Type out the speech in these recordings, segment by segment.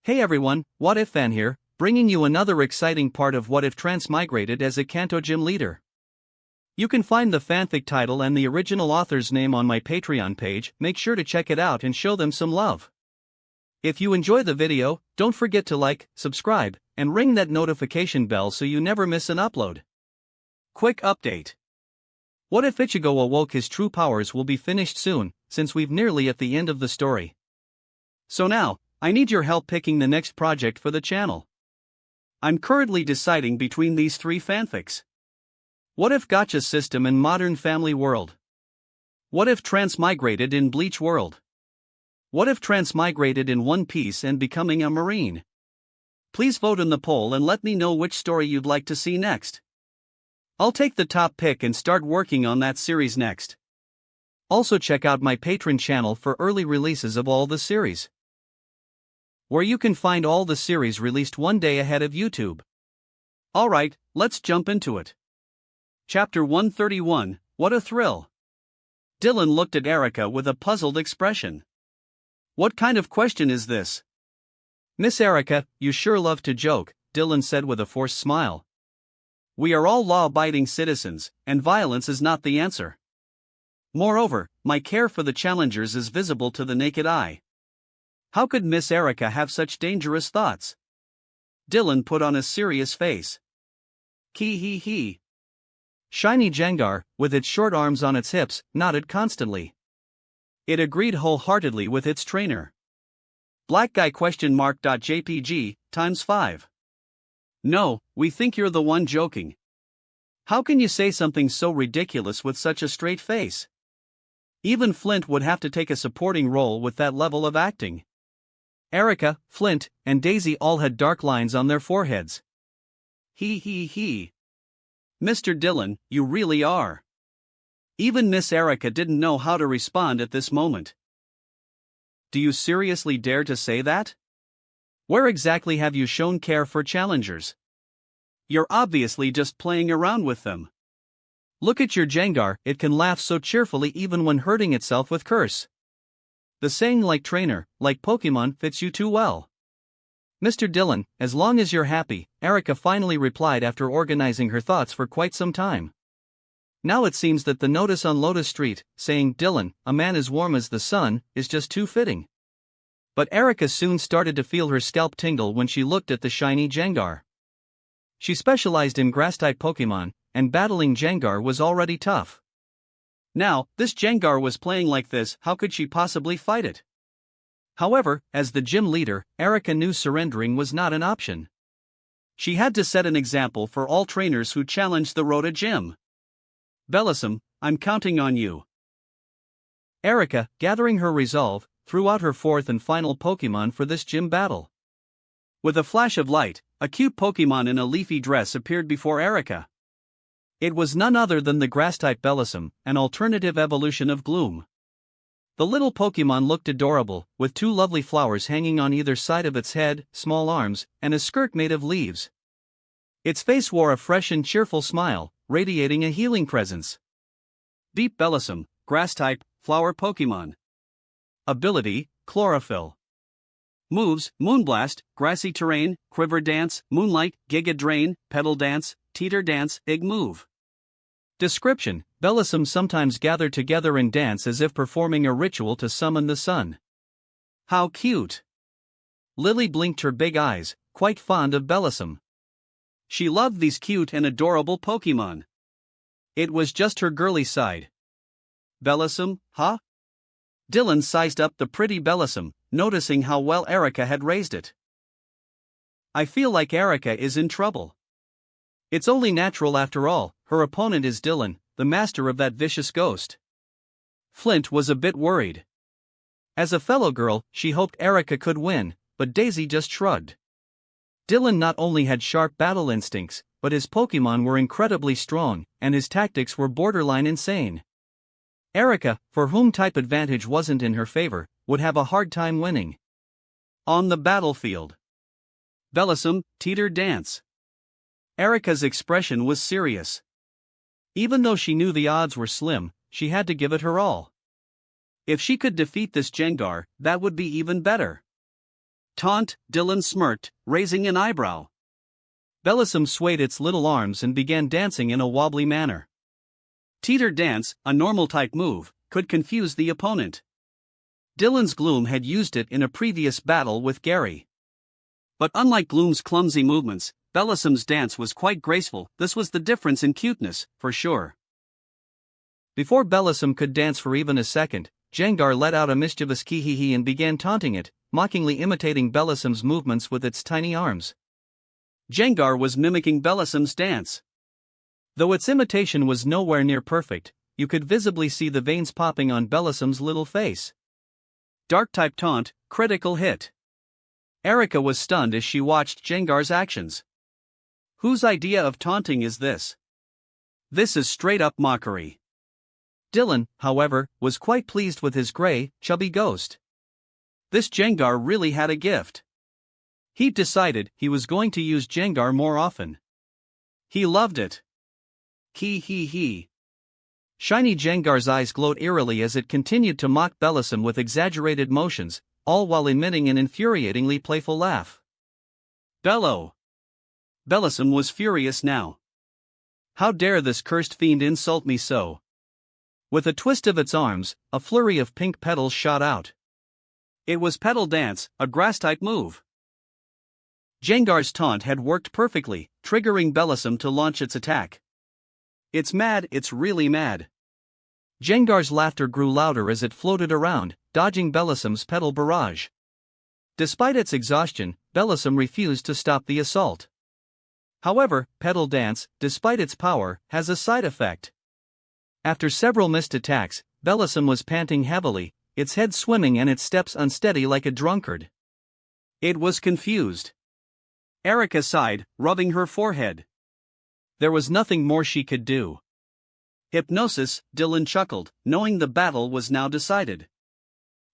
Hey everyone, What If Fan here, bringing you another exciting part of What If Transmigrated as a Kanto gym leader. You can find the fanfic title and the original author's name on my Patreon page. Make sure to check it out and show them some love. If you enjoy the video, don't forget to like, subscribe, and ring that notification bell so you never miss an upload. Quick update. What If Ichigo awoke his true powers will be finished soon, since we've nearly at the end of the story. So now, I need your help picking the next project for the channel. I'm currently deciding between these three fanfics. What if Gacha system in Modern Family World? What if Transmigrated in Bleach World? What if Transmigrated in One Piece and becoming a Marine? Please vote in the poll and let me know which story you'd like to see next. I'll take the top pick and start working on that series next. Also check out my Patreon channel for early releases of all the series, where you can find all the series released one day ahead of YouTube. Alright, let's jump into it. Chapter 131, What a Thrill! Dylan looked at Erica with a puzzled expression. What kind of question is this? Miss Erica, you sure love to joke, Dylan said with a forced smile. We are all law-abiding citizens, and violence is not the answer. Moreover, my care for the challengers is visible to the naked eye. How could Miss Erica have such dangerous thoughts? Dylan put on a serious face. He. Shiny Jengar, with its short arms on its hips, nodded constantly. It agreed wholeheartedly with its trainer. Black guy .jpg, ×5. No, we think you're the one joking. How can you say something so ridiculous with such a straight face? Even Flint would have to take a supporting role with that level of acting. Erica, Flint, and Daisy all had dark lines on their foreheads. He. Mr. Dylan, you really are. Even Miss Erica didn't know how to respond at this moment. Do you seriously dare to say that? Where exactly have you shown care for challengers? You're obviously just playing around with them. Look at your Jengar, it can laugh so cheerfully even when hurting itself with curse. The saying like trainer, like Pokemon fits you too well. Mr. Dylan, as long as you're happy, Erica finally replied after organizing her thoughts for quite some time. Now it seems that the notice on Lotus Street, saying Dylan, a man as warm as the sun, is just too fitting. But Erica soon started to feel her scalp tingle when she looked at the shiny Jengar. She specialized in grass-type Pokemon, and battling Jengar was already tough. Now, this Jengar was playing like this, how could she possibly fight it? However, as the gym leader, Erica knew surrendering was not an option. She had to set an example for all trainers who challenged the Rota gym. Bellissum, I'm counting on you. Erica, gathering her resolve, threw out her fourth and final Pokemon for this gym battle. With a flash of light, a cute Pokemon in a leafy dress appeared before Erica. It was none other than the grass-type Bellissum, an alternative evolution of Gloom. The little Pokemon looked adorable, with two lovely flowers hanging on either side of its head, small arms, and a skirt made of leaves. Its face wore a fresh and cheerful smile, radiating a healing presence. Deep Bellissum, grass-type, flower Pokemon. Ability, Chlorophyll. Moves, Moonblast, Grassy Terrain, Quiver Dance, Moonlight, Giga Drain, Petal Dance, Teeter Dance, Ig Move. Description: Bellissum sometimes gather together and dance as if performing a ritual to summon the sun. How cute! Lily blinked her big eyes, quite fond of Bellissum. She loved these cute and adorable Pokemon. It was just her girly side. Bellissum, huh? Dylan sized up the pretty Bellissum, noticing how well Erica had raised it. I feel like Erica is in trouble. It's only natural after all, her opponent is Dylan, the master of that vicious ghost. Flint was a bit worried. As a fellow girl, she hoped Erica could win, but Daisy just shrugged. Dylan not only had sharp battle instincts, but his Pokemon were incredibly strong, and his tactics were borderline insane. Erica, for whom type advantage wasn't in her favor, would have a hard time winning. On the battlefield. Bellissum, Teeter Dance. Erica's expression was serious. Even though she knew the odds were slim, she had to give it her all. If she could defeat this Jengar, that would be even better. Taunt, Dylan smirked, raising an eyebrow. Bellosum swayed its little arms and began dancing in a wobbly manner. Teeter dance, a normal type move, could confuse the opponent. Dylan's Gloom had used it in a previous battle with Gary. But unlike Gloom's clumsy movements, Bellosum's dance was quite graceful. This was the difference in cuteness, for sure. Before Bellosum could dance for even a second, Jengar let out a mischievous kee-hee-hee and began taunting it, mockingly imitating Bellosum's movements with its tiny arms. Jengar was mimicking Bellosum's dance. Though its imitation was nowhere near perfect, you could visibly see the veins popping on Bellosum's little face. Dark-type taunt, critical hit. Erika was stunned as she watched Jengar's actions. Whose idea of taunting is this? This is straight-up mockery. Dylan, however, was quite pleased with his gray, chubby ghost. This Jengar really had a gift. He'd decided he was going to use Jengar more often. He loved it. Hee. Shiny Jengar's eyes glowed eerily as it continued to mock Bellosum with exaggerated motions, all while emitting an infuriatingly playful laugh. Bellow! Bellosum was furious now. How dare this cursed fiend insult me so? With a twist of its arms, a flurry of pink petals shot out. It was Petal Dance, a grass-type move. Jengar's taunt had worked perfectly, triggering Bellosum to launch its attack. It's mad, it's really mad. Jengar's laughter grew louder as it floated around, dodging Bellosum's petal barrage. Despite its exhaustion, Bellosum refused to stop the assault. However, Petal Dance, despite its power, has a side effect. After several missed attacks, Bellosum was panting heavily, its head swimming and its steps unsteady like a drunkard. It was confused. Erika sighed, rubbing her forehead. There was nothing more she could do. Hypnosis, Dylan chuckled, knowing the battle was now decided.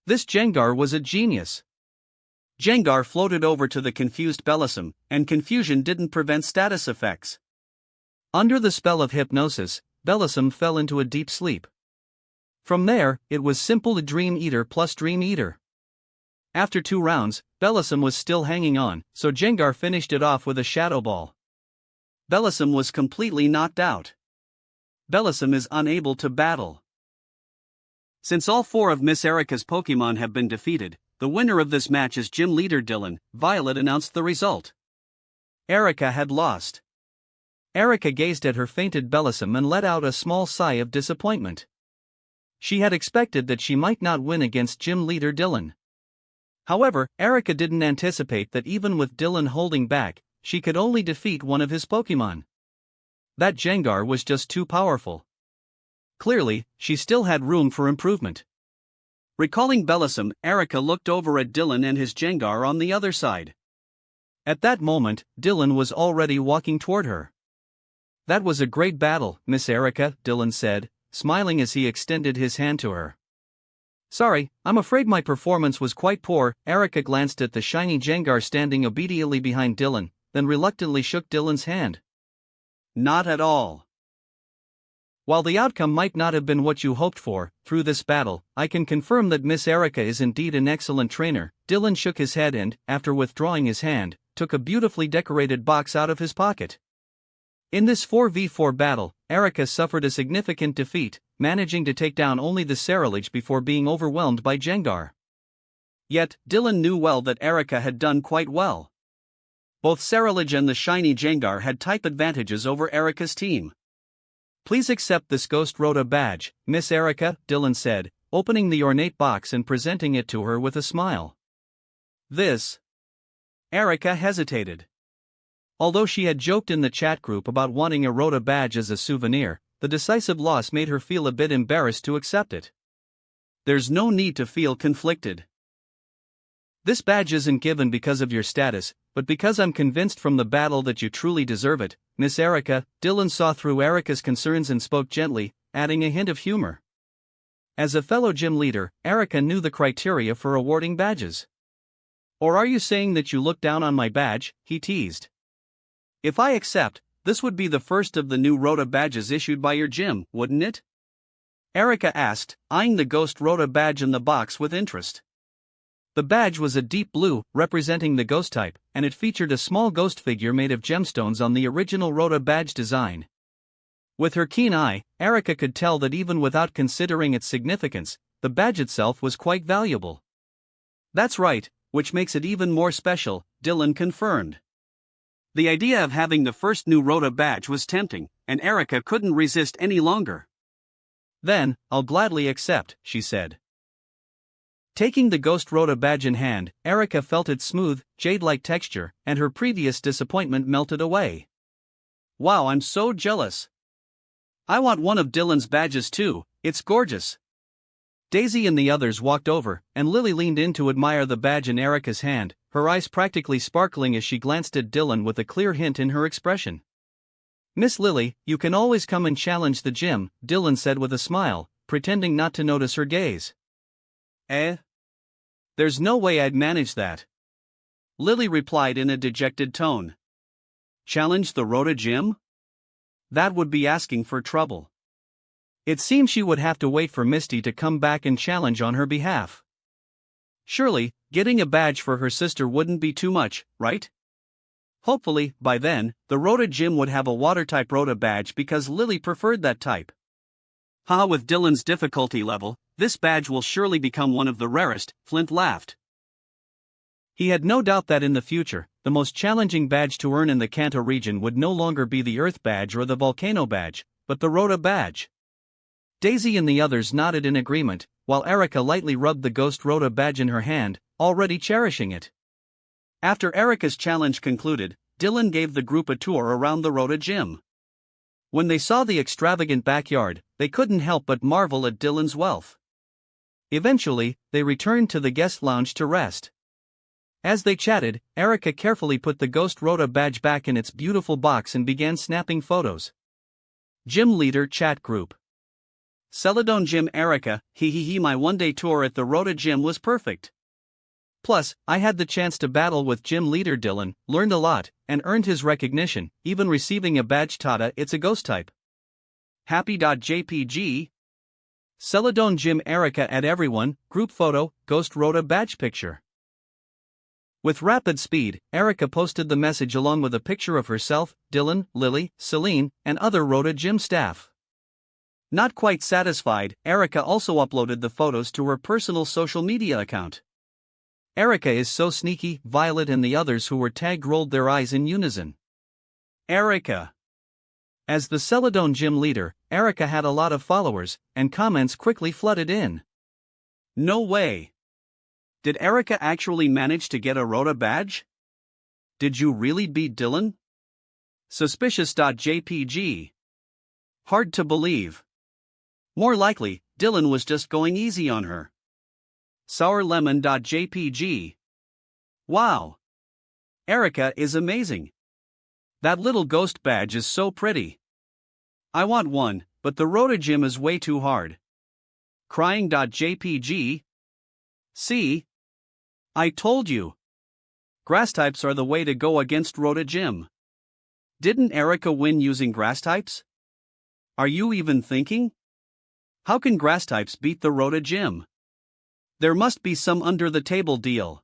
This Jengar was a genius. Jengar floated over to the confused Bellosum, and confusion didn't prevent status effects. Under the spell of hypnosis, Bellosum fell into a deep sleep. From there, it was simple Dream Eater plus Dream Eater. After 2 rounds, Bellosum was still hanging on, so Jengar finished it off with a Shadow Ball. Bellosum was completely knocked out. Bellosum is unable to battle. Since all 4 of Miss Erika's Pokemon have been defeated, the winner of this match is Gym Leader Dylan. Violet announced the result. Erika had lost. Erika gazed at her fainted Bellosum and let out a small sigh of disappointment. She had expected that she might not win against Gym Leader Dylan. However, Erika didn't anticipate that even with Dylan holding back, she could only defeat one of his Pokemon. That Jengar was just too powerful. Clearly, she still had room for improvement. Recalling Bellosum, Erika looked over at Dylan and his Jengar on the other side. At that moment, Dylan was already walking toward her. That was a great battle, Miss Erika, Dylan said, smiling as he extended his hand to her. Sorry, I'm afraid my performance was quite poor. Erika glanced at the shiny Jengar standing obediently behind Dylan, then reluctantly shook Dylan's hand. Not at all. While the outcome might not have been what you hoped for, through this battle, I can confirm that Miss Erika is indeed an excellent trainer. Dylan shook his head and, after withdrawing his hand, took a beautifully decorated box out of his pocket. In this 4v4 battle, Erika suffered a significant defeat, managing to take down only the Ceruledge before being overwhelmed by Jengar. Yet, Dylan knew well that Erika had done quite well. Both Ceruledge and the shiny Jengar had type advantages over Erika's team. Please accept this Ghost Rota badge, Miss Erika, Dylan said, opening the ornate box and presenting it to her with a smile. This. Erika hesitated. Although she had joked in the chat group about wanting a Rota badge as a souvenir, the decisive loss made her feel a bit embarrassed to accept it. There's no need to feel conflicted. This badge isn't given because of your status, but because I'm convinced from the battle that you truly deserve it, Miss Erika. Dylan saw through Erika's concerns and spoke gently, adding a hint of humor. As a fellow gym leader, Erika knew the criteria for awarding badges. Or are you saying that you look down on my badge? He teased. If I accept, this would be the first of the new Rota badges issued by your gym, wouldn't it? Erika asked, eyeing the Ghost Rota badge in the box with interest. The badge was a deep blue, representing the ghost type, and it featured a small ghost figure made of gemstones on the original Rota badge design. With her keen eye, Erika could tell that even without considering its significance, the badge itself was quite valuable. That's right, which makes it even more special, Dylan confirmed. The idea of having the first new Rota badge was tempting, and Erika couldn't resist any longer. Then, I'll gladly accept, she said. Taking the Ghost Rota badge in hand, Erika felt its smooth, jade-like texture, and her previous disappointment melted away. Wow, I'm so jealous. I want one of Dylan's badges too, it's gorgeous. Daisy and the others walked over, and Lily leaned in to admire the badge in Erika's hand, her eyes practically sparkling as she glanced at Dylan with a clear hint in her expression. Miss Lily, you can always come and challenge the gym, Dylan said with a smile, pretending not to notice her gaze. There's no way I'd manage that. Lily replied in a dejected tone. Challenge the Rota gym? That would be asking for trouble. It seemed she would have to wait for Misty to come back and challenge on her behalf. Surely, getting a badge for her sister wouldn't be too much, right? Hopefully, by then, the Rota gym would have a water-type Rota badge because Lily preferred that type. With Dylan's difficulty level, this badge will surely become one of the rarest, Flint laughed. He had no doubt that in the future, the most challenging badge to earn in the Kanto region would no longer be the Earth badge or the Volcano badge, but the Rota badge. Daisy and the others nodded in agreement, while Erika lightly rubbed the Ghost Rota badge in her hand, already cherishing it. After Erika's challenge concluded, Dylan gave the group a tour around the Rota gym. When they saw the extravagant backyard, they couldn't help but marvel at Dylan's wealth. Eventually, they returned to the guest lounge to rest. As they chatted, Erika carefully put the Ghost Rota badge back in its beautiful box and began snapping photos. Gym Leader Chat Group. Celadon Gym Erika, my one-day tour at the Rota gym was perfect. Plus, I had the chance to battle with Gym Leader Dylan, learned a lot, and earned his recognition, even receiving a badge. Tada, it's a ghost type. Happy.jpg. Celadon Gym Erika at everyone, group photo, Ghost Rota badge picture. With rapid speed, Erika posted the message along with a picture of herself, Dylan, Lily, Celine, and other Rota gym staff. Not quite satisfied, Erika also uploaded the photos to her personal social media account. Erika is so sneaky, Violet and the others who were tagged rolled their eyes in unison. Erika. As the Celadon gym leader, Erika had a lot of followers, and comments quickly flooded in. No way. Did Erika actually manage to get a Rota badge? Did you really beat Dylan? Suspicious.jpg. Hard to believe. More likely, Dylan was just going easy on her. Sourlemon.jpg. Wow. Erika is amazing. That little ghost badge is so pretty. I want one, but the Rota gym is way too hard. Crying.jpg. See? I told you. Grass types are the way to go against Rota gym. Didn't Erika win using grass types? Are you even thinking? How can grass types beat the Rota gym? There must be some under-the-table deal.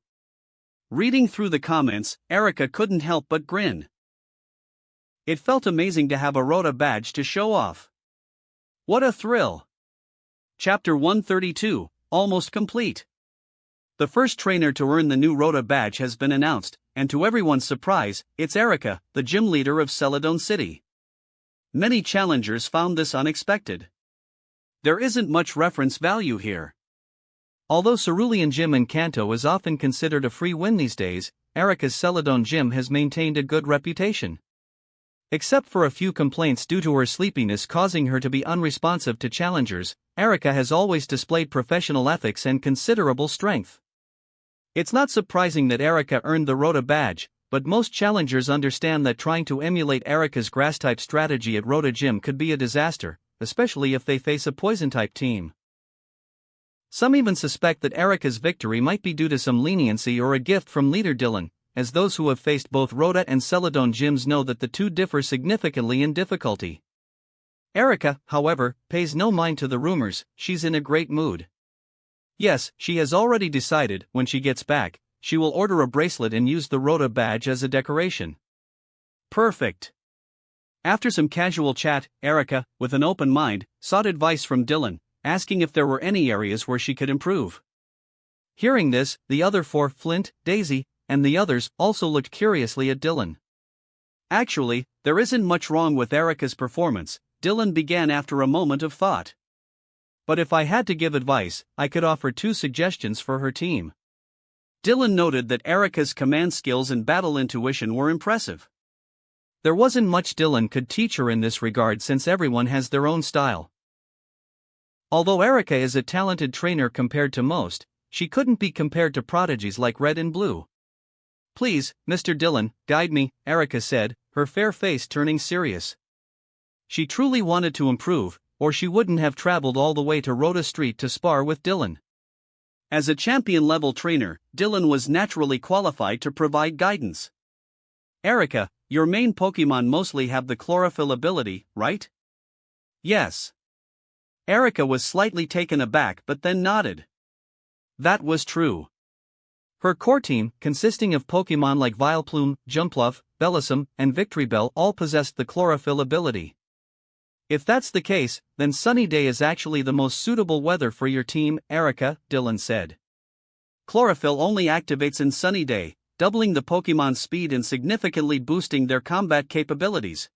Reading through the comments, Erika couldn't help but grin. It felt amazing to have a Rota badge to show off. What a thrill! Chapter 132, almost complete. The first trainer to earn the new Rota badge has been announced, and to everyone's surprise, it's Erika, the gym leader of Celadon City. Many challengers found this unexpected. There isn't much reference value here. Although Cerulean Gym in Kanto is often considered a free win these days, Erika's Celadon Gym has maintained a good reputation. Except for a few complaints due to her sleepiness causing her to be unresponsive to challengers, Erika has always displayed professional ethics and considerable strength. It's not surprising that Erika earned the Rota badge, but most challengers understand that trying to emulate Erika's grass-type strategy at Rota Gym could be a disaster, especially if they face a poison-type team. Some even suspect that Erika's victory might be due to some leniency or a gift from leader Dylan, as those who have faced both Rota and Celadon gyms know that the two differ significantly in difficulty. Erika, however, pays no mind to the rumors, she's in a great mood. Yes, she has already decided, when she gets back, she will order a bracelet and use the Rota badge as a decoration. Perfect. After some casual chat, Erika, with an open mind, sought advice from Dylan, asking if there were any areas where she could improve. Hearing this, the other four, Flint, Daisy, and the others, also looked curiously at Dylan. Actually, there isn't much wrong with Erika's performance, Dylan began after a moment of thought. But if I had to give advice, I could offer 2 suggestions for her team. Dylan noted that Erika's command skills and battle intuition were impressive. There wasn't much Dylan could teach her in this regard since everyone has their own style. Although Erika is a talented trainer compared to most, she couldn't be compared to prodigies like Red and Blue. Please, Mr. Dylan, guide me, Erika said, her fair face turning serious. She truly wanted to improve, or she wouldn't have traveled all the way to Rota Street to spar with Dylan. As a champion-level trainer, Dylan was naturally qualified to provide guidance. Erika, your main Pokemon mostly have the chlorophyll ability, right? Yes. Erika was slightly taken aback but then nodded. That was true. Her core team, consisting of Pokemon like Vileplume, Jumpluff, Bellossom, and Victreebel, all possessed the chlorophyll ability. If that's the case, then sunny day is actually the most suitable weather for your team, Erika, Dylan said. Chlorophyll only activates in sunny day, doubling the Pokemon's speed and significantly boosting their combat capabilities.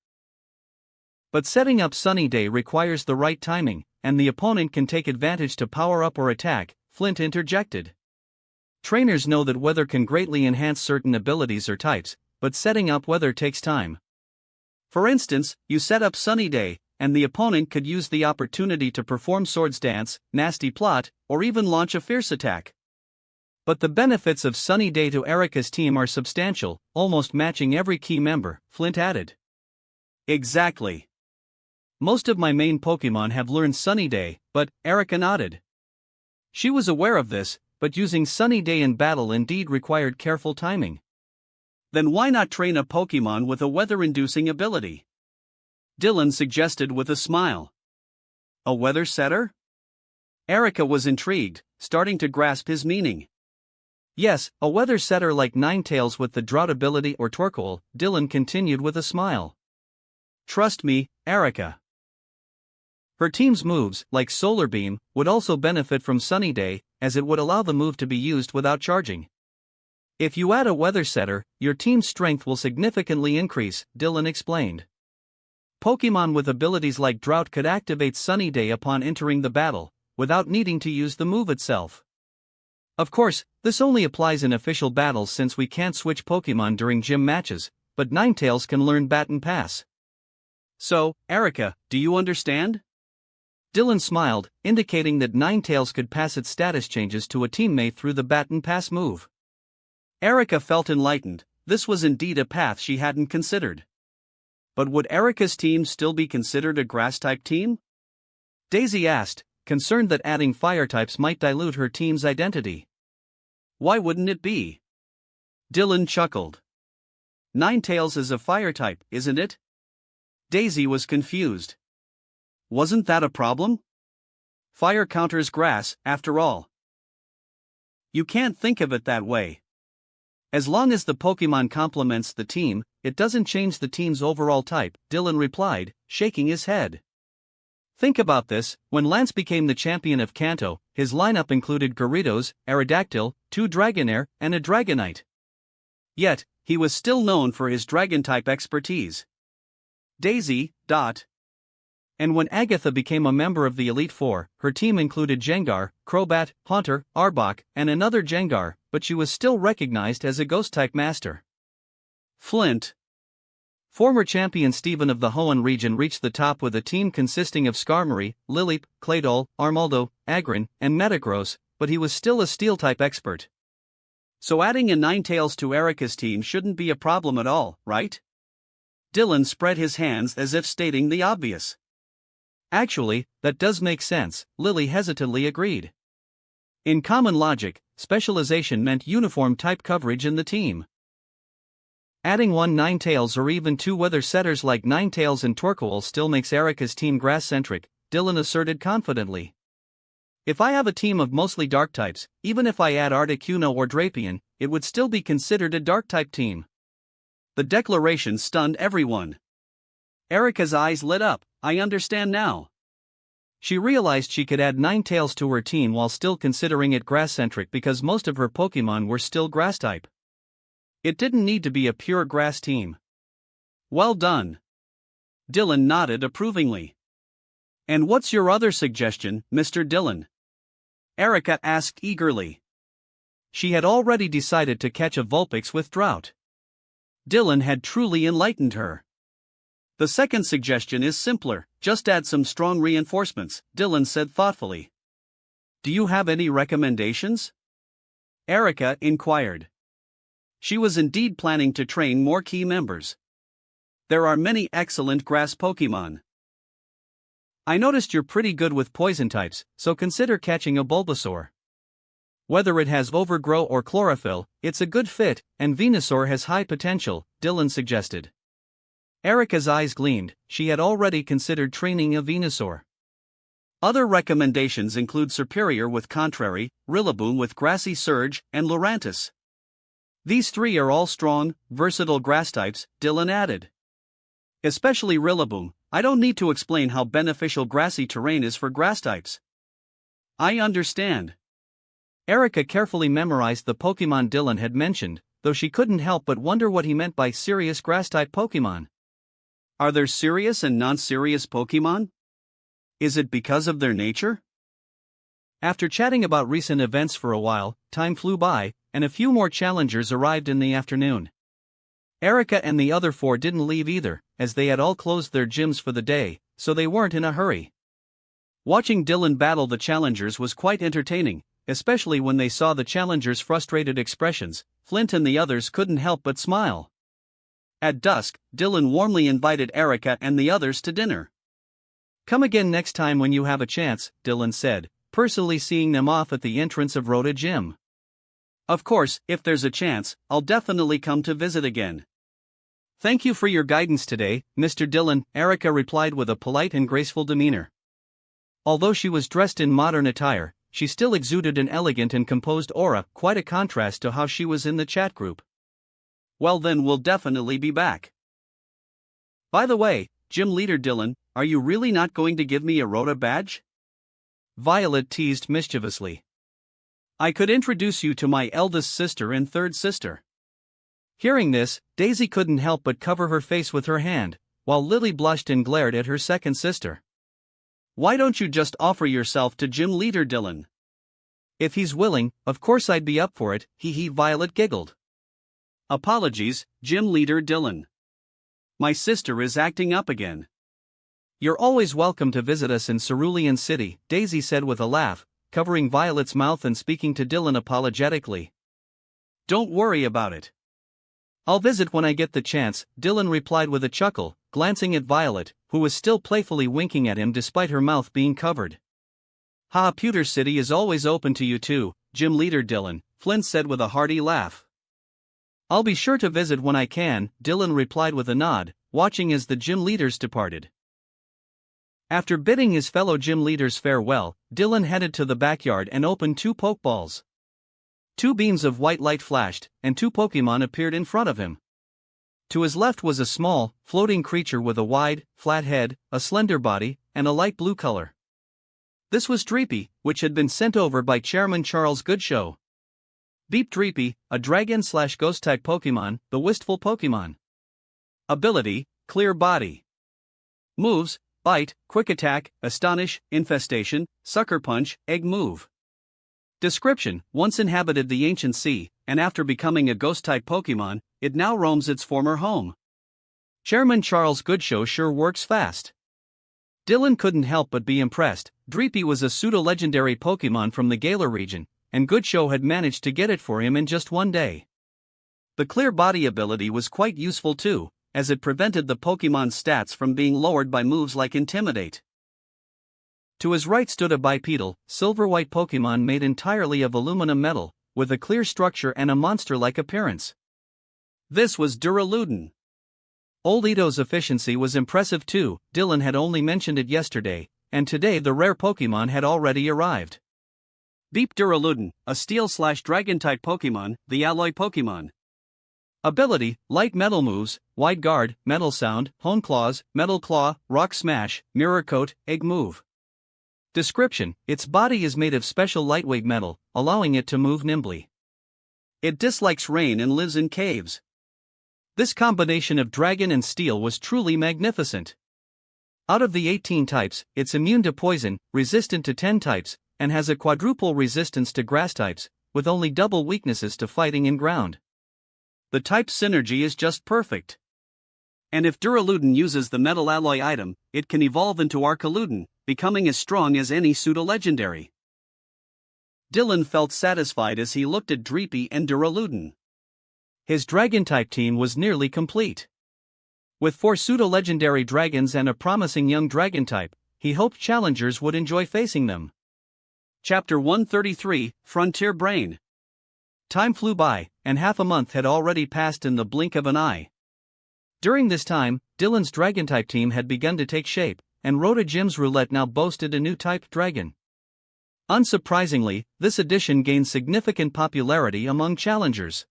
But setting up sunny day requires the right timing, and the opponent can take advantage to power up or attack, Flint interjected. Trainers know that weather can greatly enhance certain abilities or types, but setting up weather takes time. For instance, you set up sunny day, and the opponent could use the opportunity to perform Swords Dance, Nasty Plot, or even launch a fierce attack. But the benefits of sunny day to Erika's team are substantial, almost matching every key member, Flint added. Exactly. Most of my main Pokemon have learned sunny day, but, Erika nodded. She was aware of this, but using sunny day in battle indeed required careful timing. Then why not train a Pokemon with a weather-inducing ability? Dylan suggested with a smile. A weather setter? Erika was intrigued, starting to grasp his meaning. Yes, a weather setter like Ninetales with the drought ability or Torkoal, Dylan continued with a smile. Trust me, Erika. Her team's moves, like Solar Beam, would also benefit from sunny day, as it would allow the move to be used without charging. If you add a weather setter, your team's strength will significantly increase, Dylan explained. Pokemon with abilities like Drought could activate Sunny Day upon entering the battle, without needing to use the move itself. Of course, this only applies in official battles since we can't switch Pokemon during gym matches, but Ninetales can learn Baton Pass. So, Erika, do you understand? Dylan smiled, indicating that Ninetales could pass its status changes to a teammate through the Baton Pass move. Erika felt enlightened, this was indeed a path she hadn't considered. But would Erika's team still be considered a grass-type team? Daisy asked, concerned that adding fire types might dilute her team's identity. Why wouldn't it be? Dylan chuckled. Ninetales is a fire type, isn't it? Daisy was confused. Wasn't that a problem? Fire counters grass, after all. You can't think of it that way. As long as the Pokemon complements the team, it doesn't change the team's overall type, Dylan replied, shaking his head. Think about this, when Lance became the champion of Kanto, his lineup included Gyarados, Aerodactyl, 2 Dragonair, and a Dragonite. Yet, he was still known for his Dragon-type expertise. Daisy. And when Agatha became a member of the Elite Four, her team included Gengar, Crobat, Haunter, Arbok, and another Gengar, but she was still recognized as a Ghost-type master. Flint. Former champion Steven of the Hoenn region reached the top with a team consisting of Skarmory, Lileep, Claydol, Armaldo, Agron, and Metagross, but he was still a Steel-type expert. So adding a Ninetales to Erika's team shouldn't be a problem at all, right? Dylan spread his hands as if stating the obvious. Actually, that does make sense, Lily hesitantly agreed. In common logic, specialization meant uniform type coverage in the team. Adding 1 Ninetales or even 2 weather setters like Ninetales and Torkoal still makes Erika's team grass-centric, Dylan asserted confidently. If I have a team of mostly dark types, even if I add Articuno or Drapion, it would still be considered a dark type team. The declaration stunned everyone. Erika's eyes lit up. I understand now. She realized she could add Ninetales to her team while still considering it grass-centric because most of her Pokémon were still grass-type. It didn't need to be a pure grass team. Well done. Dylan nodded approvingly. And what's your other suggestion, Mr. Dylan? Erika asked eagerly. She had already decided to catch a Vulpix with Drought. Dylan had truly enlightened her. The second suggestion is simpler, just add some strong reinforcements, Dylan said thoughtfully. Do you have any recommendations? Erika inquired. She was indeed planning to train more key members. There are many excellent grass Pokémon. I noticed you're pretty good with poison types, so consider catching a Bulbasaur. Whether it has Overgrow or Chlorophyll, it's a good fit, and Venusaur has high potential, Dylan suggested. Erika's eyes gleamed. She had already considered training a Venusaur. Other recommendations include Serperior with Contrary, Rillaboom with Grassy Surge, and Lurantis. These three are all strong, versatile grass types, Dylan added. Especially Rillaboom. I don't need to explain how beneficial grassy terrain is for grass types. I understand. Erika carefully memorized the Pokémon Dylan had mentioned, though she couldn't help but wonder what he meant by serious grass-type Pokémon. Are there serious and non-serious Pokémon? Is it because of their nature? After chatting about recent events for a while, time flew by, and a few more challengers arrived in the afternoon. Erika and the other four didn't leave either, as they had all closed their gyms for the day, so they weren't in a hurry. Watching Dylan battle the challengers was quite entertaining, especially when they saw the challengers' frustrated expressions. Flint and the others couldn't help but smile. At dusk, Dylan warmly invited Erika and the others to dinner. Come again next time when you have a chance, Dylan said, personally seeing them off at the entrance of Rhoda Gym. Of course, if there's a chance, I'll definitely come to visit again. Thank you for your guidance today, Mr. Dylan, Erika replied with a polite and graceful demeanor. Although she was dressed in modern attire, she still exuded an elegant and composed aura, quite a contrast to how she was in the chat group. Well then we'll definitely be back. By the way, gym leader Dylan, are you really not going to give me a Rhoda badge? Violet teased mischievously. I could introduce you to my eldest sister and third sister. Hearing this, Daisy couldn't help but cover her face with her hand, while Lily blushed and glared at her second sister. Why don't you just offer yourself to gym leader Dylan? If he's willing, of course I'd be up for it, hee, Violet giggled. Apologies, gym leader Dylan. My sister is acting up again. You're always welcome to visit us in Cerulean City, Daisy said with a laugh, covering Violet's mouth and speaking to Dylan apologetically. Don't worry about it. I'll visit when I get the chance, Dylan replied with a chuckle, glancing at Violet, who was still playfully winking at him despite her mouth being covered. Pewter City is always open to you too, gym leader Dylan, Flint said with a hearty laugh. I'll be sure to visit when I can, Dylan replied with a nod, watching as the gym leaders departed. After bidding his fellow gym leaders farewell, Dylan headed to the backyard and opened 2 Pokeballs. 2 beams of white light flashed, and 2 Pokémon appeared in front of him. To his left was a small, floating creature with a wide, flat head, a slender body, and a light blue color. This was Dreepy, which had been sent over by Chairman Charles Goodshow. Beep Dreepy, a dragon/ghost-type Pokémon, the wistful Pokémon. Ability, Clear Body. Moves, Bite, Quick Attack, Astonish, Infestation, Sucker Punch, Egg Move. Description: once inhabited the ancient sea, and after becoming a ghost-type Pokémon, it now roams its former home. Chairman Charles Goodshow sure works fast. Dylan couldn't help but be impressed. Dreepy was a pseudo-legendary Pokémon from the Galar region, and Goodshow had managed to get it for him in just one day. The Clear Body ability was quite useful too, as it prevented the Pokémon's stats from being lowered by moves like Intimidate. To his right stood a bipedal, silver-white Pokémon made entirely of aluminum metal, with a clear structure and a monster-like appearance. This was Duraludon. Old Ito's efficiency was impressive too. Dylan had only mentioned it yesterday, and today the rare Pokémon had already arrived. Beep Duraludon, a Steel/Dragon-type Pokemon, the Alloy Pokemon. Ability: Light Metal moves, Wide Guard, Metal Sound, Hone Claws, Metal Claw, Rock Smash, Mirror Coat, Egg Move. Description: its body is made of special lightweight metal, allowing it to move nimbly. It dislikes rain and lives in caves. This combination of dragon and steel was truly magnificent. Out of the 18 types, it's immune to poison, resistant to 10 types, and has a quadruple resistance to grass types, with only double weaknesses to fighting and ground. The type synergy is just perfect. And if Duraludon uses the metal alloy item, it can evolve into Arcaludon, becoming as strong as any pseudo-legendary. Dylan felt satisfied as he looked at Dreepy and Duraludon. His dragon-type team was nearly complete. With 4 pseudo-legendary dragons and a promising young dragon-type, he hoped challengers would enjoy facing them. Chapter 133, Frontier Brain. Time flew by, and half a month had already passed in the blink of an eye. During this time, Dylan's dragon-type team had begun to take shape, and Rhoda Gym's roulette now boasted a new type dragon. Unsurprisingly, this addition gained significant popularity among challengers.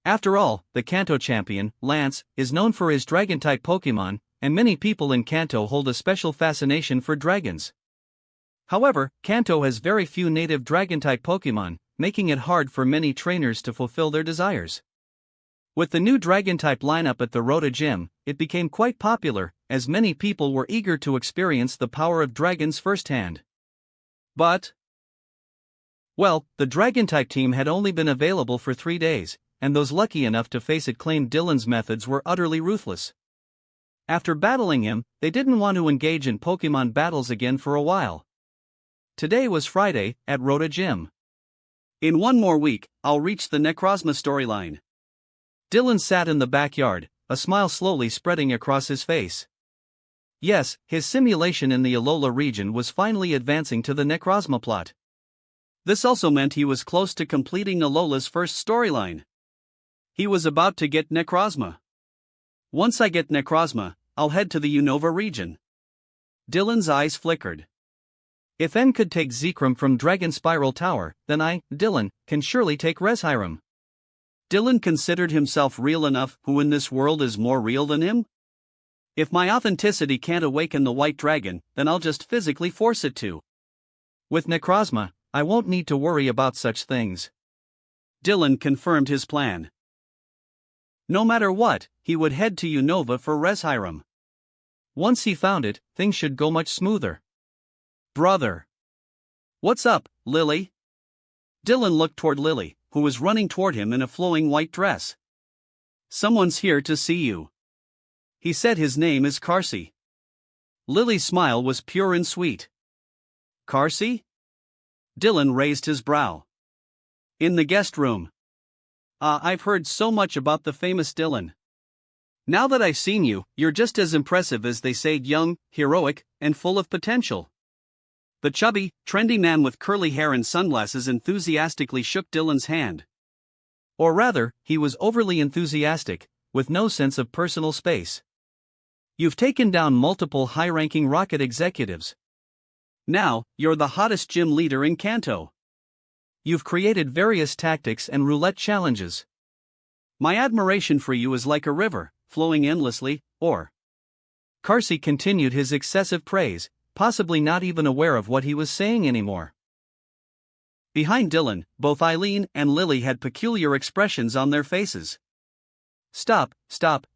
After all, the Kanto champion, Lance, is known for his dragon-type Pokemon, and many people in Kanto hold a special fascination for dragons. However, Kanto has very few native dragon-type Pokemon, making it hard for many trainers to fulfill their desires. With the new dragon-type lineup at the Rhoda Gym, it became quite popular, as many people were eager to experience the power of dragons firsthand. But, well, the dragon-type team had only been available for 3 days, and those lucky enough to face it claimed Dylan's methods were utterly ruthless. After battling him, they didn't want to engage in Pokemon battles again for a while. Today was Friday, at Rhoda Gym. In 1 more week, I'll reach the Necrozma storyline. Dylan sat in the backyard, a smile slowly spreading across his face. Yes, his simulation in the Alola region was finally advancing to the Necrozma plot. This also meant he was close to completing Alola's first storyline. He was about to get Necrozma. Once I get Necrozma, I'll head to the Unova region. Dylan's eyes flickered. If N could take Zekrom from Dragon Spiral Tower, then I, Dylan, can surely take Reshiram. Dylan considered himself real enough. Who in this world is more real than him? If my authenticity can't awaken the white dragon, then I'll just physically force it to. With Necrozma, I won't need to worry about such things. Dylan confirmed his plan. No matter what, he would head to Unova for Reshiram. Once he found it, things should go much smoother. Brother. What's up, Lily? Dylan looked toward Lily, who was running toward him in a flowing white dress. Someone's here to see you. He said his name is Carsey. Lily's smile was pure and sweet. Carsey? Dylan raised his brow. In the guest room. I've heard so much about the famous Dylan. Now that I've seen you, you're just as impressive as they say, young, heroic, and full of potential. The chubby, trendy man with curly hair and sunglasses enthusiastically shook Dylan's hand. Or rather, he was overly enthusiastic, with no sense of personal space. You've taken down multiple high-ranking rocket executives. Now, you're the hottest gym leader in Kanto. You've created various tactics and roulette challenges. My admiration for you is like a river, flowing endlessly, or... Carsey continued his excessive praise, possibly not even aware of what he was saying anymore. Behind Dylan, both Eileen and Lily had peculiar expressions on their faces. Stop,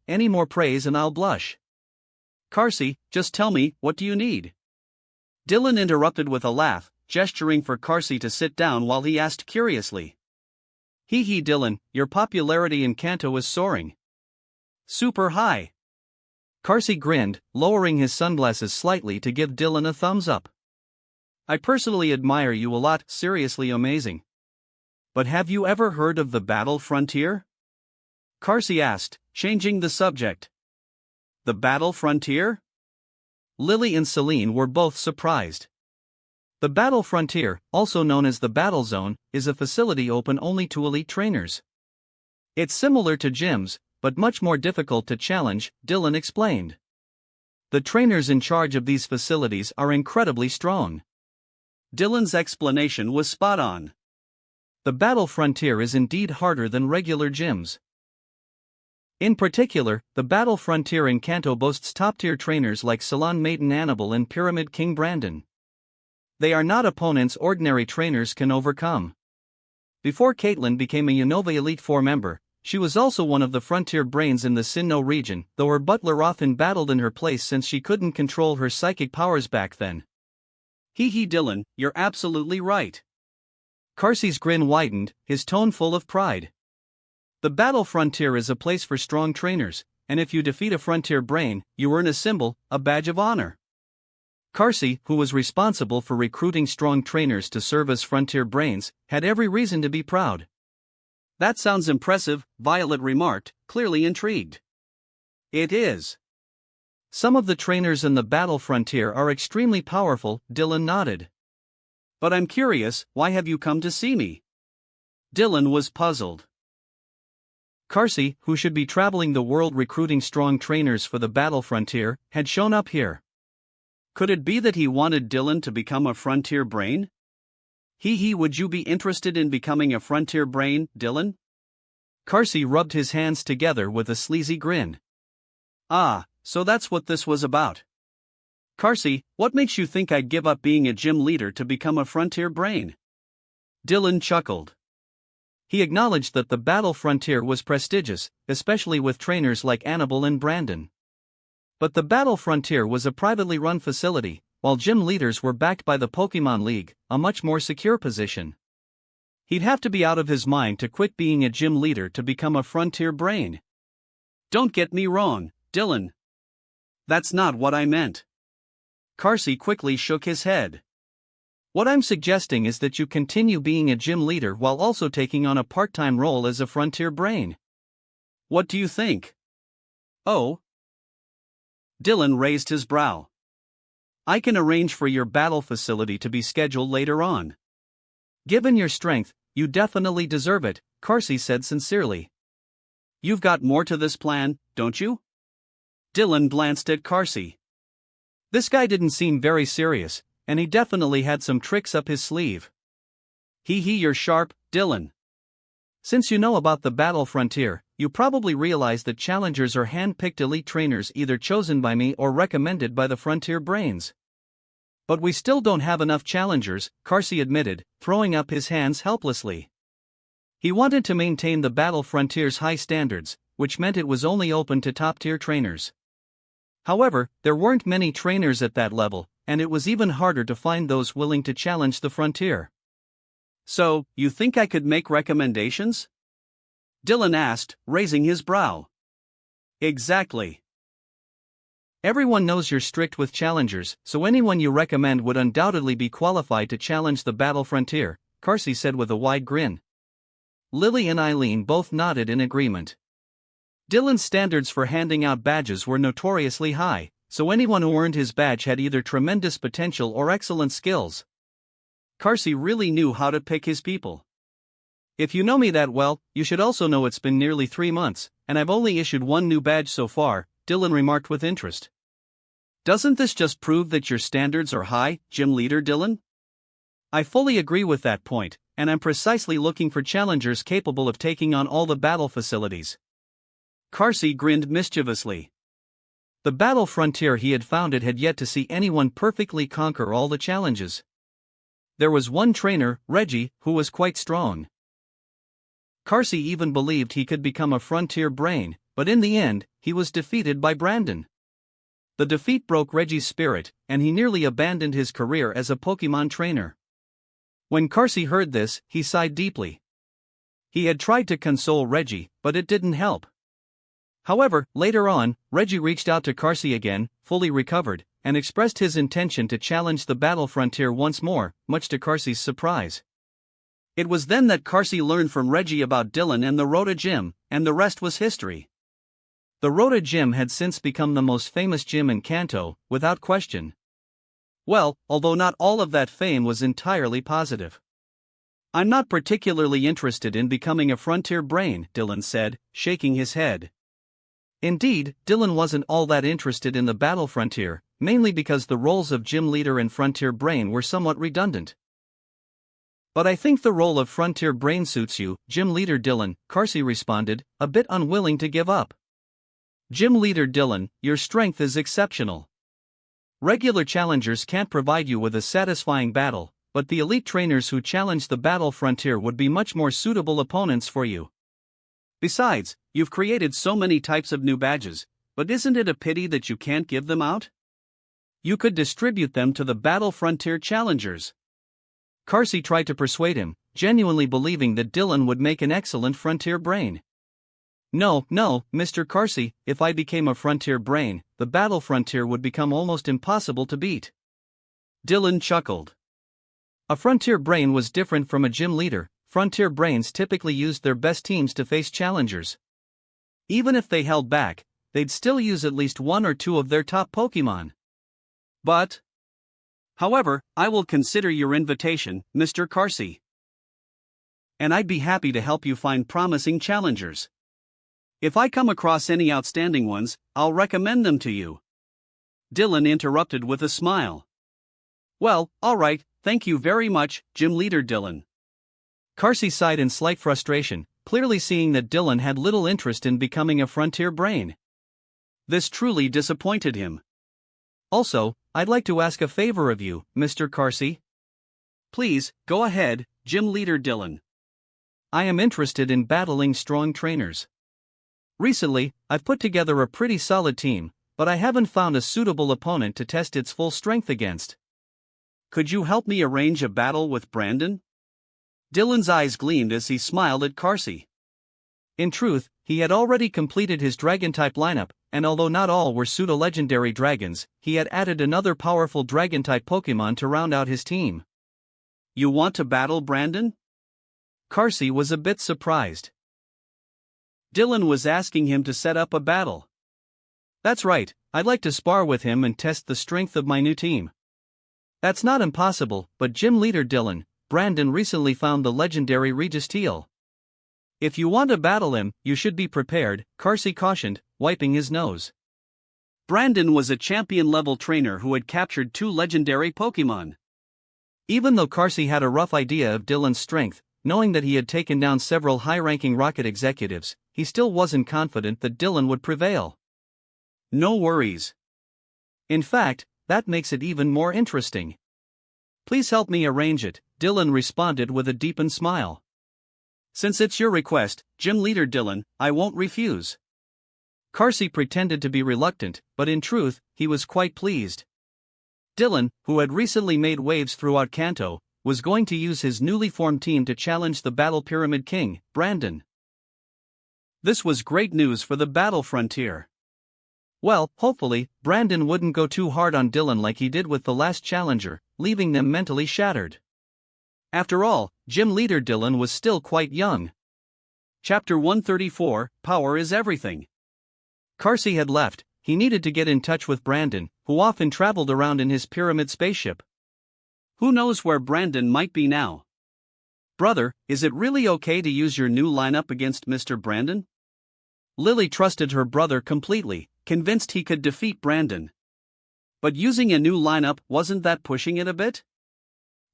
any more praise and I'll blush. Carsey, just tell me, what do you need? Dylan interrupted with a laugh, gesturing for Carsey to sit down while he asked curiously. Hee hee Dylan, your popularity in Kanto is soaring. Super high. Carsey grinned, lowering his sunglasses slightly to give Dylan a thumbs up. I personally admire you a lot, seriously amazing. But have you ever heard of the Battle Frontier? Carsey asked, changing the subject. The Battle Frontier? Lily and Celine were both surprised. The Battle Frontier, also known as the Battle Zone, is a facility open only to elite trainers. It's similar to gyms, but much more difficult to challenge, Dylan explained. The trainers in charge of these facilities are incredibly strong. Dylan's explanation was spot on. The battle frontier is indeed harder than regular gyms. In particular, the battle frontier in Kanto boasts top-tier trainers like Salon Maiden Annabelle and Pyramid King Brandon. They are not opponents ordinary trainers can overcome. Before Caitlyn became a Unova Elite Four member, she was also one of the frontier brains in the Sinnoh region, though her butler often battled in her place since she couldn't control her psychic powers back then. Hee Dylan, you're absolutely right. Carsey's grin widened, his tone full of pride. The battle frontier is a place for strong trainers, and if you defeat a frontier brain, you earn a symbol, a badge of honor. Carsey, who was responsible for recruiting strong trainers to serve as frontier brains, had every reason to be proud. That sounds impressive, Violet remarked, clearly intrigued. It is. Some of the trainers in the battle frontier are extremely powerful, Dylan nodded. But I'm curious, why have you come to see me? Dylan was puzzled. Carsey, who should be traveling the world recruiting strong trainers for the battle frontier, had shown up here. Could it be that he wanted Dylan to become a frontier brain? Would you be interested in becoming a frontier brain, Dylan? Carsey rubbed his hands together with a sleazy grin. Ah, so that's what this was about. Carsey, what makes you think I'd give up being a gym leader to become a frontier brain? Dylan chuckled. He acknowledged that the battle frontier was prestigious, especially with trainers like Annabelle and Brandon. But the battle frontier was a privately run facility, while gym leaders were backed by the Pokemon League, a much more secure position. He'd have to be out of his mind to quit being a gym leader to become a frontier brain. Don't get me wrong, Dylan. That's not what I meant. Carsey quickly shook his head. What I'm suggesting is that you continue being a gym leader while also taking on a part-time role as a frontier brain. What do you think? Oh. Dylan raised his brow. I can arrange for your battle facility to be scheduled later on. Given your strength, you definitely deserve it, Carsey said sincerely. You've got more to this plan, don't you? Dylan glanced at Carsey. This guy didn't seem very serious, and he definitely had some tricks up his sleeve. You're sharp, Dylan. Since you know about the battle frontier, you probably realize that challengers are hand-picked elite trainers either chosen by me or recommended by the frontier brains. But we still don't have enough challengers, Carsey admitted, throwing up his hands helplessly. He wanted to maintain the battle frontier's high standards, which meant it was only open to top-tier trainers. However, there weren't many trainers at that level, and it was even harder to find those willing to challenge the frontier. So, you think I could make recommendations? Dylan asked, raising his brow. Exactly. Everyone knows you're strict with challengers, so anyone you recommend would undoubtedly be qualified to challenge the battle frontier, Carsey said with a wide grin. Lily and Eileen both nodded in agreement. Dylan's standards for handing out badges were notoriously high, so anyone who earned his badge had either tremendous potential or excellent skills. Carsey really knew how to pick his people. If you know me that well, you should also know it's been nearly 3 months, and I've only issued one new badge so far, Dylan remarked with interest. Doesn't this just prove that your standards are high, gym leader Dylan? I fully agree with that point, and I'm precisely looking for challengers capable of taking on all the battle facilities. Carsey grinned mischievously. The battle frontier he had founded had yet to see anyone perfectly conquer all the challenges. There was one trainer, Reggie, who was quite strong. Carsey even believed he could become a frontier brain, but in the end, he was defeated by Brandon. The defeat broke Reggie's spirit, and he nearly abandoned his career as a Pokemon trainer. When Carsey heard this, he sighed deeply. He had tried to console Reggie, but it didn't help. However, later on, Reggie reached out to Carsey again, fully recovered, and expressed his intention to challenge the battle frontier once more, much to Carsey's surprise. It was then that Carsey learned from Reggie about Dylan and the Rota Gym, and the rest was history. The Rota Gym had since become the most famous gym in Kanto, without question. Well, although not all of that fame was entirely positive. I'm not particularly interested in becoming a frontier brain, Dylan said, shaking his head. Indeed, Dylan wasn't all that interested in the battle frontier, mainly because the roles of gym leader and frontier brain were somewhat redundant. But I think the role of Frontier Brain suits you, Gym Leader Dylan, Carsey responded, a bit unwilling to give up. Gym Leader Dylan, your strength is exceptional. Regular challengers can't provide you with a satisfying battle, but the elite trainers who challenge the battle frontier would be much more suitable opponents for you. Besides, you've created so many types of new badges, but isn't it a pity that you can't give them out? You could distribute them to the battle frontier challengers. Carsey tried to persuade him, genuinely believing that Dylan would make an excellent frontier brain. No, Mr. Carsey, if I became a frontier brain, the battle frontier would become almost impossible to beat. Dylan chuckled. A frontier brain was different from a gym leader. Frontier brains typically used their best teams to face challengers. Even if they held back, they'd still use at least one or two of their top Pokemon. However, I will consider your invitation, Mr. Carsey. And I'd be happy to help you find promising challengers. If I come across any outstanding ones, I'll recommend them to you. Dylan interrupted with a smile. Well, alright, thank you very much, Gym Leader Dylan. Carsey sighed in slight frustration, clearly seeing that Dylan had little interest in becoming a frontier brain. This truly disappointed him. Also, I'd like to ask a favor of you, Mr. Carsey. Please, go ahead, Gym Leader Dylan. I am interested in battling strong trainers. Recently, I've put together a pretty solid team, but I haven't found a suitable opponent to test its full strength against. Could you help me arrange a battle with Brandon? Dylan's eyes gleamed as he smiled at Carsey. In truth, he had already completed his Dragon-type lineup, and although not all were pseudo-legendary dragons, he had added another powerful Dragon-type Pokemon to round out his team. You want to battle Brandon? Carsey was a bit surprised. Dylan was asking him to set up a battle. That's right, I'd like to spar with him and test the strength of my new team. That's not impossible, but Gym Leader Dylan, Brandon recently found the legendary Registeel. If you want to battle him, you should be prepared, Carsey cautioned, wiping his nose. Brandon was a champion-level trainer who had captured 2 legendary Pokemon. Even though Carsey had a rough idea of Dylan's strength, knowing that he had taken down several high-ranking Rocket executives, he still wasn't confident that Dylan would prevail. No worries. In fact, that makes it even more interesting. Please help me arrange it, Dylan responded with a deepened smile. Since it's your request, Gym Leader Dylan, I won't refuse. Carsey pretended to be reluctant, but in truth, he was quite pleased. Dylan, who had recently made waves throughout Kanto, was going to use his newly formed team to challenge the Battle Pyramid King, Brandon. This was great news for the battle frontier. Well, hopefully, Brandon wouldn't go too hard on Dylan like he did with the last challenger, leaving them mentally shattered. After all, Gym Leader Dylan was still quite young. Chapter 134, Power is Everything. Carsey had left. He needed to get in touch with Brandon, who often traveled around in his pyramid spaceship. Who knows where Brandon might be now? Brother, is it really okay to use your new lineup against Mr. Brandon? Lily trusted her brother completely, convinced he could defeat Brandon. But using a new lineup, wasn't that pushing it a bit?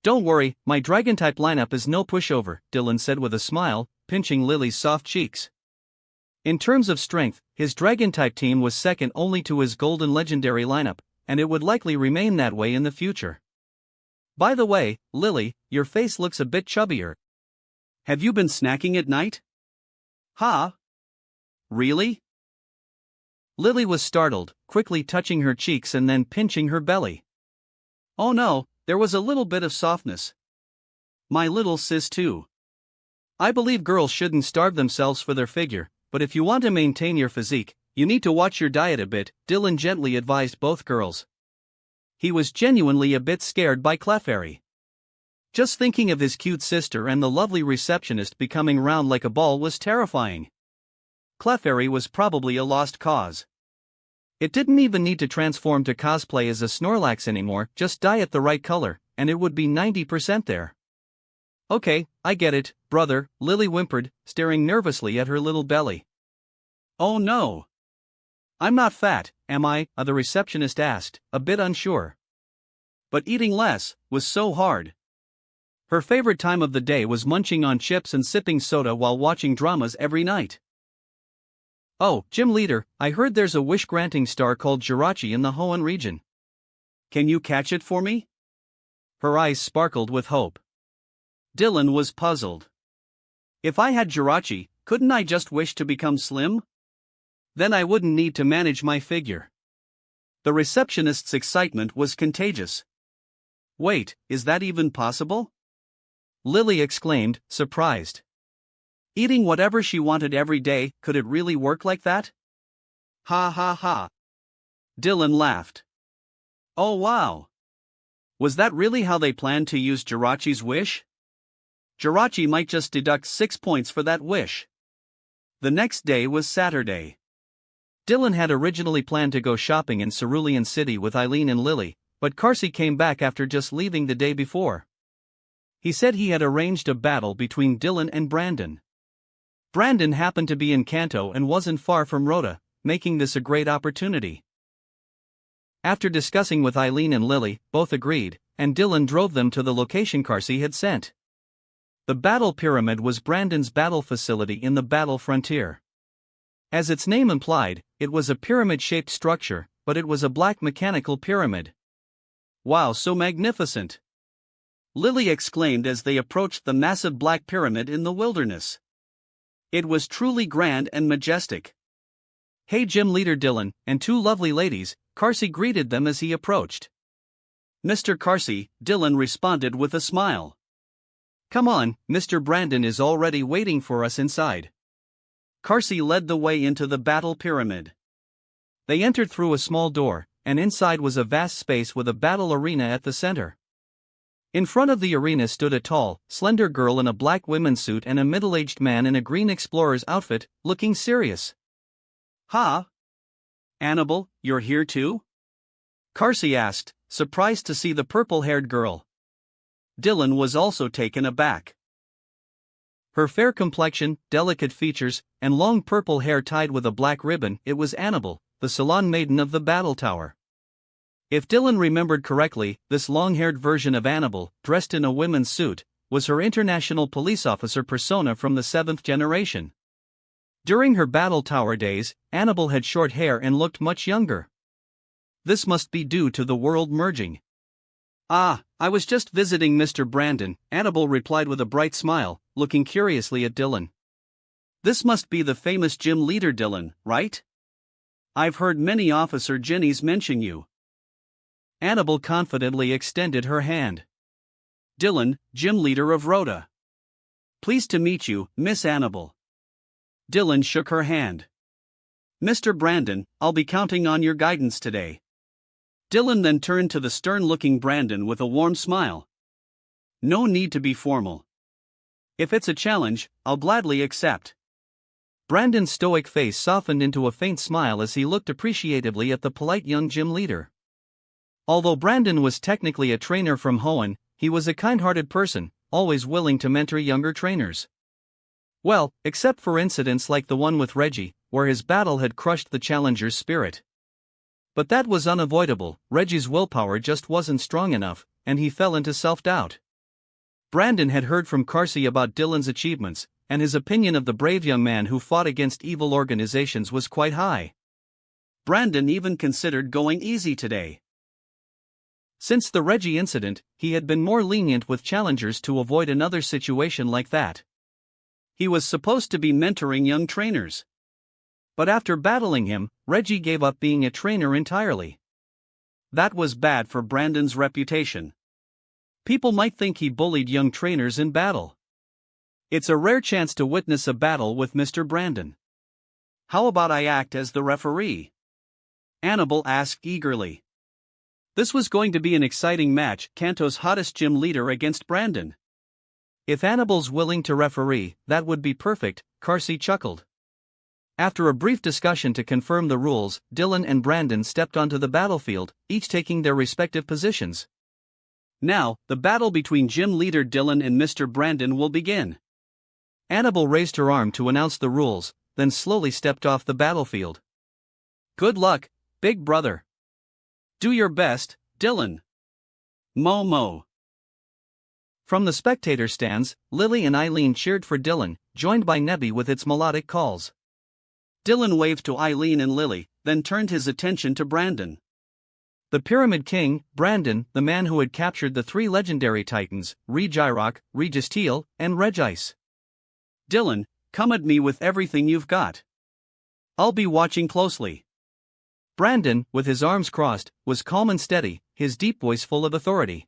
Don't worry, my Dragon-type lineup is no pushover, Dylan said with a smile, pinching Lily's soft cheeks. In terms of strength, his Dragon-type team was second only to his Golden Legendary lineup, and it would likely remain that way in the future. By the way, Lily, your face looks a bit chubbier. Have you been snacking at night? Huh? Really? Lily was startled, quickly touching her cheeks and then pinching her belly. Oh no, there was a little bit of softness. My little sis too. I believe girls shouldn't starve themselves for their figure, but if you want to maintain your physique, you need to watch your diet a bit, Dylan gently advised both girls. He was genuinely a bit scared by Clefairy. Just thinking of his cute sister and the lovely receptionist becoming round like a ball was terrifying. Clefairy was probably a lost cause. It didn't even need to transform to cosplay as a Snorlax anymore, just dye it the right color, and it would be 90% there. Okay, I get it, brother, Lily whimpered, staring nervously at her little belly. Oh no. I'm not fat, am I? The receptionist asked, a bit unsure. But eating less was so hard. Her favorite time of the day was munching on chips and sipping soda while watching dramas every night. "Oh, gym leader, I heard there's a wish-granting star called Jirachi in the Hoenn region. Can you catch it for me?" Her eyes sparkled with hope. Dylan was puzzled. If I had Jirachi, couldn't I just wish to become slim? Then I wouldn't need to manage my figure. The receptionist's excitement was contagious. Wait, is that even possible? Lily exclaimed, surprised. Eating whatever she wanted every day, could it really work like that? Ha ha ha. Dylan laughed. Oh wow. Was that really how they planned to use Jirachi's wish? Jirachi might just deduct 6 points for that wish. The next day was Saturday. Dylan had originally planned to go shopping in Cerulean City with Eileen and Lily, but Carsey came back after just leaving the day before. He said he had arranged a battle between Dylan and Brandon. Brandon happened to be in Kanto and wasn't far from Rhoda, making this a great opportunity. After discussing with Eileen and Lily, both agreed, and Dylan drove them to the location Carsey had sent. The Battle Pyramid was Brandon's battle facility in the battle frontier. As its name implied, it was a pyramid-shaped structure, but it was a black mechanical pyramid. Wow, so magnificent! Lily exclaimed as they approached the massive black pyramid in the wilderness. It was truly grand and majestic. "Hey Gym Leader Dylan, and 2 lovely ladies," Carsey greeted them as he approached. "Mr. Carsey," Dylan responded with a smile. "Come on, Mr. Brandon is already waiting for us inside." Carsey led the way into the battle pyramid. They entered through a small door, and inside was a vast space with a battle arena at the center. In front of the arena stood a tall, slender girl in a black women's suit and a middle-aged man in a green explorer's outfit, looking serious. "Ha! Annabelle, you're here too?" Carsey asked, surprised to see the purple-haired girl. Dylan was also taken aback. Her fair complexion, delicate features, and long purple hair tied with a black ribbon, it was Annabelle, the salon maiden of the battle tower. If Dylan remembered correctly, this long-haired version of Annabelle, dressed in a women's suit, was her international police officer persona from the 7th generation. During her battle tower days, Annabelle had short hair and looked much younger. This must be due to the world merging. "Ah, I was just visiting Mr. Brandon," Annabelle replied with a bright smile, looking curiously at Dylan. "This must be the famous gym leader Dylan, right? I've heard many Officer Jennies mention you." Annabelle confidently extended her hand. "Dylan, gym leader of Rhoda. Pleased to meet you, Miss Annabelle." Dylan shook her hand. "Mr. Brandon, I'll be counting on your guidance today." Dylan then turned to the stern-looking Brandon with a warm smile. "No need to be formal. If it's a challenge, I'll gladly accept." Brandon's stoic face softened into a faint smile as he looked appreciatively at the polite young gym leader. Although Brandon was technically a trainer from Hoenn, he was a kind-hearted person, always willing to mentor younger trainers. Well, except for incidents like the one with Reggie, where his battle had crushed the challenger's spirit. But that was unavoidable. Reggie's willpower just wasn't strong enough, and he fell into self-doubt. Brandon had heard from Carsey about Dylan's achievements, and his opinion of the brave young man who fought against evil organizations was quite high. Brandon even considered going easy today. Since the Reggie incident, he had been more lenient with challengers to avoid another situation like that. He was supposed to be mentoring young trainers. But after battling him, Reggie gave up being a trainer entirely. That was bad for Brandon's reputation. People might think he bullied young trainers in battle. It's a rare chance to witness a battle with Mr. Brandon. "How about I act as the referee?" Annabelle asked eagerly. This was going to be an exciting match, Kanto's hottest gym leader against Brandon. If Annabelle's willing to referee, that would be perfect, Carsey chuckled. After a brief discussion to confirm the rules, Dylan and Brandon stepped onto the battlefield, each taking their respective positions. Now, the battle between gym leader Dylan and Mr. Brandon will begin. Annabelle raised her arm to announce the rules, then slowly stepped off the battlefield. Good luck, big brother. Do your best, Dylan. Mo. From the spectator stands, Lily and Eileen cheered for Dylan, joined by Nebby with its melodic calls. Dylan waved to Eileen and Lily, then turned his attention to Brandon. The Pyramid King, Brandon, the man who had captured the three legendary titans, Regirok, Registeel, and Regice. Dylan, come at me with everything you've got. I'll be watching closely. Brandon, with his arms crossed, was calm and steady, his deep voice full of authority.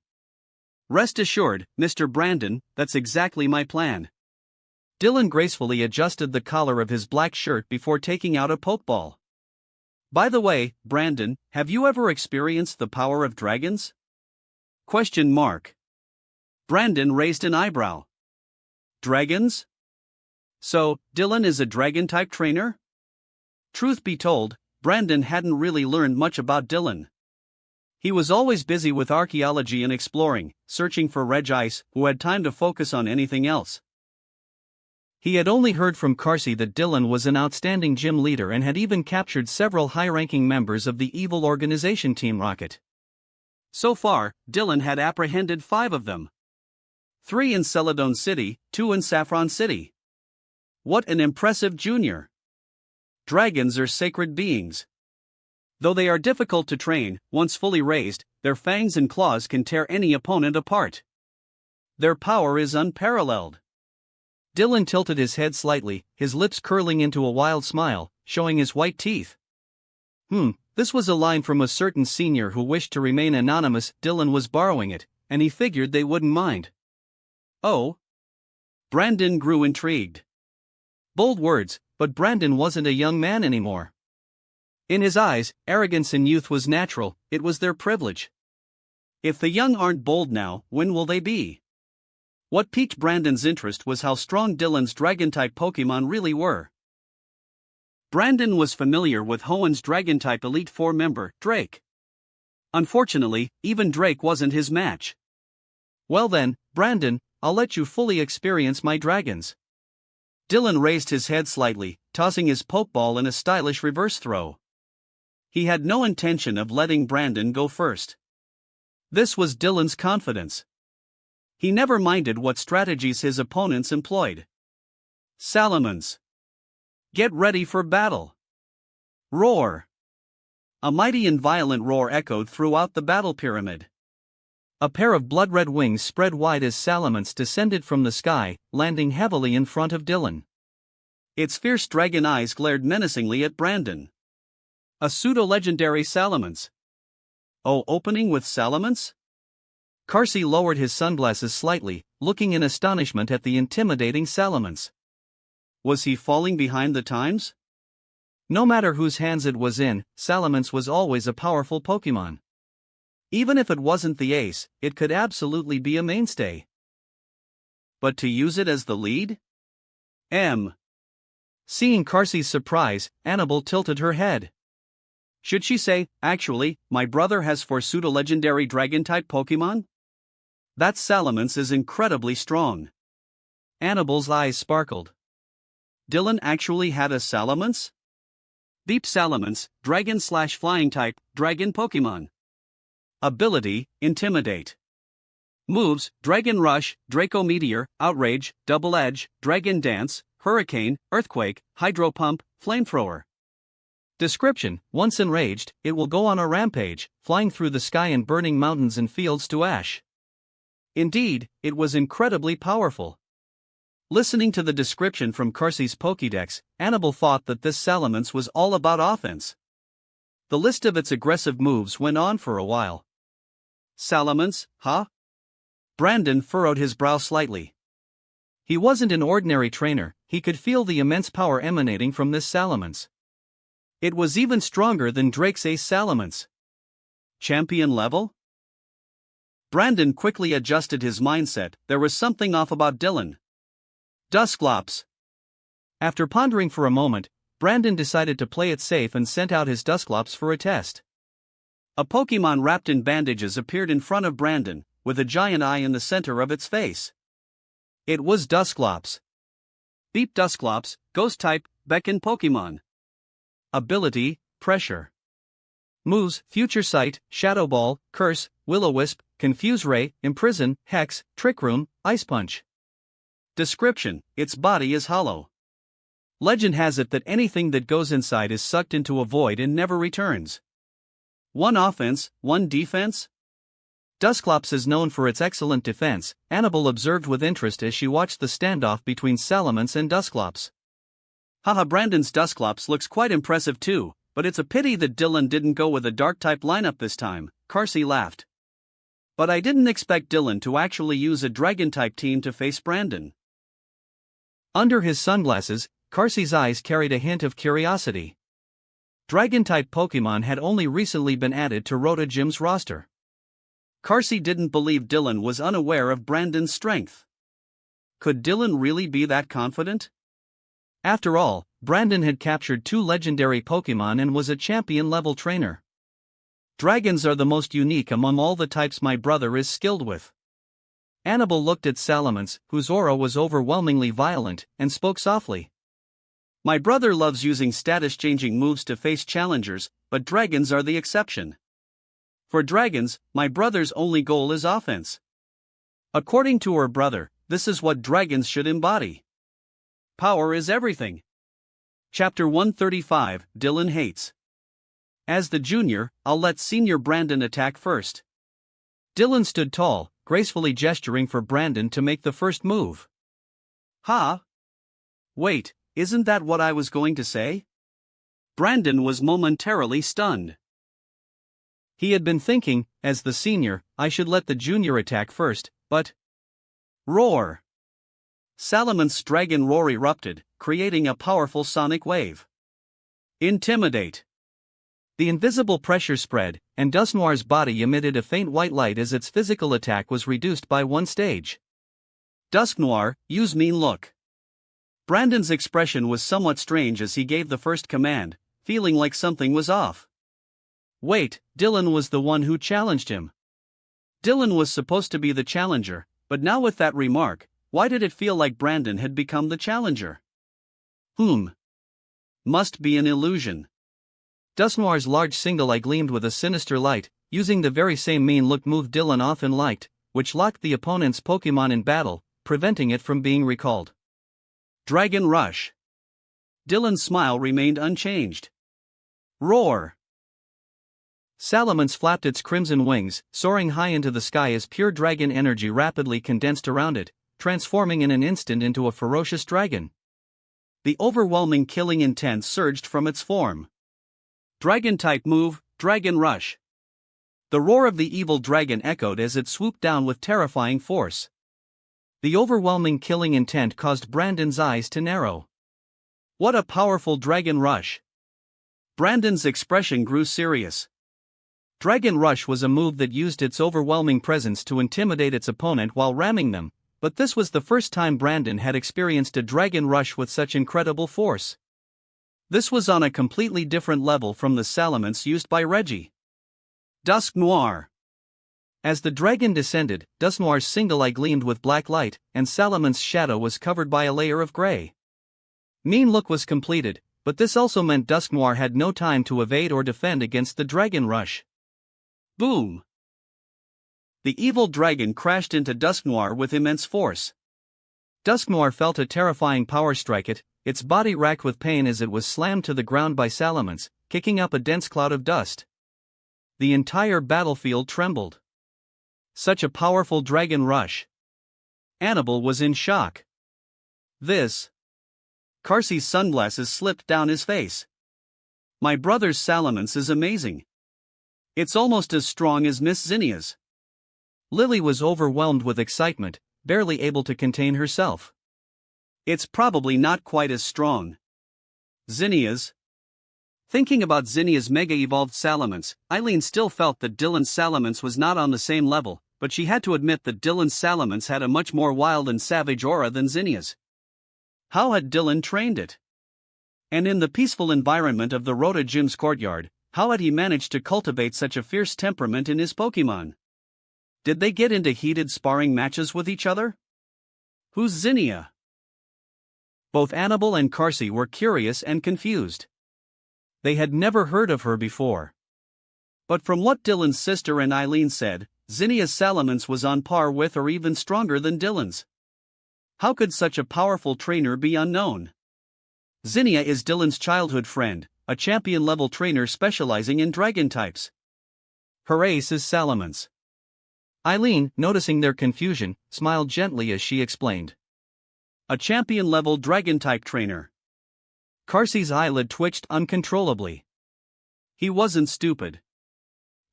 Rest assured, Mr. Brandon, that's exactly my plan. Dylan gracefully adjusted the collar of his black shirt before taking out a pokeball. By the way, Brandon, have you ever experienced the power of dragons? ? Brandon raised an eyebrow. Dragons? So, Dylan is a dragon-type trainer? Truth be told, Brandon hadn't really learned much about Dylan. He was always busy with archaeology and exploring, searching for Regice, who had time to focus on anything else. He had only heard from Carsey that Dylan was an outstanding gym leader and had even captured several high-ranking members of the evil organization Team Rocket. So far, Dylan had apprehended 5 of them. 3 in Celadon City, 2 in Saffron City. What an impressive junior! Dragons are sacred beings. Though they are difficult to train, once fully raised, their fangs and claws can tear any opponent apart. Their power is unparalleled. Dylan tilted his head slightly, his lips curling into a wild smile, showing his white teeth. This was a line from a certain senior who wished to remain anonymous. Dylan was borrowing it, and he figured they wouldn't mind. Oh? Brandon grew intrigued. Bold words, but Brandon wasn't a young man anymore. In his eyes, arrogance in youth was natural, it was their privilege. If the young aren't bold now, when will they be? What piqued Brandon's interest was how strong Dylan's dragon-type Pokemon really were. Brandon was familiar with Hoenn's dragon-type Elite Four member, Drake. Unfortunately, even Drake wasn't his match. Well then, Brandon, I'll let you fully experience my dragons. Dylan raised his head slightly, tossing his Pokeball in a stylish reverse throw. He had no intention of letting Brandon go first. This was Dylan's confidence. He never minded what strategies his opponents employed. Salamence. Get ready for battle. Roar. A mighty and violent roar echoed throughout the battle pyramid. A pair of blood-red wings spread wide as Salamence descended from the sky, landing heavily in front of Dylan. Its fierce dragon eyes glared menacingly at Brandon. A pseudo-legendary Salamence. Oh, opening with Salamence? Carsey lowered his sunglasses slightly, looking in astonishment at the intimidating Salamence. Was he falling behind the times? No matter whose hands it was in, Salamence was always a powerful Pokemon. Even if it wasn't the ace, it could absolutely be a mainstay. But to use it as the lead? Seeing Carsey's surprise, Annabelle tilted her head. Should she say, actually, my brother has 4 pseudo-legendary dragon-type Pokemon? That Salamence is incredibly strong. Annabelle's eyes sparkled. Dylan actually had a Salamence? Deep Salamence, dragon/flying type, dragon Pokemon. Ability, Intimidate. Moves, Dragon Rush, Draco Meteor, Outrage, Double Edge, Dragon Dance, Hurricane, Earthquake, Hydro Pump, Flamethrower. Description: once enraged, it will go on a rampage, flying through the sky and burning mountains and fields to ash. Indeed, it was incredibly powerful. Listening to the description from Carsey's Pokédex, Annabelle thought that this Salamence was all about offense. The list of its aggressive moves went on for a while. Salamence, huh? Brandon furrowed his brow slightly. He wasn't an ordinary trainer, he could feel the immense power emanating from this Salamence. It was even stronger than Drake's ace Salamence. Champion level? Brandon quickly adjusted his mindset. There was something off about Dylan. Dusclops. After pondering for a moment, Brandon decided to play it safe and sent out his Dusclops for a test. A Pokemon wrapped in bandages appeared in front of Brandon, with a giant eye in the center of its face. It was Dusclops. Beep Dusclops, Ghost-type, Beacon Pokemon. Ability, Pressure. Moves, Future Sight, Shadow Ball, Curse, Will-O-Wisp, Confuse Ray, Imprison, Hex, Trick Room, Ice Punch. Description: its body is hollow. Legend has it that anything that goes inside is sucked into a void and never returns. 1 offense, 1 defense? Dusclops is known for its excellent defense, Annabelle observed with interest as she watched the standoff between Salamence and Dusclops. Haha, Brandon's Dusclops looks quite impressive too, but it's a pity that Dylan didn't go with a dark-type lineup this time, Carsey laughed. But I didn't expect Dylan to actually use a dragon-type team to face Brandon. Under his sunglasses, Carsey's eyes carried a hint of curiosity. Dragon-type Pokemon had only recently been added to Rota Gym's roster. Carsey didn't believe Dylan was unaware of Brandon's strength. Could Dylan really be that confident? After all, Brandon had captured 2 legendary Pokemon and was a champion-level trainer. Dragons are the most unique among all the types my brother is skilled with. Annabelle looked at Salamence, whose aura was overwhelmingly violent, and spoke softly. My brother loves using status-changing moves to face challengers, but dragons are the exception. For dragons, my brother's only goal is offense. According to her brother, this is what dragons should embody. Power is everything. Chapter 135, Dylan Hates. As the junior, I'll let senior Brandon attack first. Dylan stood tall, gracefully gesturing for Brandon to make the first move. Ha! Wait, isn't that what I was going to say? Brandon was momentarily stunned. He had been thinking, as the senior, I should let the junior attack first, but... Roar! Salamance's dragon roar erupted, creating a powerful sonic wave. Intimidate! The invisible pressure spread, and Dusknoir's body emitted a faint white light as its physical attack was reduced by 1 stage. Dusknoir, use mean look. Brandon's expression was somewhat strange as he gave the first command, feeling like something was off. Wait, Dylan was the one who challenged him. Dylan was supposed to be the challenger, but now with that remark, why did it feel like Brandon had become the challenger? Must be an illusion. Dusknoir's large single eye gleamed with a sinister light, using the very same mean look move Dylan often liked, which locked the opponent's Pokemon in battle, preventing it from being recalled. Dragon Rush. Dylan's smile remained unchanged. Roar. Salamence flapped its crimson wings, soaring high into the sky as pure dragon energy rapidly condensed around it, transforming in an instant into a ferocious dragon. The overwhelming killing intent surged from its form. Dragon-type move, Dragon Rush. The roar of the evil dragon echoed as it swooped down with terrifying force. The overwhelming killing intent caused Brandon's eyes to narrow. What a powerful Dragon Rush! Brandon's expression grew serious. Dragon Rush was a move that used its overwhelming presence to intimidate its opponent while ramming them, but this was the first time Brandon had experienced a Dragon Rush with such incredible force. This was on a completely different level from the Salamence used by Reggie. Dusknoir. As the dragon descended, Dusknoir's single eye gleamed with black light, and Salamance's shadow was covered by a layer of gray. Mean look was completed, but this also meant Dusknoir had no time to evade or defend against the Dragon Rush. Boom! The evil dragon crashed into Dusknoir with immense force. Dusknoir felt a terrifying power strike it, its body racked with pain as it was slammed to the ground by Salamence, kicking up a dense cloud of dust. The entire battlefield trembled. Such a powerful Dragon Rush. Annabelle was in shock. Carsey's sunglasses slipped down his face. My brother's Salamence is amazing. It's almost as strong as Miss Zinnia's. Lily was overwhelmed with excitement, barely able to contain herself. It's probably not quite as strong. Zinnia's. Thinking about Zinnia's mega-evolved Salamence, Eileen still felt that Dylan's Salamence was not on the same level, but she had to admit that Dylan's Salamence had a much more wild and savage aura than Zinnia's. How had Dylan trained it? And in the peaceful environment of the Rota Gym's courtyard, how had he managed to cultivate such a fierce temperament in his Pokemon? Did they get into heated sparring matches with each other? Who's Zinnia? Both Annabelle and Carsey were curious and confused. They had never heard of her before. But from what Dylan's sister and Eileen said, Zinnia's Salamence was on par with or even stronger than Dylan's. How could such a powerful trainer be unknown? Zinnia is Dylan's childhood friend, a champion-level trainer specializing in dragon types. Her ace is Salamence. Eileen, noticing their confusion, smiled gently as she explained. A champion-level dragon-type trainer. Carsey's eyelid twitched uncontrollably. He wasn't stupid.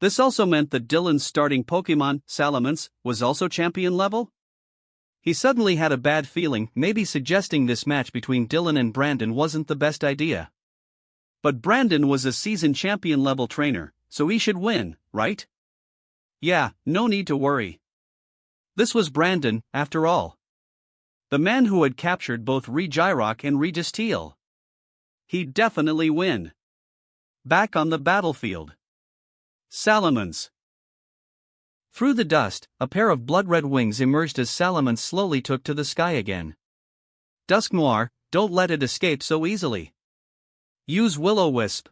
This also meant that Dylan's starting Pokemon, Salamence, was also champion level? He suddenly had a bad feeling, maybe suggesting this match between Dylan and Brandon wasn't the best idea. But Brandon was a seasoned champion level trainer, so he should win, right? Yeah, no need to worry. This was Brandon, after all. The man who had captured both Regirock and Registeel. He'd definitely win. Back on the battlefield. Salamence. Through the dust, a pair of blood-red wings emerged as Salamence slowly took to the sky again. Dusknoir, don't let it escape so easily. Use Will-O-Wisp.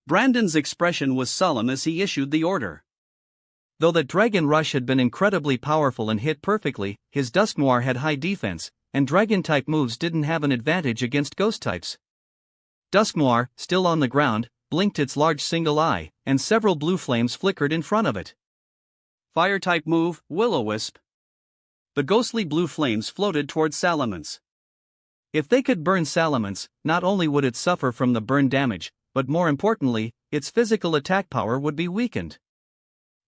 Brandon's expression was solemn as he issued the order. Though the Dragon Rush had been incredibly powerful and hit perfectly, his Dusknoir had high defense, and Dragon-type moves didn't have an advantage against Ghost types. Dusknoir, still on the ground, blinked its large single eye, and several blue flames flickered in front of it. Fire-type move, Will-O-Wisp. The ghostly blue flames floated towards Salamence. If they could burn Salamence, not only would it suffer from the burn damage, but more importantly, its physical attack power would be weakened.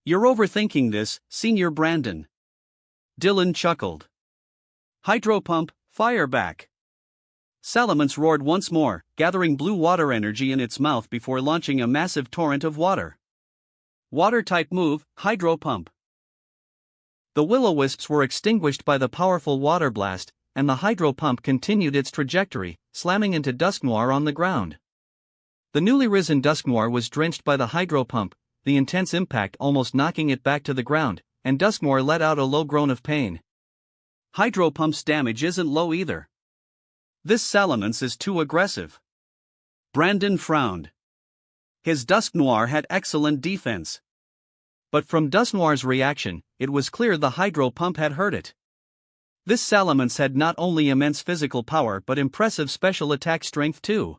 You're overthinking this, Senior Brandon. Dylan chuckled. Hydro Pump, fire back. Salamence roared once more, gathering blue water energy in its mouth before launching a massive torrent of water. Water-type move, Hydro Pump. The Will-O-Wisps were extinguished by the powerful water blast, and the Hydro Pump continued its trajectory, slamming into Dusknoir on the ground. The newly risen Dusknoir was drenched by the Hydro Pump, the intense impact almost knocking it back to the ground, and Dusknoir let out a low groan of pain. Hydro Pump's damage isn't low either. This Salamence is too aggressive. Brandon frowned. His Dusknoir had excellent defense. But from Dusknoir's reaction, it was clear the Hydro Pump had hurt it. This Salamence had not only immense physical power but impressive special attack strength too.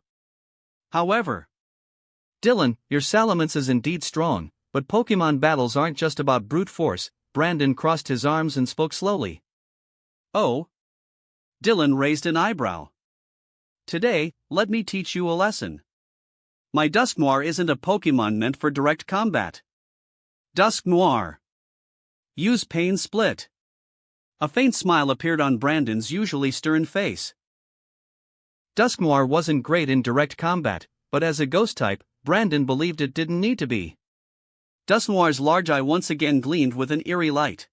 However, Dylan, your Salamence is indeed strong, but Pokemon battles aren't just about brute force. Brandon crossed his arms and spoke slowly. Oh? Dylan raised an eyebrow. Today, let me teach you a lesson. My Dusknoir isn't a Pokemon meant for direct combat. Dusknoir. Use Pain Split. A faint smile appeared on Brandon's usually stern face. Dusknoir wasn't great in direct combat, but as a ghost type, Brandon believed it didn't need to be. Dusknoir's large eye once again gleamed with an eerie light.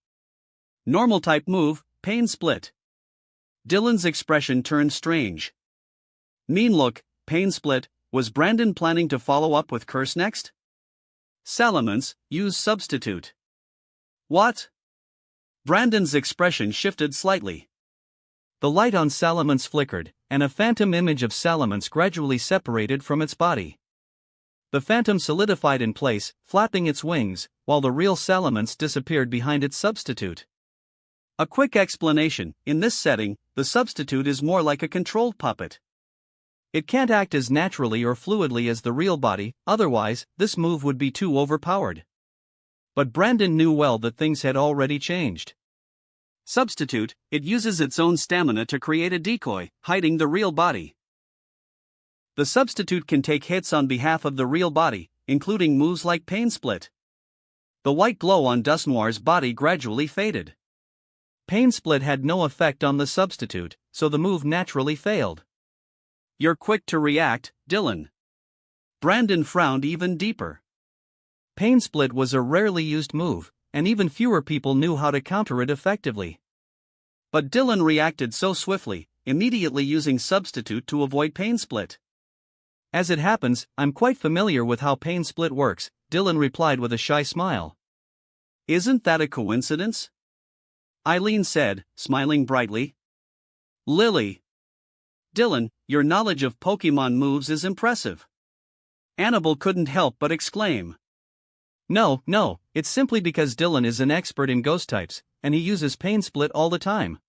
Normal type move, Pain Split. Dylan's expression turned strange. Mean look, Pain Split. Was Brandon planning to follow up with Curse next? Salamence, use Substitute. What? Brandon's expression shifted slightly. The light on Salamence flickered, and a phantom image of Salamence gradually separated from its body. The phantom solidified in place, flapping its wings, while the real Salamence disappeared behind its substitute. A quick explanation: in this setting, the substitute is more like a controlled puppet. It can't act as naturally or fluidly as the real body, otherwise, this move would be too overpowered. But Brandon knew well that things had already changed. Substitute, it uses its own stamina to create a decoy, hiding the real body. The substitute can take hits on behalf of the real body, including moves like Pain Split. The white glow on Dusknoir's body gradually faded. Pain Split had no effect on the substitute, so the move naturally failed. You're quick to react, Dylan. Brandon frowned even deeper. Pain Split was a rarely used move, and even fewer people knew how to counter it effectively. But Dylan reacted so swiftly, immediately using Substitute to avoid Pain Split. As it happens, I'm quite familiar with how Pain Split works, Dylan replied with a shy smile. Isn't that a coincidence? Eileen said, smiling brightly. Lily. Dylan, your knowledge of Pokemon moves is impressive. Annabelle couldn't help but exclaim. No, it's simply because Dylan is an expert in ghost types, and he uses pain split all the time.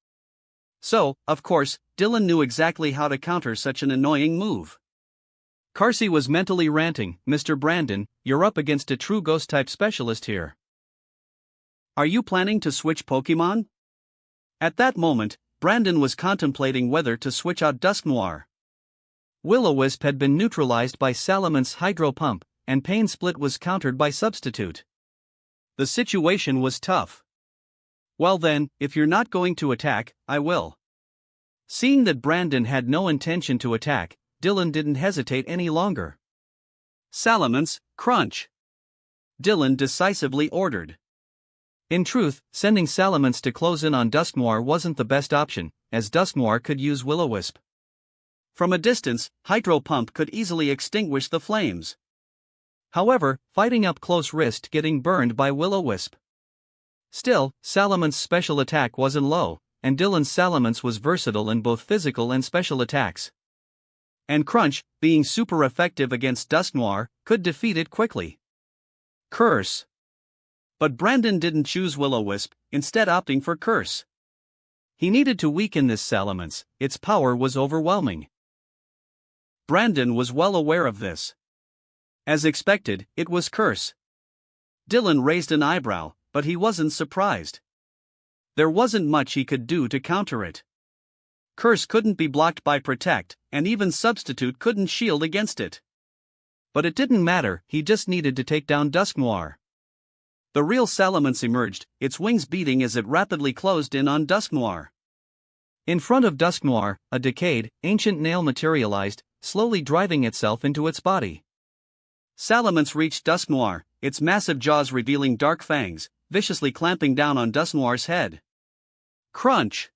So, of course, Dylan knew exactly how to counter such an annoying move. Carsey was mentally ranting, Mr. Brandon, you're up against a true ghost type specialist here. Are you planning to switch Pokemon? At that moment, Brandon was contemplating whether to switch out Dusknoir. Will-O-Wisp had been neutralized by Salamence Hydro Pump, and Pain Split was countered by Substitute. The situation was tough. Well then, if you're not going to attack, I will. Seeing that Brandon had no intention to attack, Dylan didn't hesitate any longer. Salamence, crunch! Dylan decisively ordered. In truth, sending Salamence to close in on Dusknoir wasn't the best option, as Dusknoir could use Will-O-Wisp. From a distance, Hydro Pump could easily extinguish the flames. However, fighting up close risked getting burned by Will-O-Wisp. Still, Salamence's special attack wasn't low, and Dylan's Salamence was versatile in both physical and special attacks. And Crunch, being super effective against Dusknoir, could defeat it quickly. Curse! But Brandon didn't choose Will-O-Wisp, instead opting for Curse. He needed to weaken this Salamence, its power was overwhelming. Brandon was well aware of this. As expected, it was Curse. Dylan raised an eyebrow, but he wasn't surprised. There wasn't much he could do to counter it. Curse couldn't be blocked by Protect, and even Substitute couldn't shield against it. But it didn't matter, he just needed to take down Dusknoir. The real Salamence emerged, its wings beating as it rapidly closed in on Dusknoir. In front of Dusknoir, a decayed, ancient nail materialized, slowly driving itself into its body. Salamence reached Dusknoir, its massive jaws revealing dark fangs, viciously clamping down on Dusknoir's head. Crunch!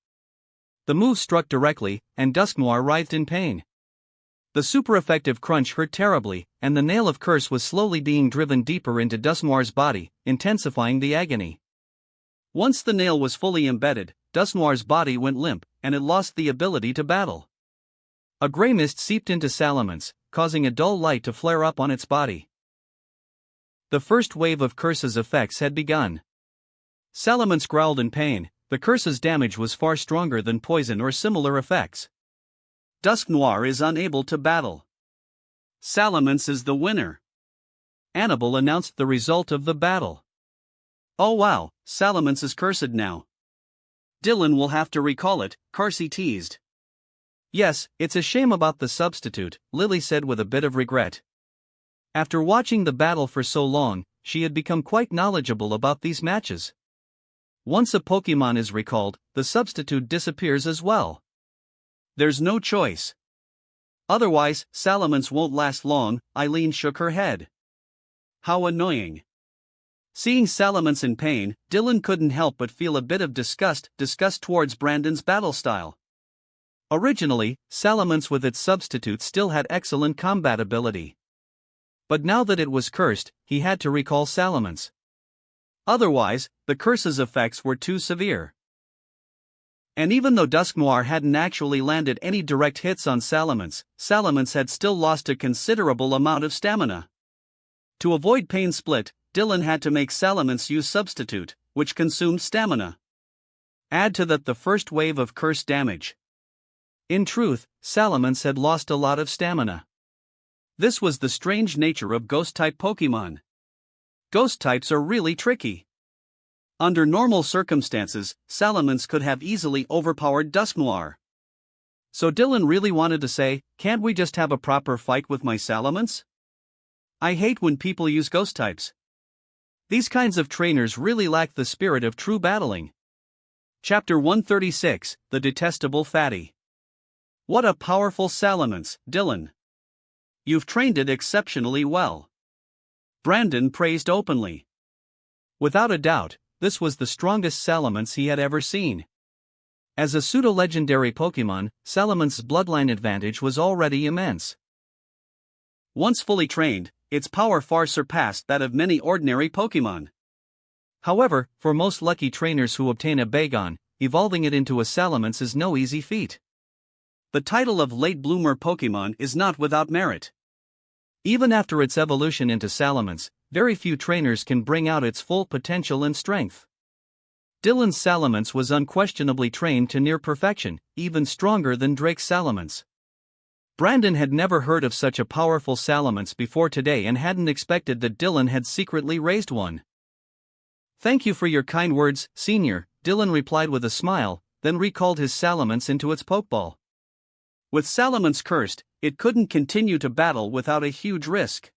The move struck directly, and Dusknoir writhed in pain. The super-effective crunch hurt terribly, and the nail of Curse was slowly being driven deeper into Dusknoir's body, intensifying the agony. Once the nail was fully embedded, Dusknoir's body went limp, and it lost the ability to battle. A gray mist seeped into Salamence, causing a dull light to flare up on its body. The first wave of Curse's effects had begun. Salamence growled in pain. The Curse's damage was far stronger than poison or similar effects. Dusknoir is unable to battle. Salamence is the winner. Annabelle announced the result of the battle. Oh wow, Salamence is cursed now. Dylan will have to recall it, Carsey teased. Yes, it's a shame about the substitute, Lily said with a bit of regret. After watching the battle for so long, she had become quite knowledgeable about these matches. Once a Pokemon is recalled, the substitute disappears as well. There's no choice. Otherwise, Salamence won't last long, Eileen shook her head. How annoying. Seeing Salamence in pain, Dylan couldn't help but feel a bit of disgust towards Brandon's battle style. Originally, Salamence with its substitute still had excellent combat ability. But now that it was cursed, he had to recall Salamence. Otherwise, the curse's effects were too severe. And even though Dusknoir hadn't actually landed any direct hits on Salamence, Salamence had still lost a considerable amount of stamina. To avoid Pain Split, Dylan had to make Salamence use Substitute, which consumed stamina. Add to that the first wave of curse damage. In truth, Salamence had lost a lot of stamina. This was the strange nature of Ghost-type Pokemon. Ghost types are really tricky. Under normal circumstances, Salamence could have easily overpowered Dusknoir. So Dylan really wanted to say, can't we just have a proper fight with my Salamence? I hate when people use ghost types. These kinds of trainers really lack the spirit of true battling. Chapter 136, The Detestable Fatty. What a powerful Salamence, Dylan. You've trained it exceptionally well. Brandon praised openly. Without a doubt, this was the strongest Salamence he had ever seen. As a pseudo-legendary Pokemon, Salamence's bloodline advantage was already immense. Once fully trained, its power far surpassed that of many ordinary Pokemon. However, for most lucky trainers who obtain a Bagon, evolving it into a Salamence is no easy feat. The title of late bloomer Pokemon is not without merit. Even after its evolution into Salamence, very few trainers can bring out its full potential and strength. Dylan's Salamence was unquestionably trained to near perfection, even stronger than Drake's Salamence. Brandon had never heard of such a powerful Salamence before today and hadn't expected that Dylan had secretly raised one. "Thank you for your kind words, Senior," Dylan replied with a smile, then recalled his Salamence into its Pokeball. With Salamence cursed, it couldn't continue to battle without a huge risk.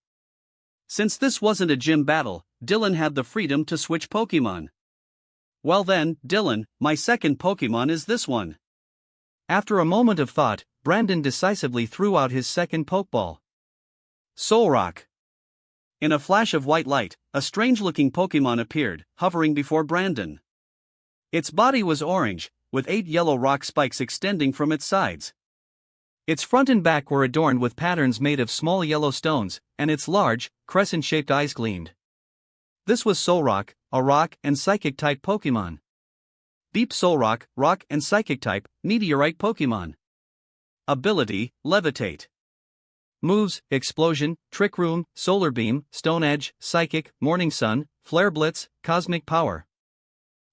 Since this wasn't a gym battle, Dylan had the freedom to switch Pokemon. "Well then, Dylan, my second Pokemon is this one." After a moment of thought, Brandon decisively threw out his second Pokeball. Solrock. In a flash of white light, a strange-looking Pokemon appeared, hovering before Brandon. Its body was orange, with 8 yellow rock spikes extending from its sides. Its front and back were adorned with patterns made of small yellow stones, and its large, crescent-shaped eyes gleamed. This was Solrock, a rock and psychic-type Pokemon. Beep Solrock, rock and psychic-type, meteorite Pokemon. Ability, Levitate. Moves, Explosion, Trick Room, Solar Beam, Stone Edge, Psychic, Morning Sun, Flare Blitz, Cosmic Power.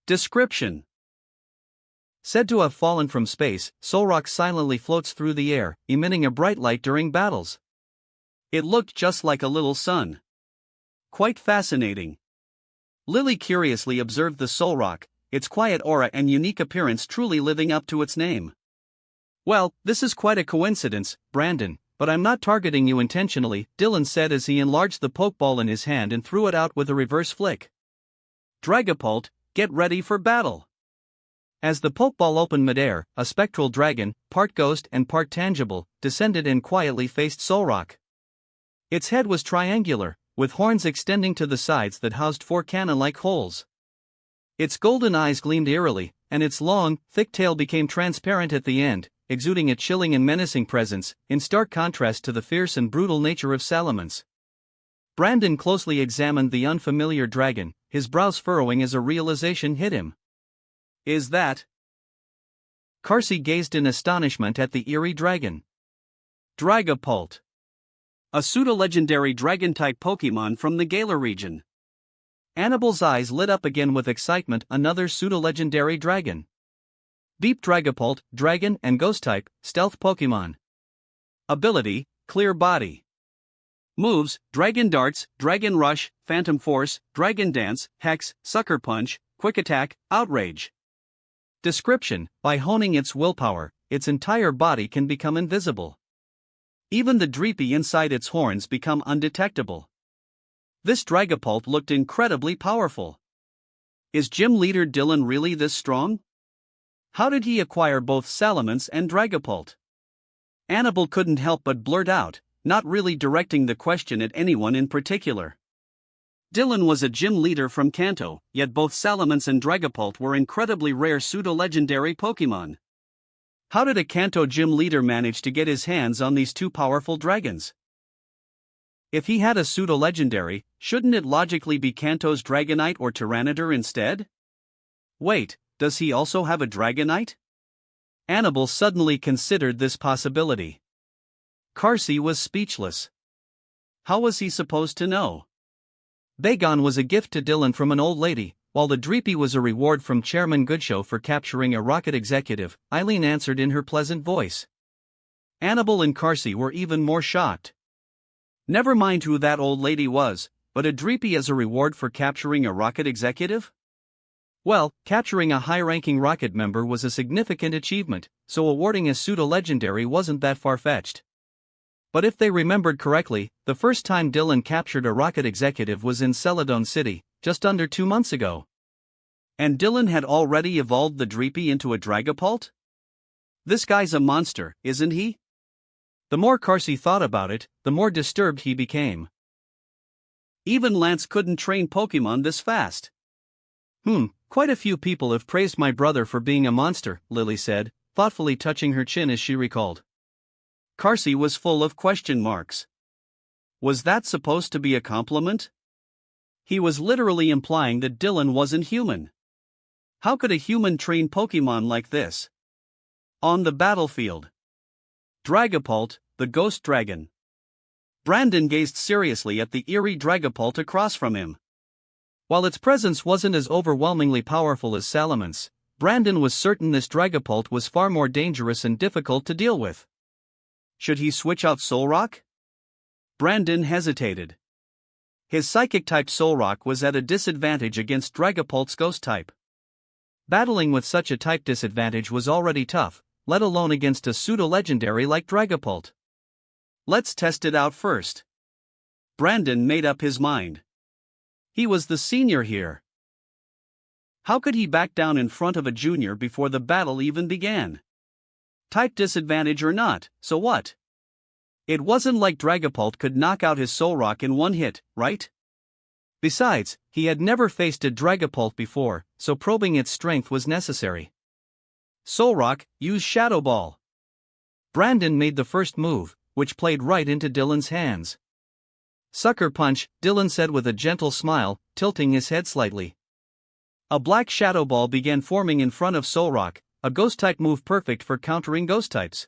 Description: said to have fallen from space, Solrock silently floats through the air, emitting a bright light during battles. It looked just like a little sun. Quite fascinating. Lily curiously observed the Solrock, its quiet aura and unique appearance truly living up to its name. "Well, this is quite a coincidence, Brandon, but I'm not targeting you intentionally," Dylan said as he enlarged the Pokeball in his hand and threw it out with a reverse flick. "Dragapult, get ready for battle." As the Pokeball opened midair, a spectral dragon, part ghost and part tangible, descended and quietly faced Solrock. Its head was triangular, with horns extending to the sides that housed 4 cannon-like holes. Its golden eyes gleamed eerily, and its long, thick tail became transparent at the end, exuding a chilling and menacing presence, in stark contrast to the fierce and brutal nature of Salamence. Brandon closely examined the unfamiliar dragon, his brows furrowing as a realization hit him. "Is that?" Carsey gazed in astonishment at the eerie dragon. Dragapult. A pseudo-legendary dragon-type Pokemon from the Galar region. Annabelle's eyes lit up again with excitement. Another pseudo-legendary dragon. Beep Dragapult, dragon and ghost-type, stealth Pokemon. Ability, Clear Body. Moves, Dragon Darts, Dragon Rush, Phantom Force, Dragon Dance, Hex, Sucker Punch, Quick Attack, Outrage. Description: by honing its willpower, its entire body can become invisible. Even the dreepy inside its horns become undetectable. This Dragapult looked incredibly powerful. Is gym leader Dylan really this strong? How did he acquire both Salamence and Dragapult? Annabelle couldn't help but blurt out, not really directing the question at anyone in particular. Dylan was a gym leader from Kanto, yet both Salamence and Dragapult were incredibly rare pseudo-legendary Pokemon. How did a Kanto gym leader manage to get his hands on these two powerful dragons? If he had a pseudo-legendary, shouldn't it logically be Kanto's Dragonite or Tyranitar instead? Wait, does he also have a Dragonite? Annabelle suddenly considered this possibility. Carsey was speechless. How was he supposed to know? Bagon was a gift to Dylan from an old lady, while the Dreepy was a reward from Chairman Goodshow for capturing a rocket executive, Eileen answered in her pleasant voice. Annabelle and Carsey were even more shocked. Never mind who that old lady was, but a Dreepy as a reward for capturing a rocket executive? Well, capturing a high-ranking rocket member was a significant achievement, so awarding a pseudo-legendary wasn't that far-fetched. But if they remembered correctly, the first time Dylan captured a rocket executive was in Celadon City, just under 2 months ago. And Dylan had already evolved the Dreepy into a Dragapult? This guy's a monster, isn't he? The more Carsey thought about it, the more disturbed he became. Even Lance couldn't train Pokemon this fast. Quite a few people have praised my brother for being a monster, Lily said, thoughtfully touching her chin as she recalled. Carsey was full of question marks. Was that supposed to be a compliment? He was literally implying that Dylan wasn't human. How could a human train Pokemon like this? On the battlefield. Dragapult, the ghost dragon. Brandon gazed seriously at the eerie Dragapult across from him. While its presence wasn't as overwhelmingly powerful as Salaman's, Brandon was certain this Dragapult was far more dangerous and difficult to deal with. Should he switch out Solrock? Brandon hesitated. His Psychic-type Solrock was at a disadvantage against Dragapult's Ghost-type. Battling with such a type disadvantage was already tough, let alone against a pseudo-legendary like Dragapult. Let's test it out first. Brandon made up his mind. He was the senior here. How could he back down in front of a junior before the battle even began? Type disadvantage or not, so what? It wasn't like Dragapult could knock out his Solrock in one hit, right? Besides, he had never faced a Dragapult before, so probing its strength was necessary. Solrock, use Shadow Ball. Brandon made the first move, which played right into Dylan's hands. Sucker Punch, Dylan said with a gentle smile, tilting his head slightly. A black Shadow Ball began forming in front of Solrock, a Ghost-type move perfect for countering Ghost-types.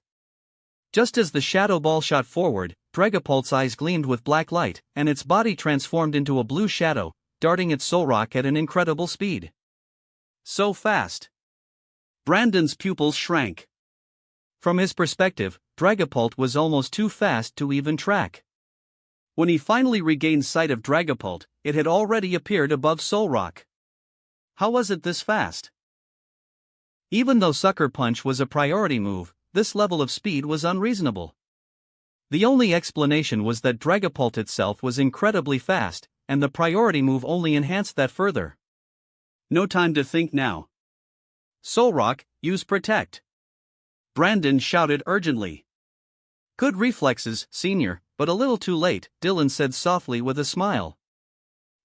Just as the Shadow Ball shot forward, Dragapult's eyes gleamed with black light, and its body transformed into a blue shadow, darting at Solrock at an incredible speed. So fast. Brandon's pupils shrank. From his perspective, Dragapult was almost too fast to even track. When he finally regained sight of Dragapult, it had already appeared above Solrock. How was it this fast? Even though Sucker Punch was a priority move, this level of speed was unreasonable. The only explanation was that Dragapult itself was incredibly fast, and the priority move only enhanced that further. No time to think now. Solrock, use Protect. Brandon shouted urgently. Good reflexes, senior, but a little too late, Dylan said softly with a smile.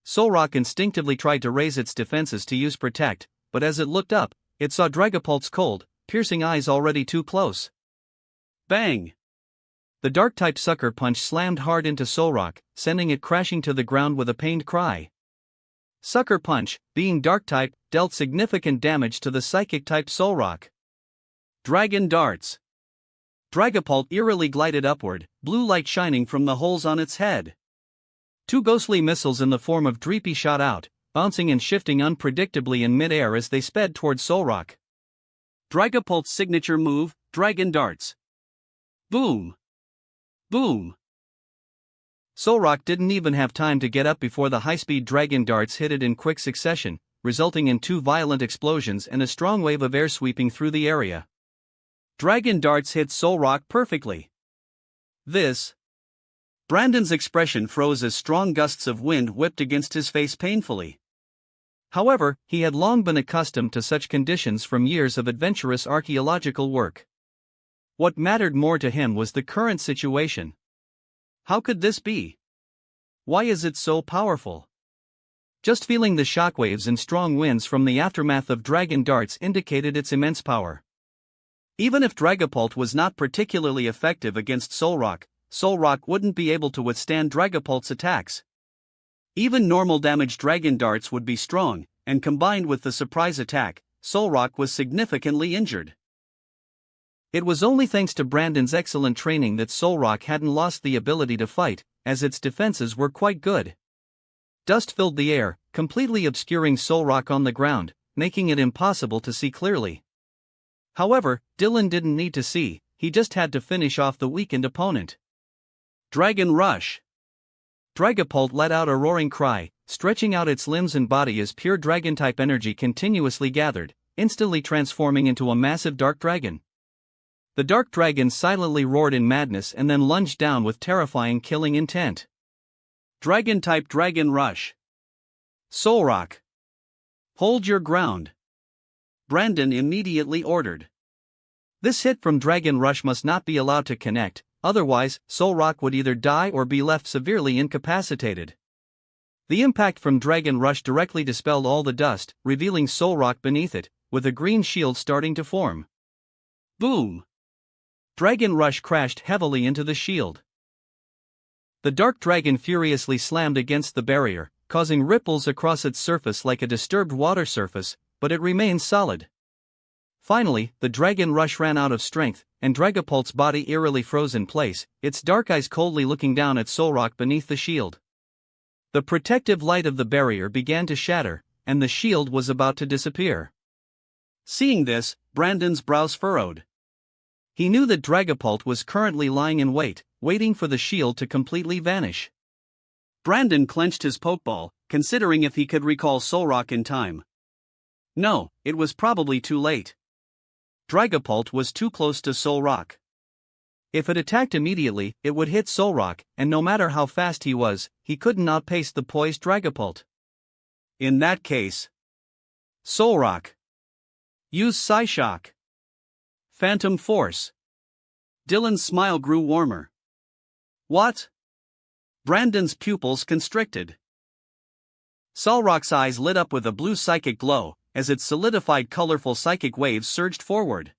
Solrock instinctively tried to raise its defenses to use Protect, but as it looked up, it saw Dragapult's cold, piercing eyes already too close. Bang! The Dark-type Sucker Punch slammed hard into Solrock, sending it crashing to the ground with a pained cry. Sucker Punch, being Dark-type, dealt significant damage to the Psychic-type Solrock. Dragon Darts. Dragapult eerily glided upward, blue light shining from the holes on its head. Two ghostly missiles in the form of Dreepy shot out, bouncing and shifting unpredictably in mid-air as they sped towards Solrock. Dragapult's signature move, Dragon Darts. Boom! Boom! Solrock didn't even have time to get up before the high-speed Dragon Darts hit it in quick succession, resulting in two violent explosions and a strong wave of air sweeping through the area. Dragon Darts hit Solrock perfectly. Brandon's expression froze as strong gusts of wind whipped against his face painfully. However, he had long been accustomed to such conditions from years of adventurous archaeological work. What mattered more to him was the current situation. How could this be? Why is it so powerful? Just feeling the shockwaves and strong winds from the aftermath of Dragon Darts indicated its immense power. Even if Dragapult was not particularly effective against Solrock, Solrock wouldn't be able to withstand Dragapult's attacks. Even normal damage Dragon Darts would be strong, and combined with the surprise attack, Solrock was significantly injured. It was only thanks to Brandon's excellent training that Solrock hadn't lost the ability to fight, as its defenses were quite good. Dust filled the air, completely obscuring Solrock on the ground, making it impossible to see clearly. However, Dylan didn't need to see, he just had to finish off the weakened opponent. Dragon Rush. Dragapult let out a roaring cry, stretching out its limbs and body as pure dragon-type energy continuously gathered, instantly transforming into a massive dark dragon. The dark dragon silently roared in madness and then lunged down with terrifying killing intent. Dragon-type Dragon Rush. Solrock, hold your ground. Brandon immediately ordered. This hit from Dragon Rush must not be allowed to connect, otherwise, Solrock would either die or be left severely incapacitated. The impact from Dragon Rush directly dispelled all the dust, revealing Solrock beneath it, with a green shield starting to form. Boom! Dragon Rush crashed heavily into the shield. The dark dragon furiously slammed against the barrier, causing ripples across its surface like a disturbed water surface, but it remained solid. Finally, the dragon rush ran out of strength, and Dragapult's body eerily froze in place, its dark eyes coldly looking down at Solrock beneath the shield. The protective light of the barrier began to shatter, and the shield was about to disappear. Seeing this, Brandon's brows furrowed. He knew that Dragapult was currently lying in wait, waiting for the shield to completely vanish. Brandon clenched his pokeball, considering if he could recall Solrock in time. No, it was probably too late. Dragapult was too close to Solrock. If it attacked immediately, it would hit Solrock, and no matter how fast he was, he couldn't outpace the poised Dragapult. In that case, Solrock. Use Psyshock. Phantom Force. Dylan's smile grew warmer. What? Brandon's pupils constricted. Solrock's eyes lit up with a blue psychic glow, as its solidified colorful psychic waves surged forward.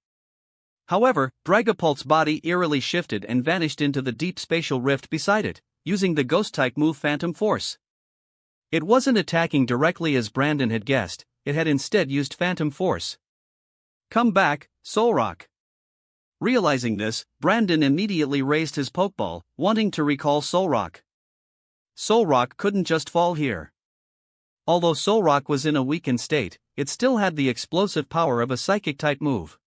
However, Dragapult's body eerily shifted and vanished into the deep spatial rift beside it, using the ghost-type move Phantom Force. It wasn't attacking directly as Brandon had guessed, it had instead used Phantom Force. Come back, Solrock. Realizing this, Brandon immediately raised his pokeball, wanting to recall Solrock. Solrock couldn't just fall here. Although Solrock was in a weakened state, it still had the explosive power of a psychic-type move.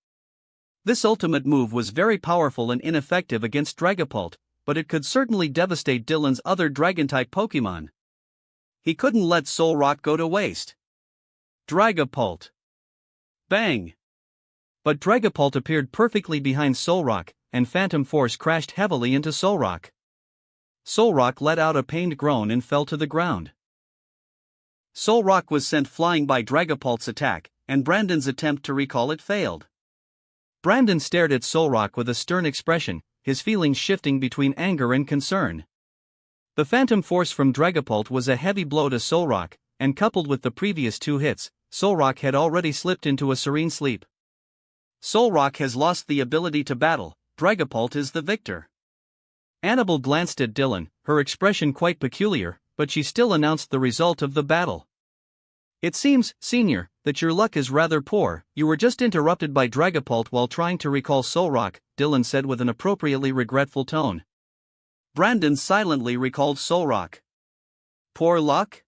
This ultimate move was very powerful and ineffective against Dragapult, but it could certainly devastate Dylan's other Dragon-type Pokémon. He couldn't let Solrock go to waste. Dragapult. Bang! But Dragapult appeared perfectly behind Solrock, and Phantom Force crashed heavily into Solrock. Solrock let out a pained groan and fell to the ground. Solrock was sent flying by Dragapult's attack, and Brandon's attempt to recall it failed. Brandon stared at Solrock with a stern expression, his feelings shifting between anger and concern. The Phantom Force from Dragapult was a heavy blow to Solrock, and coupled with the previous two hits, Solrock had already slipped into a serene sleep. Solrock has lost the ability to battle, Dragapult is the victor. Annabelle glanced at Dylan, her expression quite peculiar, but she still announced the result of the battle. It seems, Senior, that your luck is rather poor. You were just interrupted by Dragapult while trying to recall Solrock, Dylan said with an appropriately regretful tone. Brandon silently recalled Solrock. Poor luck?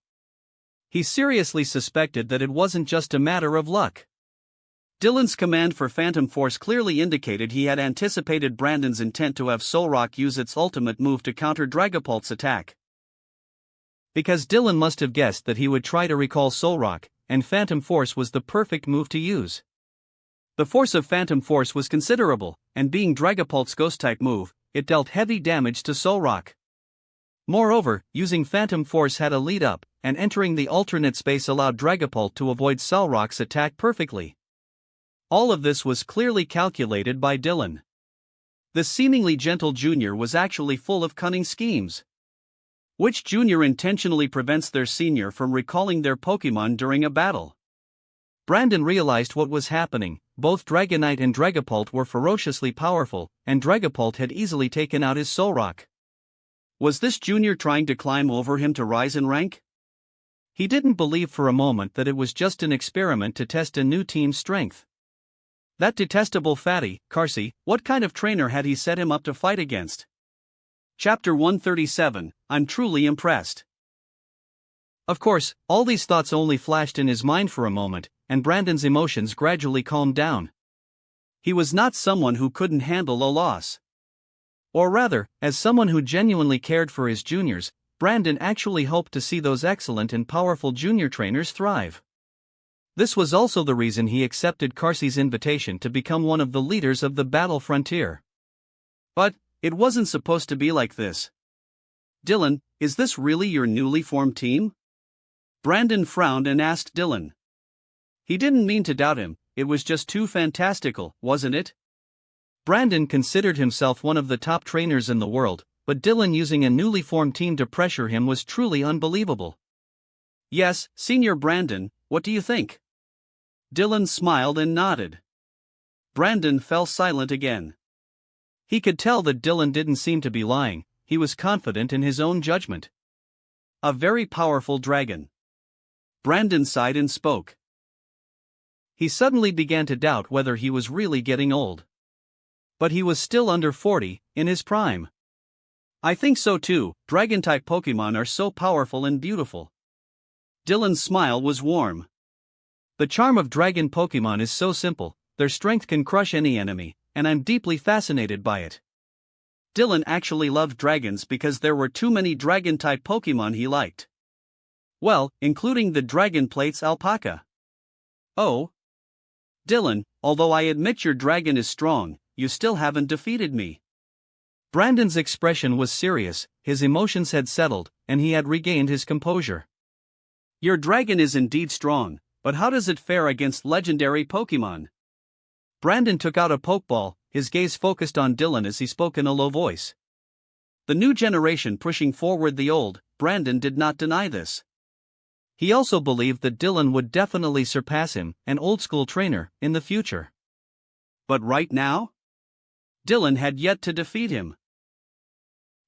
He seriously suspected that it wasn't just a matter of luck. Dylan's command for Phantom Force clearly indicated he had anticipated Brandon's intent to have Solrock use its ultimate move to counter Dragapult's attack. Because Dylan must have guessed that he would try to recall Solrock, and Phantom Force was the perfect move to use. The force of Phantom Force was considerable, and being Dragapult's ghost-type move, it dealt heavy damage to Solrock. Moreover, using Phantom Force had a lead-up, and entering the alternate space allowed Dragapult to avoid Solrock's attack perfectly. All of this was clearly calculated by Dylan. The seemingly gentle junior was actually full of cunning schemes. Which junior intentionally prevents their senior from recalling their Pokémon during a battle? Brandon realized what was happening. Both Dragonite and Dragapult were ferociously powerful, and Dragapult had easily taken out his Solrock. Was this junior trying to climb over him to rise in rank? He didn't believe for a moment that it was just an experiment to test a new team's strength. That detestable fatty, Carsey, what kind of trainer had he set him up to fight against? Chapter 137, I'm truly impressed. Of course, all these thoughts only flashed in his mind for a moment, and Brandon's emotions gradually calmed down. He was not someone who couldn't handle a loss. Or rather, as someone who genuinely cared for his juniors, Brandon actually hoped to see those excellent and powerful junior trainers thrive. This was also the reason he accepted Carsey's invitation to become one of the leaders of the battle frontier. But it wasn't supposed to be like this. Dylan, is this really your newly formed team? Brandon frowned and asked Dylan. He didn't mean to doubt him, it was just too fantastical, wasn't it? Brandon considered himself one of the top trainers in the world, but Dylan using a newly formed team to pressure him was truly unbelievable. Yes, Senior Brandon, what do you think? Dylan smiled and nodded. Brandon fell silent again. He could tell that Dylan didn't seem to be lying, he was confident in his own judgment. A very powerful dragon. Brandon sighed and spoke. He suddenly began to doubt whether he was really getting old. But he was still under 40, in his prime. I think so too, Dragon-type Pokemon are so powerful and beautiful. Dylan's smile was warm. The charm of dragon Pokemon is so simple, their strength can crush any enemy, and I'm deeply fascinated by it. Dylan actually loved dragons because there were too many dragon-type Pokemon he liked. Well, including the Dragon Plate's alpaca. Oh. Dylan, although I admit your dragon is strong, you still haven't defeated me. Brandon's expression was serious, his emotions had settled, and he had regained his composure. Your dragon is indeed strong, but how does it fare against legendary Pokemon? Brandon took out a Pokeball, his gaze focused on Dylan as he spoke in a low voice. The new generation pushing forward the old, Brandon did not deny this. He also believed that Dylan would definitely surpass him, an old-school trainer, in the future. But right now? Dylan had yet to defeat him.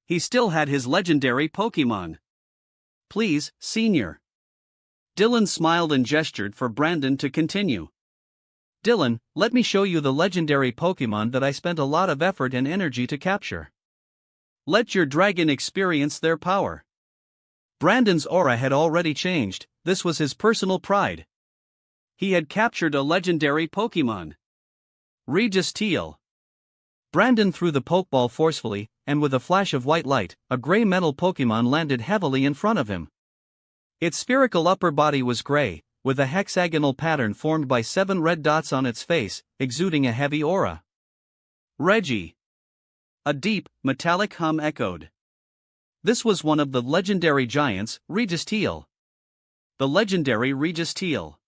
He still had his legendary Pokemon. Please, Senior. Dylan smiled and gestured for Brandon to continue. Dylan, let me show you the legendary Pokemon that I spent a lot of effort and energy to capture. Let your dragon experience their power. Brandon's aura had already changed, this was his personal pride. He had captured a legendary Pokemon. Regis Teal. Brandon threw the Pokeball forcefully, and with a flash of white light, a gray metal Pokemon landed heavily in front of him. Its spherical upper body was gray, with a hexagonal pattern formed by 7 red dots on its face, exuding a heavy aura. Reggie. A deep, metallic hum echoed. This was one of the legendary giants, Regis Teal. The legendary Regis Teal.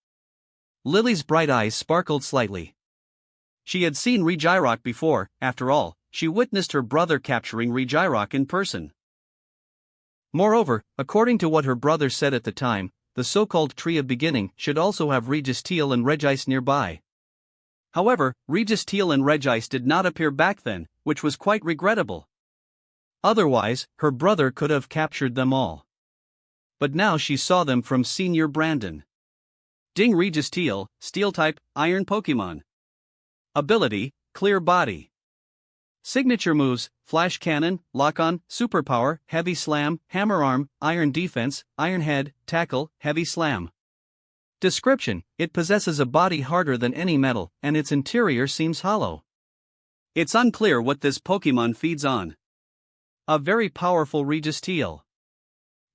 Lily's bright eyes sparkled slightly. She had seen Regirock before, after all, she witnessed her brother capturing Regirock in person. Moreover, according to what her brother said at the time, the so-called Tree of Beginning should also have Regis Teal and Regice nearby. However, Regis Teal and Regice did not appear back then, which was quite regrettable. Otherwise, her brother could have captured them all. But now she saw them from Senior Brandon. Ding Regis Teal, Steel-type, Iron Pokemon. Ability, Clear Body. Signature moves, Flash Cannon, Lock-On, Superpower, Heavy Slam, Hammer Arm, Iron Defense, Iron Head, Tackle, Heavy Slam. Description: it possesses a body harder than any metal, and its interior seems hollow. It's unclear what this Pokemon feeds on. A very powerful Regis Teal.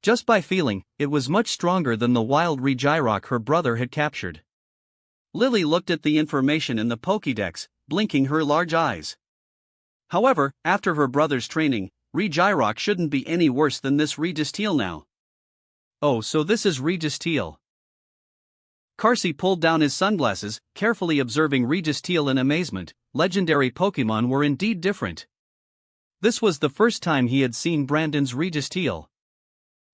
Just by feeling, it was much stronger than the wild Regirock her brother had captured. Lily looked at the information in the Pokédex, blinking her large eyes. However, after her brother's training, Regirock shouldn't be any worse than this Regis Teal now. Oh, so this is Regis Teal. Carsey pulled down his sunglasses, carefully observing Regis Teal in amazement. Legendary Pokemon were indeed different. This was the first time he had seen Brandon's Regis Teal.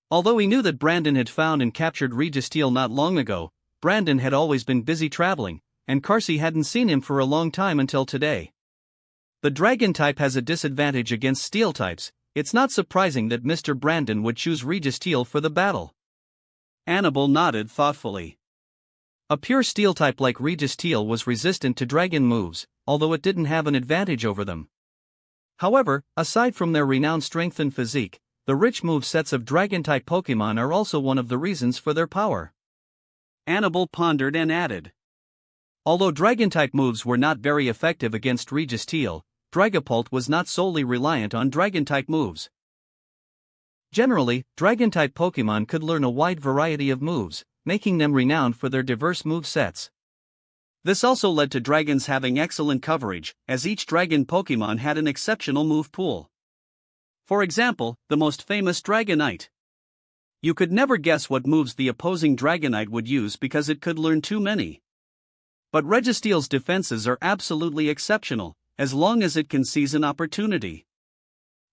Although he knew that Brandon had found and captured Regis Teal not long ago, Brandon had always been busy traveling, and Carsey hadn't seen him for a long time until today. The dragon type has a disadvantage against steel types. It's not surprising that Mr. Brandon would choose Regis Teal for the battle. Annabelle nodded thoughtfully. A pure steel type like Regis Teal was resistant to dragon moves, although it didn't have an advantage over them. However, aside from their renowned strength and physique, the rich movesets of dragon-type Pokemon are also one of the reasons for their power. Annabelle pondered and added. Although dragon-type moves were not very effective against Regis Teal, Dragapult was not solely reliant on dragon-type moves. Generally, dragon-type Pokemon could learn a wide variety of moves, making them renowned for their diverse movesets. This also led to dragons having excellent coverage, as each dragon Pokemon had an exceptional move pool. For example, the most famous Dragonite. You could never guess what moves the opposing Dragonite would use because it could learn too many. But Regis Teal's defenses are absolutely exceptional, as long as it can seize an opportunity.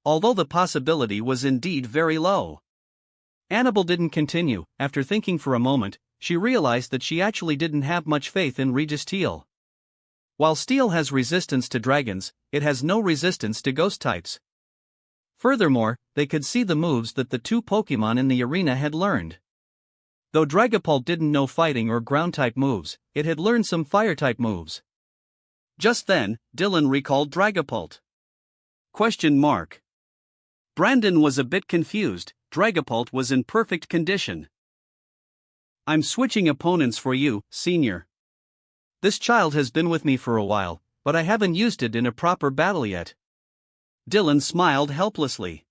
Although the possibility was indeed very low. Annabelle didn't continue. After thinking for a moment, she realized that she actually didn't have much faith in Regis Teal. While Steel has resistance to dragons, it has no resistance to ghost types. Furthermore, they could see the moves that the two Pokemon in the arena had learned. Though Dragapult didn't know fighting or ground-type moves, it had learned some fire-type moves. Just then, Dylan recalled Dragapult. Question mark. Brandon was a bit confused. Dragapult was in perfect condition. I'm switching opponents for you, senior. This child has been with me for a while, but I haven't used it in a proper battle yet. Dylan smiled helplessly.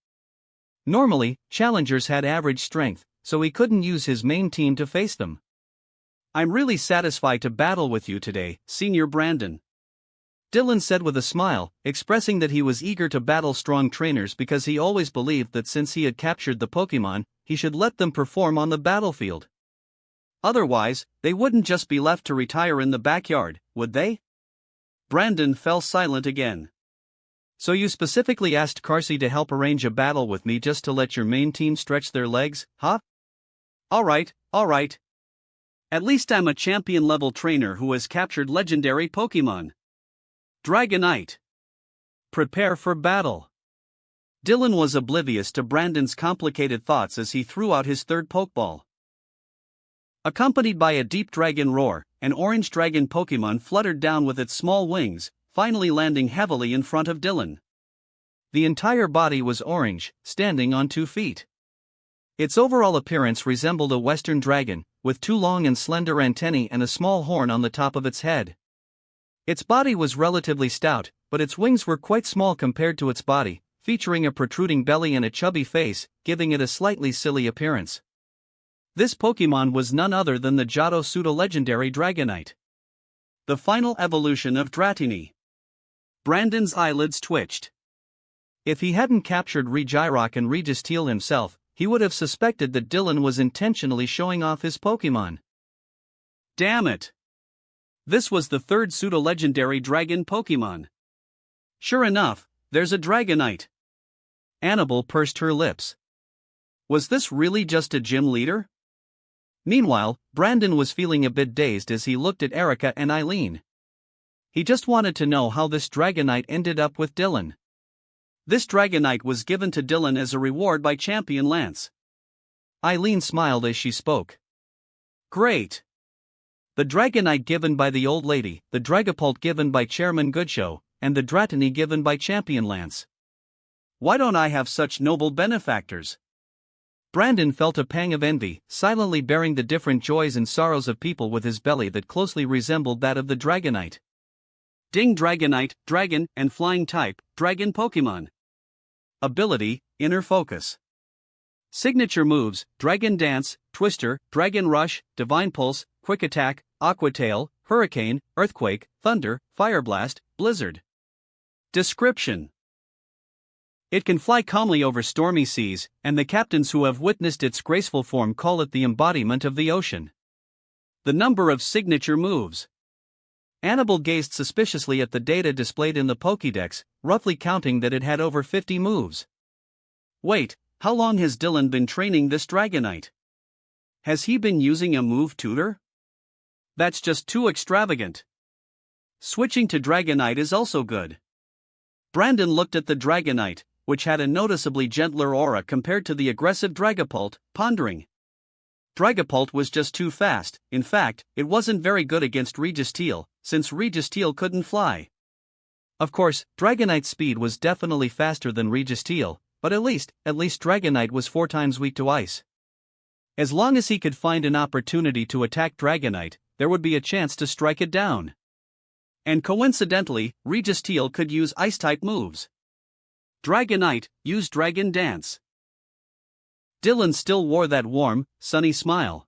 Normally, challengers had average strength, so he couldn't use his main team to face them. I'm really satisfied to battle with you today, Senior Brandon. Dylan said with a smile, expressing that he was eager to battle strong trainers because he always believed that since he had captured the Pokémon, he should let them perform on the battlefield. Otherwise, they wouldn't just be left to retire in the backyard, would they? Brandon fell silent again. So you specifically asked Carsey to help arrange a battle with me just to let your main team stretch their legs, huh? Alright. At least I'm a champion-level trainer who has captured legendary Pokémon. Dragonite. Prepare for battle. Dylan was oblivious to Brandon's complicated thoughts as he threw out his third Pokeball. Accompanied by a deep dragon roar, an orange dragon Pokémon fluttered down with its small wings, finally landing heavily in front of Dylan. The entire body was orange, standing on 2 feet. Its overall appearance resembled a western dragon, with 2 long and slender antennae and a small horn on the top of its head. Its body was relatively stout, but its wings were quite small compared to its body, featuring a protruding belly and a chubby face, giving it a slightly silly appearance. This Pokémon was none other than the Johto pseudo-legendary Dragonite. The final evolution of Dratini. Brandon's eyelids twitched. If he hadn't captured Regirock and Registeel himself, he would have suspected that Dylan was intentionally showing off his Pokémon. Damn it! This was the third pseudo-legendary dragon Pokémon. Sure enough, there's a Dragonite. Annabelle pursed her lips. Was this really just a gym leader? Meanwhile, Brandon was feeling a bit dazed as he looked at Erica and Eileen. He just wanted to know how this Dragonite ended up with Dylan. This Dragonite was given to Dylan as a reward by Champion Lance. Eileen smiled as she spoke. Great! The Dragonite given by the old lady, the Dragapult given by Chairman Goodshow, and the Dratini given by Champion Lance. Why don't I have such noble benefactors? Brandon felt a pang of envy, silently bearing the different joys and sorrows of people with his belly that closely resembled that of the Dragonite. Ding Dragonite, Dragon, and Flying type, Dragon Pokémon. Ability, Inner Focus. Signature moves, Dragon Dance, Twister, Dragon Rush, Divine Pulse, Quick Attack, Aqua Tail, Hurricane, Earthquake, Thunder, Fire Blast, Blizzard. Description. It can fly calmly over stormy seas, and the captains who have witnessed its graceful form call it the embodiment of the ocean. The number of signature moves. Annabelle gazed suspiciously at the data displayed in the Pokédex, roughly counting that it had over 50 moves. Wait, how long has Dylan been training this Dragonite? Has he been using a move tutor? That's just too extravagant. Switching to Dragonite is also good. Brandon looked at the Dragonite, which had a noticeably gentler aura compared to the aggressive Dragapult, pondering. Dragapult was just too fast. In fact, it wasn't very good against Registeel, since Registeel couldn't fly. Of course, Dragonite's speed was definitely faster than Registeel, but at least Dragonite was 4 times weak to ice. As long as he could find an opportunity to attack Dragonite, there would be a chance to strike it down. And coincidentally, Registeel could use ice-type moves. Dragonite, use Dragon Dance. Dylan still wore that warm, sunny smile.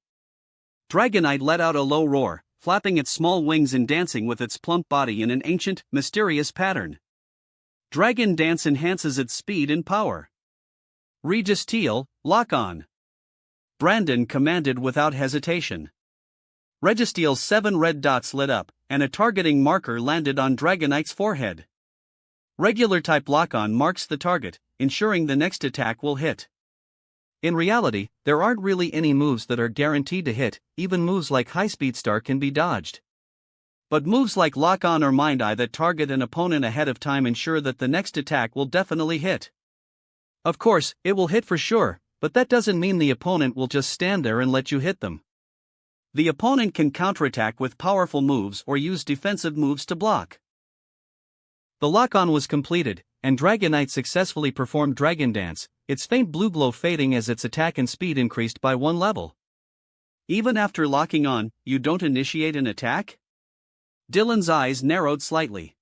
Dragonite let out a low roar, flapping its small wings and dancing with its plump body in an ancient, mysterious pattern. Dragon Dance enhances its speed and power. Registeel, lock on. Brandon commanded without hesitation. Registeel's 7 red dots lit up, and a targeting marker landed on Dragonite's forehead. Regular type lock-on marks the target, ensuring the next attack will hit. In reality, there aren't really any moves that are guaranteed to hit, even moves like High Speed Star can be dodged. But moves like lock-on or Mind Eye that target an opponent ahead of time ensure that the next attack will definitely hit. Of course, it will hit for sure, but that doesn't mean the opponent will just stand there and let you hit them. The opponent can counterattack with powerful moves or use defensive moves to block. The lock-on was completed, and Dragonite successfully performed Dragon Dance, its faint blue glow fading as its attack and speed increased by 1 level. Even after locking on, you don't initiate an attack? Dylan's eyes narrowed slightly.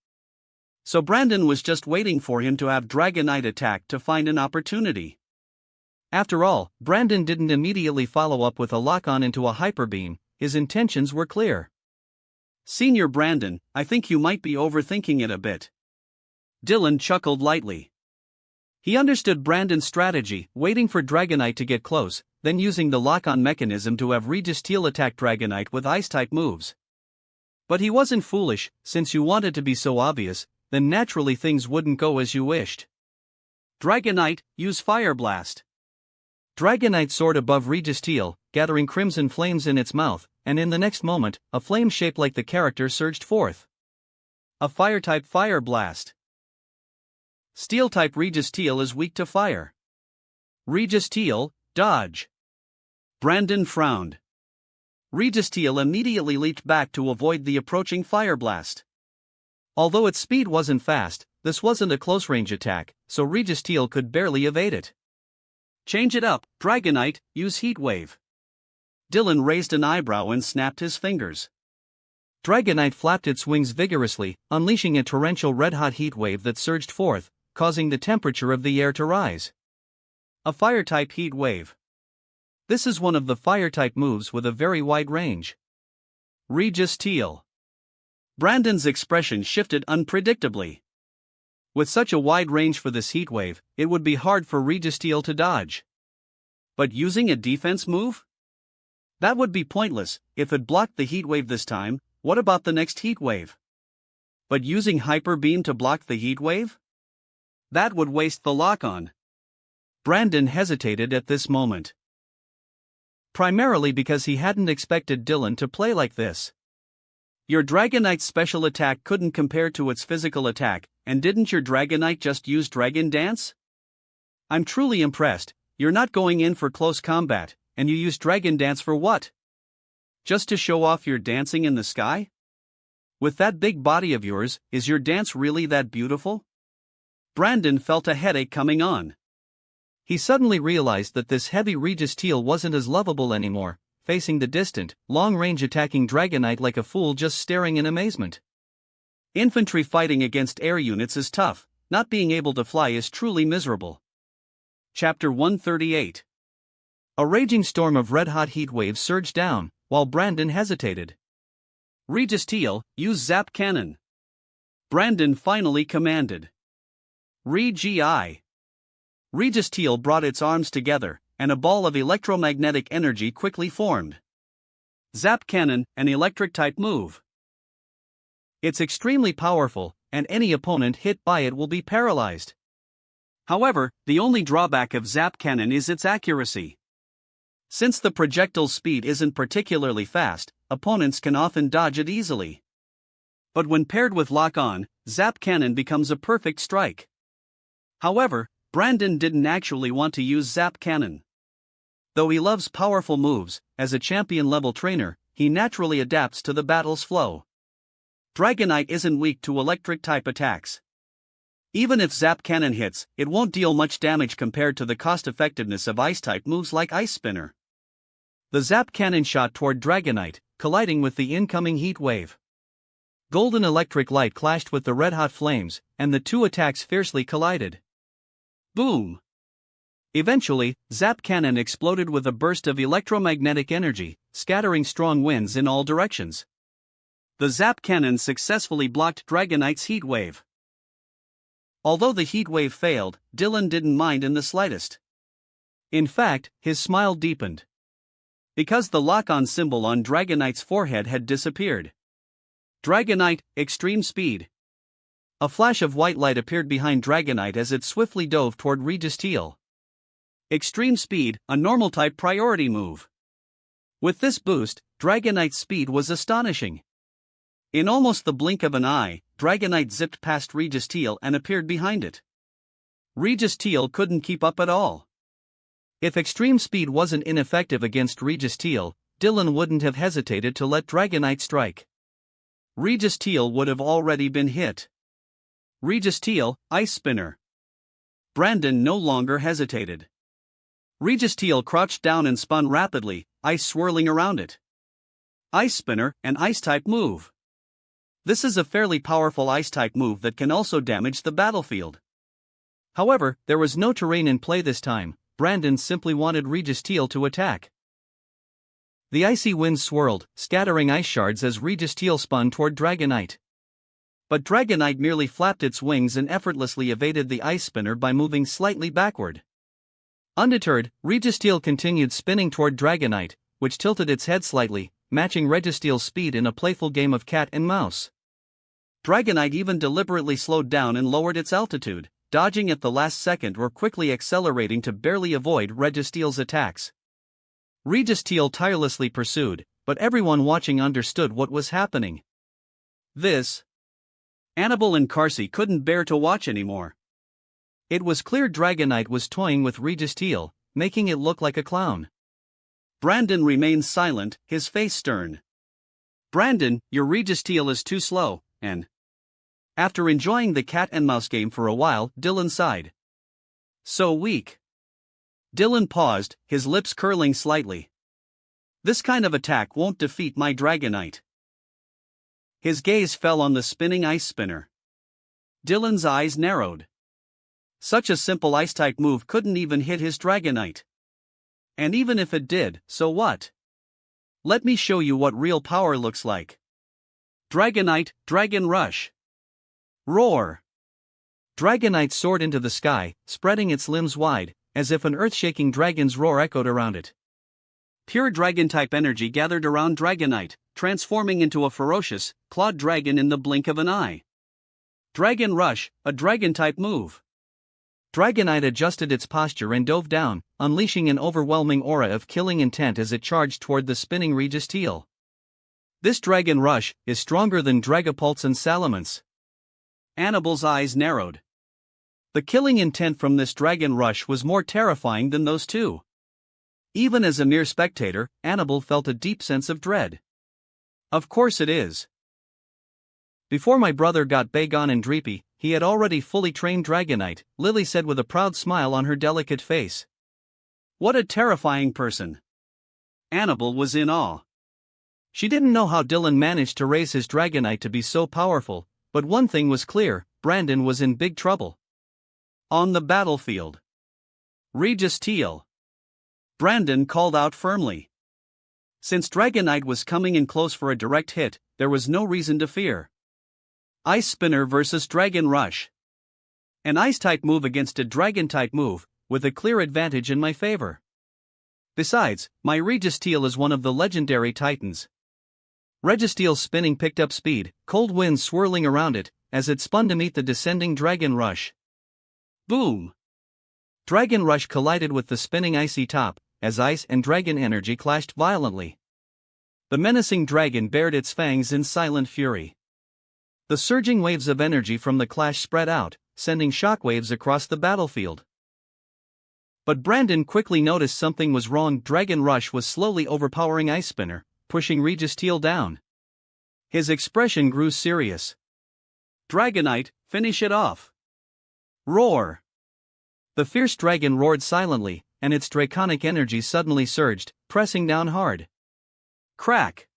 So Brandon was just waiting for him to have Dragonite attack to find an opportunity. After all, Brandon didn't immediately follow up with a lock-on into a Hyper Beam. His intentions were clear. Senior Brandon, I think you might be overthinking it a bit. Dylan chuckled lightly. He understood Brandon's strategy, waiting for Dragonite to get close, then using the lock-on mechanism to have Registeel attack Dragonite with Ice-type moves. But he wasn't foolish, since you wanted to be so obvious, then naturally things wouldn't go as you wished. Dragonite, use Fire Blast. Dragonite soared above Registeel, gathering crimson flames in its mouth, and in the next moment, a flame shaped like the character surged forth. A Fire-type Fire Blast. Steel-type Registeel is weak to fire. Registeel, dodge. Brandon frowned. Registeel immediately leaped back to avoid the approaching Fire Blast. Although its speed wasn't fast, this wasn't a close-range attack, so Registeel could barely evade it. Change it up, Dragonite, use Heat Wave. Dylan raised an eyebrow and snapped his fingers. Dragonite flapped its wings vigorously, unleashing a torrential red-hot heat wave that surged forth, causing the temperature of the air to rise. A Fire-type Heat Wave. This is one of the Fire-type moves with a very wide range. Registeel. Brandon's expression shifted unpredictably. With such a wide range for this heat wave, it would be hard for Registeel to dodge. But using a defense move? That would be pointless. If it blocked the heat wave this time, what about the next heat wave? But using Hyper Beam to block the heat wave? That would waste the lock-on. Brandon hesitated at this moment. Primarily because he hadn't expected Dylan to play like this. Your Dragonite's special attack couldn't compare to its physical attack, and didn't your Dragonite just use Dragon Dance? I'm truly impressed. You're not going in for close combat, and you use Dragon Dance for what? Just to show off your dancing in the sky? With that big body of yours, is your dance really that beautiful? Brandon felt a headache coming on. He suddenly realized that this heavy Registeel wasn't as lovable anymore, facing the distant, long-range attacking Dragonite like a fool just staring in amazement. Infantry fighting against air units is tough, not being able to fly is truly miserable. Chapter 138. A raging storm of red-hot heat waves surged down, while Brandon hesitated. Registeel, use Zap Cannon. Brandon finally commanded. Regi. Registeel brought its arms together, and a ball of electromagnetic energy quickly formed. Zap Cannon, an electric-type move. It's extremely powerful, and any opponent hit by it will be paralyzed. However, the only drawback of Zap Cannon is its accuracy. Since the projectile's speed isn't particularly fast, opponents can often dodge it easily. But when paired with Lock-On, Zap Cannon becomes a perfect strike. However, Brandon didn't actually want to use Zap Cannon. Though he loves powerful moves, as a champion-level trainer, he naturally adapts to the battle's flow. Dragonite isn't weak to electric-type attacks. Even if Zap Cannon hits, it won't deal much damage compared to the cost-effectiveness of Ice-type moves like Ice Spinner. The Zap Cannon shot toward Dragonite, colliding with the incoming heat wave. Golden electric light clashed with the red-hot flames, and the two attacks fiercely collided. Boom! Eventually, Zap Cannon exploded with a burst of electromagnetic energy, scattering strong winds in all directions. The Zap Cannon successfully blocked Dragonite's heat wave. Although the heat wave failed, Dylan didn't mind in the slightest. In fact, his smile deepened. Because the lock-on symbol on Dragonite's forehead had disappeared. Dragonite, extreme speed. A flash of white light appeared behind Dragonite as it swiftly dove toward Registeel. Extreme speed, a normal-type priority move. With this boost, Dragonite's speed was astonishing. In almost the blink of an eye, Dragonite zipped past Registeel and appeared behind it. Registeel couldn't keep up at all. If extreme speed wasn't ineffective against Regis Teal, Dylan wouldn't have hesitated to let Dragonite strike. Regis Teal would have already been hit. Regis Teal, Ice Spinner. Brandon no longer hesitated. Regis Teal crouched down and spun rapidly, ice swirling around it. Ice Spinner, an Ice-type move. This is a fairly powerful Ice-type move that can also damage the battlefield. However, there was no terrain in play this time. Brandon simply wanted Regis Teal to attack. The icy winds swirled, scattering ice shards as Regis Teal spun toward Dragonite. But Dragonite merely flapped its wings and effortlessly evaded the Ice Spinner by moving slightly backward. Undeterred, Regis Teal continued spinning toward Dragonite, which tilted its head slightly, matching Regis Teal's speed in a playful game of cat and mouse. Dragonite even deliberately slowed down and lowered its altitude, dodging at the last second or quickly accelerating to barely avoid Regis Teal's attacks. Regis Teal tirelessly pursued, but everyone watching understood what was happening. Annabelle and Carsey couldn't bear to watch anymore. It was clear Dragonite was toying with Regis Teal, making it look like a clown. Brandon remained silent, his face stern. "Brandon, your Regis Teal is too slow," and after enjoying the cat and mouse game for a while, Dylan sighed. "So weak." Dylan paused, his lips curling slightly. "This kind of attack won't defeat my Dragonite." His gaze fell on the spinning Ice Spinner. Dylan's eyes narrowed. Such a simple Ice-type move couldn't even hit his Dragonite. And even if it did, so what? Let me show you what real power looks like. Dragonite, Dragon Rush. Roar! Dragonite soared into the sky, spreading its limbs wide, as if an earth-shaking dragon's roar echoed around it. Pure dragon-type energy gathered around Dragonite, transforming into a ferocious, clawed dragon in the blink of an eye. Dragon Rush, a dragon-type move. Dragonite adjusted its posture and dove down, unleashing an overwhelming aura of killing intent as it charged toward the spinning Regis Teal. This Dragon Rush is stronger than Dragapulse and Salamence. Annabelle's eyes narrowed. The killing intent from this Dragon Rush was more terrifying than those two. Even as a mere spectator, Annabelle felt a deep sense of dread. Of course it is. Before my brother got Bagon and Dreepy, he had already fully trained Dragonite, Lily said with a proud smile on her delicate face. What a terrifying person. Annabelle was in awe. She didn't know how Dylan managed to raise his Dragonite to be so powerful, but one thing was clear, Brandon was in big trouble. On the battlefield. Regis Teal. Brandon called out firmly. Since Dragonite was coming in close for a direct hit, there was no reason to fear. Ice Spinner versus Dragon Rush. An Ice-type move against a Dragon-type move, with a clear advantage in my favor. Besides, my Regis Teal is one of the legendary titans. Regis Teal's spinning picked up speed, cold winds swirling around it, as it spun to meet the descending Dragon Rush. Boom! Dragon Rush collided with the spinning icy top, as ice and dragon energy clashed violently. The menacing dragon bared its fangs in silent fury. The surging waves of energy from the clash spread out, sending shockwaves across the battlefield. But Brandon quickly noticed something was wrong. Dragon Rush was slowly overpowering Ice Spinner, pushing Regis Teal down. His expression grew serious. Dragonite, finish it off. Roar! The fierce dragon roared silently, and its draconic energy suddenly surged, pressing down hard. Crack!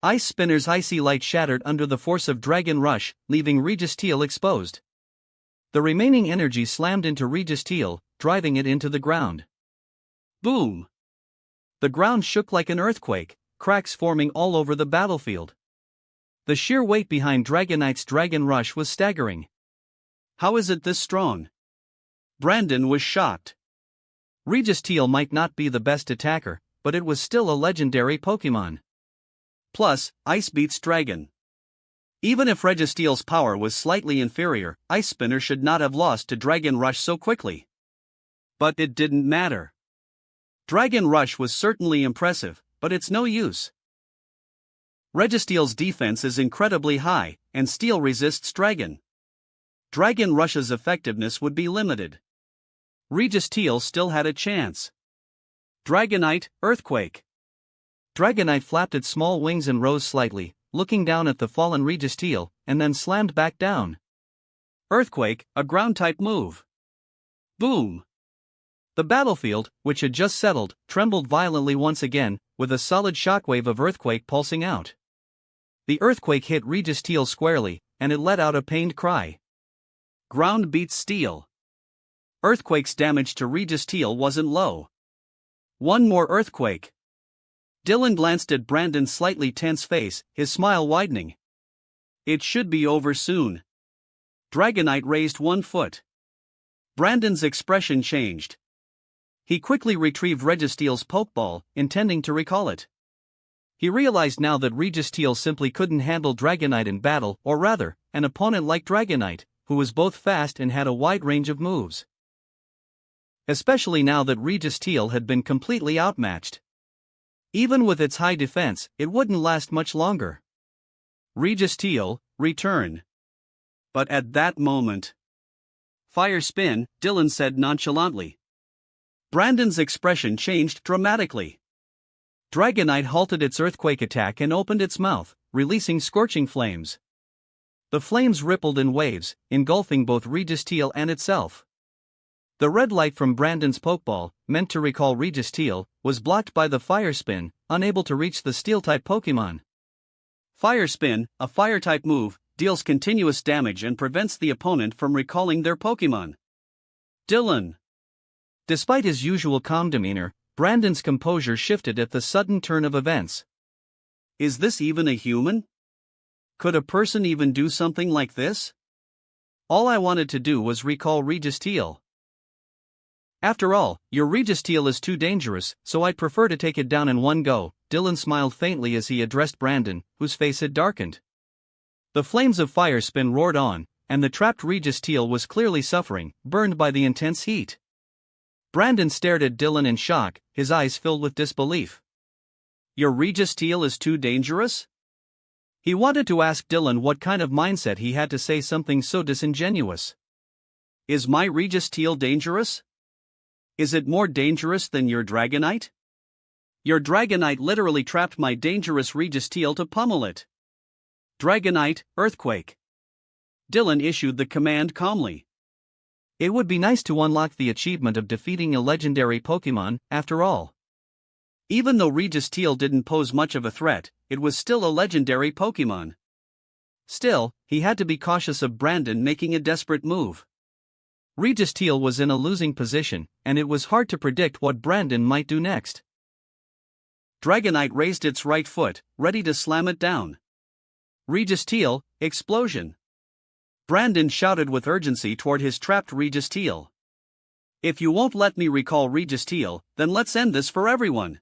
Ice Spinner's icy light shattered under the force of Dragon Rush, leaving Regis Teal exposed. The remaining energy slammed into Regis Teal, driving it into the ground. Boom! The ground shook like an earthquake, cracks forming all over the battlefield. The sheer weight behind Dragonite's Dragon Rush was staggering. How is it this strong? Brandon was shocked. Regis Teal might not be the best attacker, but it was still a legendary Pokémon. Plus, Ice beats Dragon. Even if Regis Teal's power was slightly inferior, Ice Spinner should not have lost to Dragon Rush so quickly. But it didn't matter. Dragon Rush was certainly impressive, but it's no use. Regis Teal's defense is incredibly high, and Steel resists Dragon. Dragon Rush's effectiveness would be limited. Regis Teal still had a chance. Dragonite, Earthquake. Dragonite flapped its small wings and rose slightly, looking down at the fallen Regis Teal, and then slammed back down. Earthquake, a ground-type move. Boom! The battlefield, which had just settled, trembled violently once again, with a solid shockwave of earthquake pulsing out. The earthquake hit Regis Teal squarely, and it let out a pained cry. Ground beats steel. Earthquake's damage to Regis Teal wasn't low. One more earthquake. Dylan glanced at Brandon's slightly tense face, his smile widening. It should be over soon. Dragonite raised 1 foot. Brandon's expression changed. He quickly retrieved Regis Teal's Pokeball, intending to recall it. He realized now that Regis Teal simply couldn't handle Dragonite in battle, or rather, an opponent like Dragonite, who was both fast and had a wide range of moves. Especially now that Regis Teal had been completely outmatched. Even with its high defense, it wouldn't last much longer. Regis Teal, return. But at that moment, Fire Spin, Dylan said nonchalantly. Brandon's expression changed dramatically. Dragonite halted its earthquake attack and opened its mouth, releasing scorching flames. The flames rippled in waves, engulfing both Regis Teal and itself. The red light from Brandon's Pokeball, meant to recall Regis Teal, was blocked by the Fire Spin, unable to reach the Steel-type Pokémon. Fire Spin, a Fire-type move, deals continuous damage and prevents the opponent from recalling their Pokémon. Dylan. Despite his usual calm demeanor, Brandon's composure shifted at the sudden turn of events. Is this even a human? Could a person even do something like this? All I wanted to do was recall Regis Teal. After all, your Regis Teal is too dangerous, so I'd prefer to take it down in one go, Dylan smiled faintly as he addressed Brandon, whose face had darkened. The flames of Fire Spin roared on, and the trapped Regis Teal was clearly suffering, burned by the intense heat. Brandon stared at Dylan in shock, his eyes filled with disbelief. Your Regis Teal is too dangerous? He wanted to ask Dylan what kind of mindset he had to say something so disingenuous. Is my Regis Teal dangerous? Is it more dangerous than your Dragonite? Your Dragonite literally trapped my dangerous Regis Teal to pummel it. Dragonite, Earthquake. Dylan issued the command calmly. It would be nice to unlock the achievement of defeating a legendary Pokémon, after all. Even though Regis Teal didn't pose much of a threat, it was still a legendary Pokémon. Still, he had to be cautious of Brandon making a desperate move. Regis Teal was in a losing position, and it was hard to predict what Brandon might do next. Dragonite raised its right foot, ready to slam it down. Regis Teal, explosion! Brandon shouted with urgency toward his trapped Regis Teal. If you won't let me recall Regis Teal, then let's end this for everyone.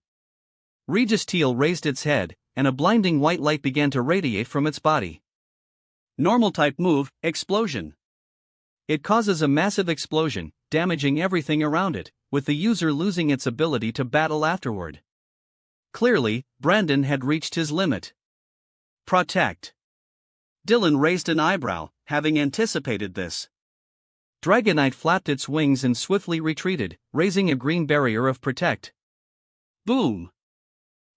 Regis Teal raised its head, and a blinding white light began to radiate from its body. Normal-type move, explosion. It causes a massive explosion, damaging everything around it, with the user losing its ability to battle afterward. Clearly, Brandon had reached his limit. Protect. Dylan raised an eyebrow, having anticipated this. Dragonite flapped its wings and swiftly retreated, raising a green barrier of protect. Boom!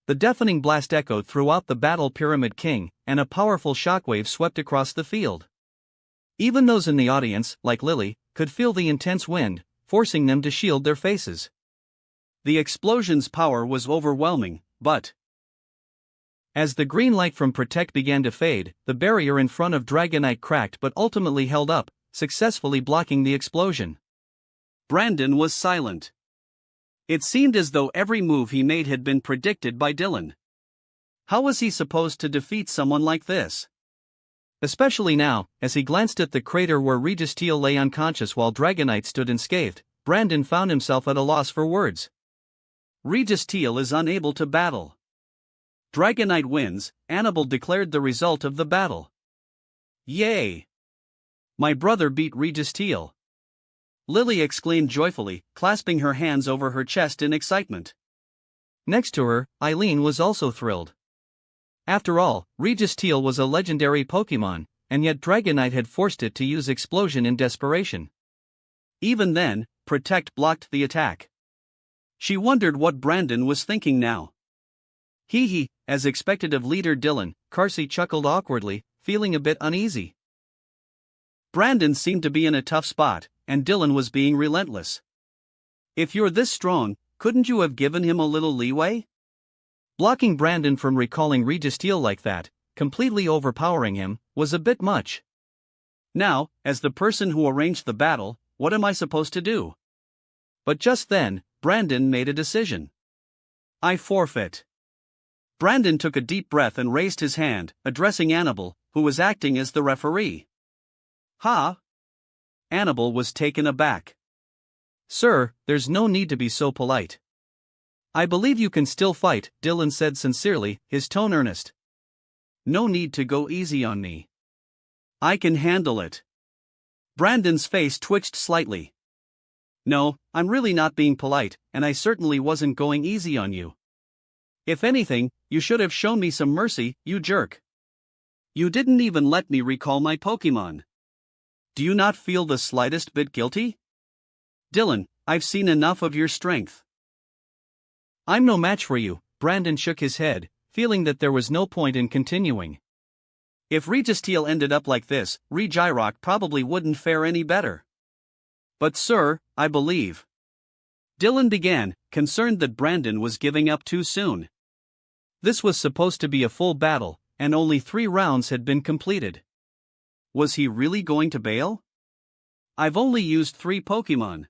The deafening blast echoed throughout the Battle Pyramid King, and a powerful shockwave swept across the field. Even those in the audience, like Lily, could feel the intense wind, forcing them to shield their faces. The explosion's power was overwhelming, but as the green light from Protect began to fade, the barrier in front of Dragonite cracked but ultimately held up, successfully blocking the explosion. Brandon was silent. It seemed as though every move he made had been predicted by Dylan. How was he supposed to defeat someone like this? Especially now, as he glanced at the crater where Regis Teal lay unconscious while Dragonite stood unscathed, Brandon found himself at a loss for words. Regis Teal is unable to battle. Dragonite wins, Annabelle declared the result of the battle. Yay! My brother beat Regis Teal. Lily exclaimed joyfully, clasping her hands over her chest in excitement. Next to her, Eileen was also thrilled. After all, Regis Teal was a legendary Pokémon, and yet Dragonite had forced it to use Explosion in desperation. Even then, Protect blocked the attack. She wondered what Brandon was thinking now. Hee, as expected of leader Dylan, Carsey chuckled awkwardly, feeling a bit uneasy. Brandon seemed to be in a tough spot, and Dylan was being relentless. If you're this strong, couldn't you have given him a little leeway? Blocking Brandon from recalling Registeel like that, completely overpowering him, was a bit much. Now, as the person who arranged the battle, what am I supposed to do? But just then, Brandon made a decision. I forfeit. Brandon took a deep breath and raised his hand, addressing Annabelle, who was acting as the referee. Ha! Annabelle was taken aback. Sir, there's no need to be so polite. I believe you can still fight, Dylan said sincerely, his tone earnest. No need to go easy on me. I can handle it. Brandon's face twitched slightly. No, I'm really not being polite, and I certainly wasn't going easy on you. If anything, you should have shown me some mercy, you jerk. You didn't even let me recall my Pokemon. Do you not feel the slightest bit guilty? Dylan, I've seen enough of your strength. I'm no match for you, Brandon shook his head, feeling that there was no point in continuing. If Registeel ended up like this, Regirock probably wouldn't fare any better. But sir, I believe. Dylan began, concerned that Brandon was giving up too soon. This was supposed to be a full battle, and only 3 rounds had been completed. Was he really going to bail? I've only used 3 Pokemon.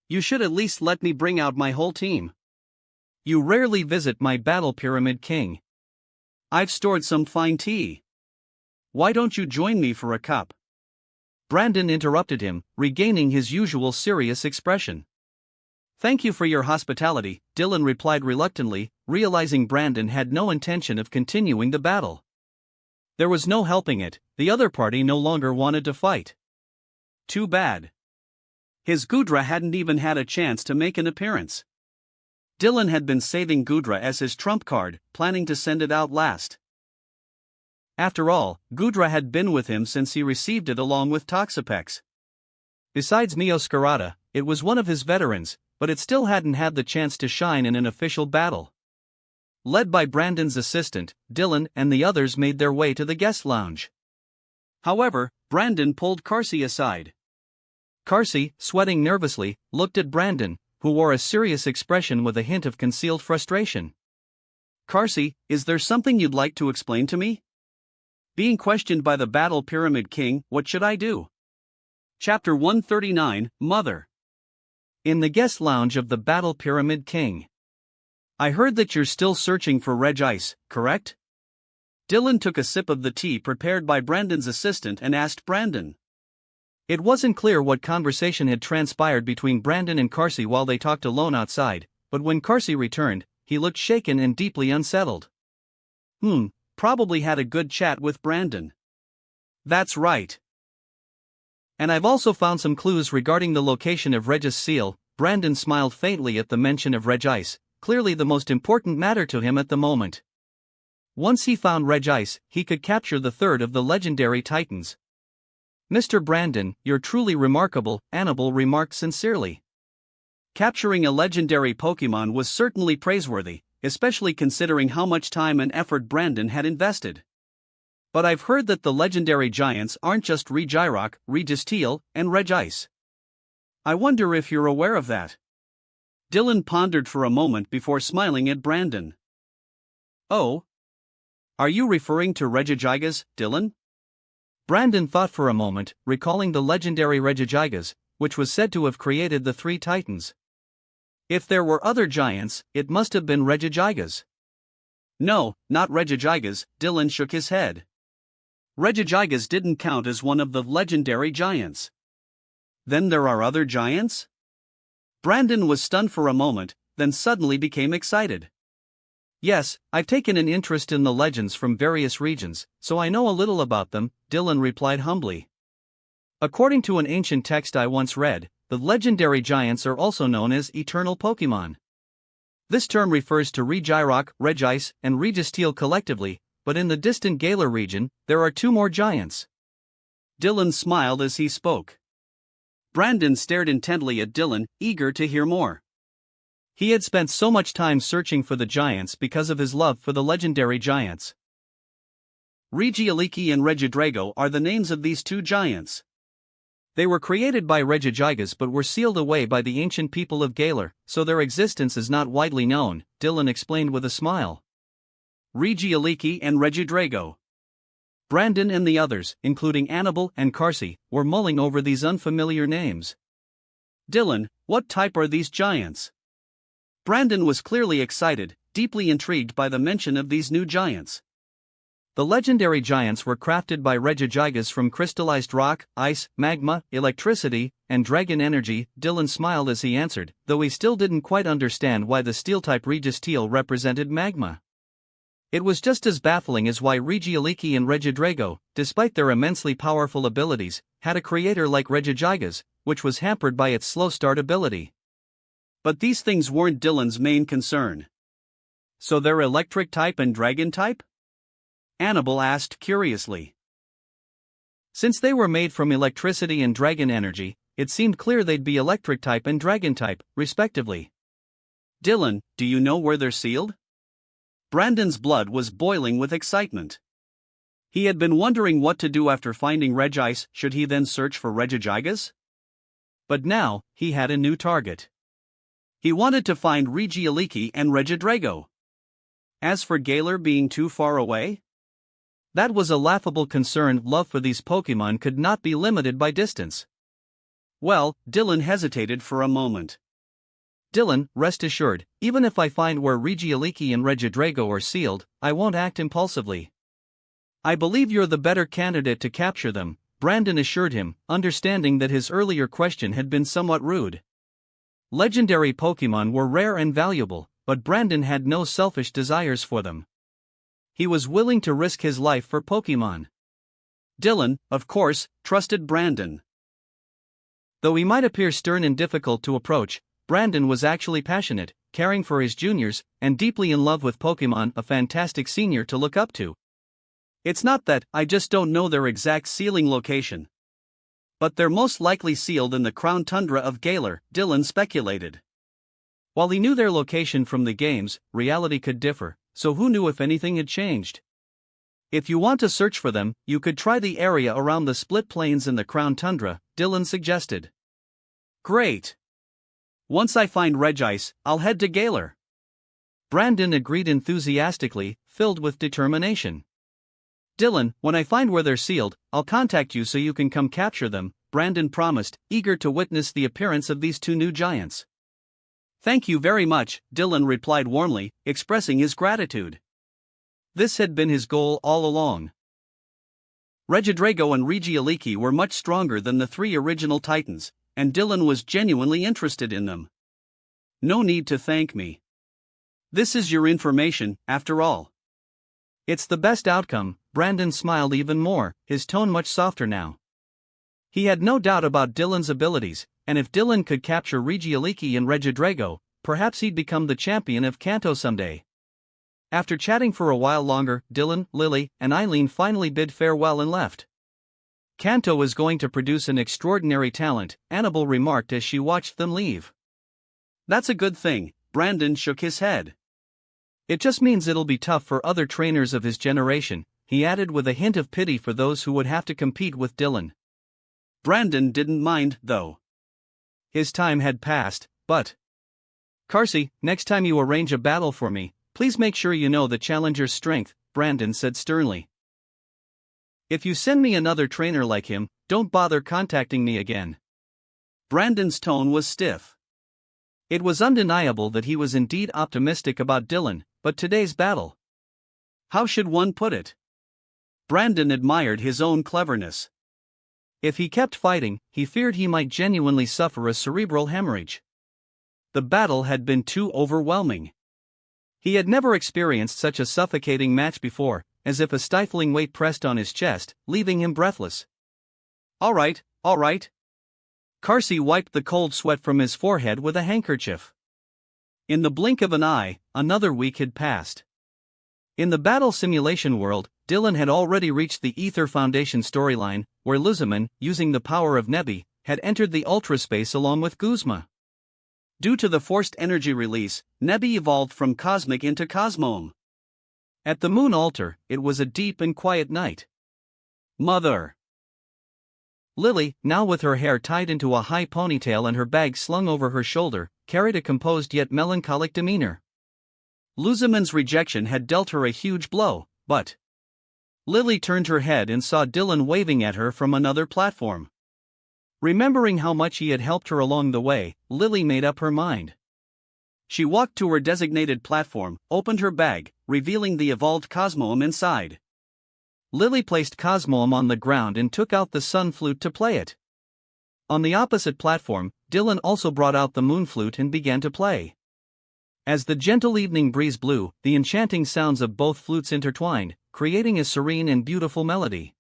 You should at least let me bring out my whole team. You rarely visit my battle pyramid king. I've stored some fine tea. Why don't you join me for a cup? Brandon interrupted him, regaining his usual serious expression. Thank you for your hospitality, Dylan replied reluctantly, realizing Brandon had no intention of continuing the battle. There was no helping it, the other party no longer wanted to fight. Too bad. His Goodra hadn't even had a chance to make an appearance. Dylan had been saving Goodra as his trump card, planning to send it out last. After all, Goodra had been with him since he received it along with Toxapex. Besides Meowscarada, it was one of his veterans, but it still hadn't had the chance to shine in an official battle. Led by Brandon's assistant, Dylan and the others made their way to the guest lounge. However, Brandon pulled Carsey aside. Carsey, sweating nervously, looked at Brandon, who wore a serious expression with a hint of concealed frustration. Carsey, is there something you'd like to explain to me? Being questioned by the Battle Pyramid King, what should I do? Chapter 139, Mother. In the guest lounge of the Battle Pyramid King. I heard that you're still searching for Regice, correct? Dylan took a sip of the tea prepared by Brandon's assistant and asked Brandon. It wasn't clear what conversation had transpired between Brandon and Carsey while they talked alone outside, but when Carsey returned, he looked shaken and deeply unsettled. Probably had a good chat with Brandon. That's right. And I've also found some clues regarding the location of Registeel. Brandon smiled faintly at the mention of Regice, clearly the most important matter to him at the moment. Once he found Regice, he could capture the third of the legendary titans. Mr. Brandon, you're truly remarkable, Annabelle remarked sincerely. Capturing a legendary Pokemon was certainly praiseworthy, especially considering how much time and effort Brandon had invested. But I've heard that the legendary giants aren't just Regirock, Registeel, and Regice. I wonder if you're aware of that. Dylan pondered for a moment before smiling at Brandon. Oh? Are you referring to Regigigas, Dylan? Brandon thought for a moment, recalling the legendary Regigigas, which was said to have created the 3 titans. If there were other giants, it must have been Regigigas. No, not Regigigas, Dylan shook his head. Regigigas didn't count as one of the legendary giants. Then there are other giants? Brandon was stunned for a moment, then suddenly became excited. Yes, I've taken an interest in the legends from various regions, so I know a little about them, Dylan replied humbly. According to an ancient text I once read, the legendary giants are also known as eternal Pokemon. This term refers to Regirock, Regice, and Registeel collectively, but in the distant Galar region, there are 2 more giants. Dylan smiled as he spoke. Brandon stared intently at Dylan, eager to hear more. He had spent so much time searching for the giants because of his love for the legendary giants. Regieleki and Regidrago are the names of these two giants. They were created by Regigigas but were sealed away by the ancient people of Galar, so their existence is not widely known, Dylan explained with a smile. Regieleki and Regidrago. Brandon and the others, including Annabelle and Carsi, were mulling over these unfamiliar names. Dylan, what type are these giants? Brandon was clearly excited, deeply intrigued by the mention of these new giants. The legendary giants were crafted by Regigigas from crystallized rock, ice, magma, electricity, and dragon energy. Dylan smiled as he answered, though he still didn't quite understand why the steel-type Registeel represented magma. It was just as baffling as why Regieleki and Regidrago, despite their immensely powerful abilities, had a creator like Regigigas, which was hampered by its slow start ability. But these things weren't Dylan's main concern. So they're electric type and dragon type? Annabelle asked curiously. Since they were made from electricity and dragon energy, it seemed clear they'd be electric type and dragon type, respectively. Dylan, do you know where they're sealed? Brandon's blood was boiling with excitement. He had been wondering what to do after finding Regice. Should he then search for Regigigas? But now, he had a new target. He wanted to find Regieleki and Regidrago. As for Galar being too far away? That was a laughable concern. Love for these Pokemon could not be limited by distance. Well, Dylan hesitated for a moment. Dylan, rest assured, even if I find where Regieleki and Regidrago are sealed, I won't act impulsively. I believe you're the better candidate to capture them, Brandon assured him, understanding that his earlier question had been somewhat rude. Legendary Pokemon were rare and valuable, but Brandon had no selfish desires for them. He was willing to risk his life for Pokemon. Dylan, of course, trusted Brandon. Though he might appear stern and difficult to approach, Brandon was actually passionate, caring for his juniors, and deeply in love with Pokemon, a fantastic senior to look up to. It's not that, I just don't know their exact sealing location. But they're most likely sealed in the crown tundra of Galar, Dylan speculated. While he knew their location from the games, reality could differ, so who knew if anything had changed? If you want to search for them, you could try the area around the split plains in the crown tundra, Dylan suggested. Great! Once I find Regice, I'll head to Galar. Brandon agreed enthusiastically, filled with determination. Dylan, when I find where they're sealed, I'll contact you so you can come capture them, Brandon promised, eager to witness the appearance of these two new giants. Thank you very much, Dylan replied warmly, expressing his gratitude. This had been his goal all along. Regidrago and Regieleki were much stronger than the three original Titans, and Dylan was genuinely interested in them. No need to thank me. This is your information, after all. It's the best outcome, Brandon smiled even more, his tone much softer now. He had no doubt about Dylan's abilities, and if Dylan could capture Regieleki and Regidrago, perhaps he'd become the champion of Kanto someday. After chatting for a while longer, Dylan, Lily, and Eileen finally bid farewell and left. Kanto is going to produce an extraordinary talent, Annabelle remarked as she watched them leave. That's a good thing, Brandon shook his head. It just means it'll be tough for other trainers of his generation, he added with a hint of pity for those who would have to compete with Dylan. Brandon didn't mind, though. His time had passed, but... Carsi, next time you arrange a battle for me, please make sure you know the challenger's strength, Brandon said sternly. If you send me another trainer like him, don't bother contacting me again. Brandon's tone was stiff. It was undeniable that he was indeed optimistic about Dylan, but today's battle. How should one put it? Brandon admired his own cleverness. If he kept fighting, he feared he might genuinely suffer a cerebral hemorrhage. The battle had been too overwhelming. He had never experienced such a suffocating match before, as if a stifling weight pressed on his chest, leaving him breathless. All right. Carsi wiped the cold sweat from his forehead with a handkerchief. In the blink of an eye, another week had passed. In the battle simulation world, Dylan had already reached the Ether Foundation storyline, where Luzaman, using the power of Nebi, had entered the ultraspace along with Guzma. Due to the forced energy release, Nebi evolved from cosmic into cosmome. At the moon altar, it was a deep and quiet night. Mother. Lily, now with her hair tied into a high ponytail and her bag slung over her shoulder, carried a composed yet melancholic demeanor. Luzaman's rejection had dealt her a huge blow, but Lily turned her head and saw Dylan waving at her from another platform. Remembering how much he had helped her along the way, Lily made up her mind. She walked to her designated platform, opened her bag, revealing the evolved cosmome inside. Lily placed cosmome on the ground and took out the sun flute to play it. On the opposite platform, Dylan also brought out the moon flute and began to play. As the gentle evening breeze blew, the enchanting sounds of both flutes intertwined, creating a serene and beautiful melody.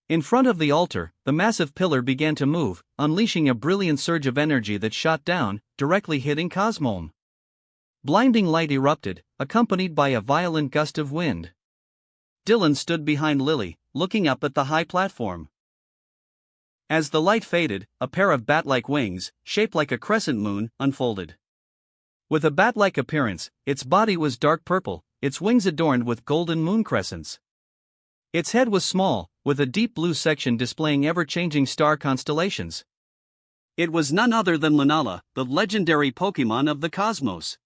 In front of the altar, the massive pillar began to move, unleashing a brilliant surge of energy that shot down, directly hitting Cosmome. Blinding light erupted, accompanied by a violent gust of wind. Dylan stood behind Lily, looking up at the high platform. As the light faded, a pair of bat-like wings, shaped like a crescent moon, unfolded. With a bat-like appearance, its body was dark purple, its wings adorned with golden moon crescents. Its head was small, with a deep blue section displaying ever-changing star constellations. It was none other than Lunala, the legendary Pokémon of the cosmos.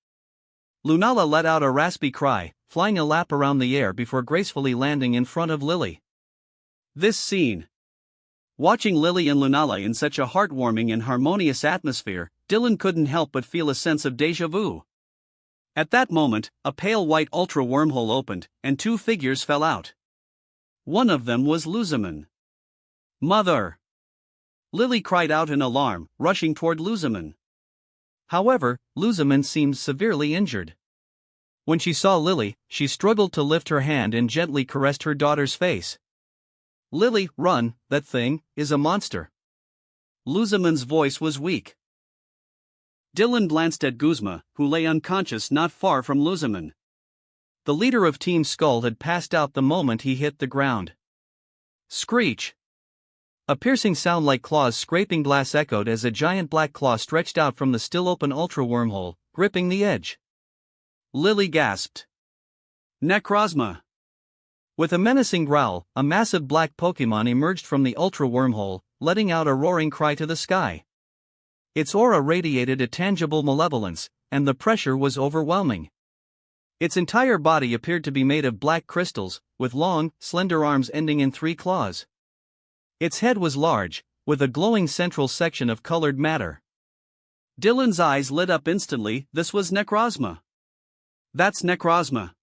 Lunala let out a raspy cry, flying a lap around the air before gracefully landing in front of Lily. This scene. Watching Lily and Lunala in such a heartwarming and harmonious atmosphere, Dylan couldn't help but feel a sense of déjà vu. At that moment, a pale white ultra wormhole opened, and two figures fell out. One of them was Luzaman. Mother! Lily cried out in alarm, rushing toward Luzaman. However, Luzaman seemed severely injured. When she saw Lily, she struggled to lift her hand and gently caressed her daughter's face. Lily, run, that thing is a monster. Luzaman's voice was weak. Dylan glanced at Guzma, who lay unconscious not far from Luzaman. The leader of Team Skull had passed out the moment he hit the ground. Screech! A piercing sound like claws scraping glass echoed as a giant black claw stretched out from the still-open ultra wormhole, gripping the edge. Lily gasped. Necrozma! With a menacing growl, a massive black Pokémon emerged from the ultra wormhole, letting out a roaring cry to the sky. Its aura radiated a tangible malevolence, and the pressure was overwhelming. Its entire body appeared to be made of black crystals, with long, slender arms ending in 3 claws. Its head was large, with a glowing central section of colored matter. Dylan's eyes lit up instantly. This was Necrozma. That's Necrozma.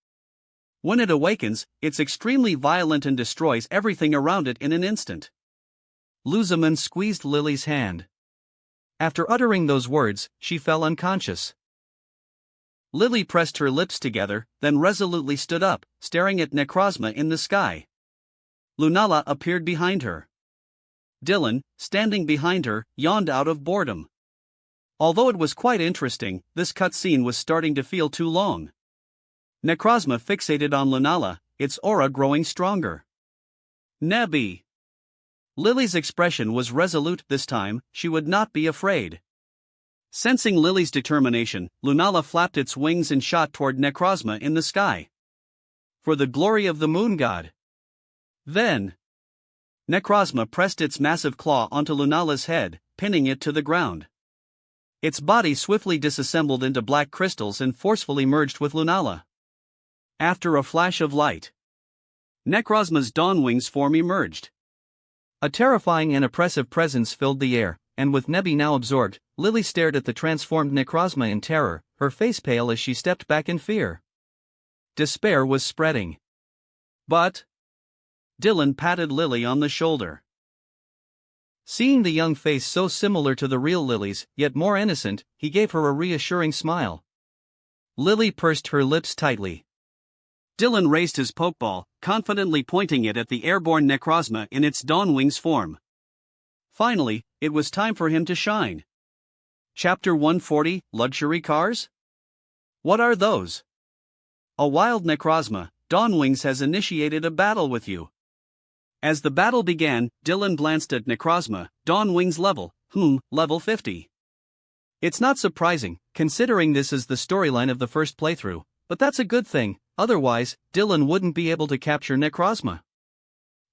When it awakens, it's extremely violent and destroys everything around it in an instant. Luzaman squeezed Lily's hand. After uttering those words, she fell unconscious. Lily pressed her lips together, then resolutely stood up, staring at Necrozma in the sky. Lunala appeared behind her. Dylan, standing behind her, yawned out of boredom. Although it was quite interesting, this cutscene was starting to feel too long. Necrozma fixated on Lunala, its aura growing stronger. Nebi! Lily's expression was resolute this time. She would not be afraid. Sensing Lily's determination, Lunala flapped its wings and shot toward Necrozma in the sky. For the glory of the moon god! Then, Necrozma pressed its massive claw onto Lunala's head, pinning it to the ground. Its body swiftly disassembled into black crystals and forcefully merged with Lunala. After a flash of light, Necrozma's dawn wings form emerged. A terrifying and oppressive presence filled the air, and with Nebi now absorbed, Lily stared at the transformed Necrozma in terror, her face pale as she stepped back in fear. Despair was spreading. But Dylan patted Lily on the shoulder. Seeing the young face so similar to the real Lily's, yet more innocent, he gave her a reassuring smile. Lily pursed her lips tightly. Dylan raised his pokeball, confidently pointing it at the airborne Necrozma in its Dawnwings form. Finally, it was time for him to shine. Chapter 140, Luxury Cars? What are those? A wild Necrozma, Dawnwings has initiated a battle with you. As the battle began, Dylan glanced at Necrozma, Dawnwing's level, level 50. It's not surprising, considering this is the storyline of the first playthrough, but that's a good thing, otherwise, Dylan wouldn't be able to capture Necrozma.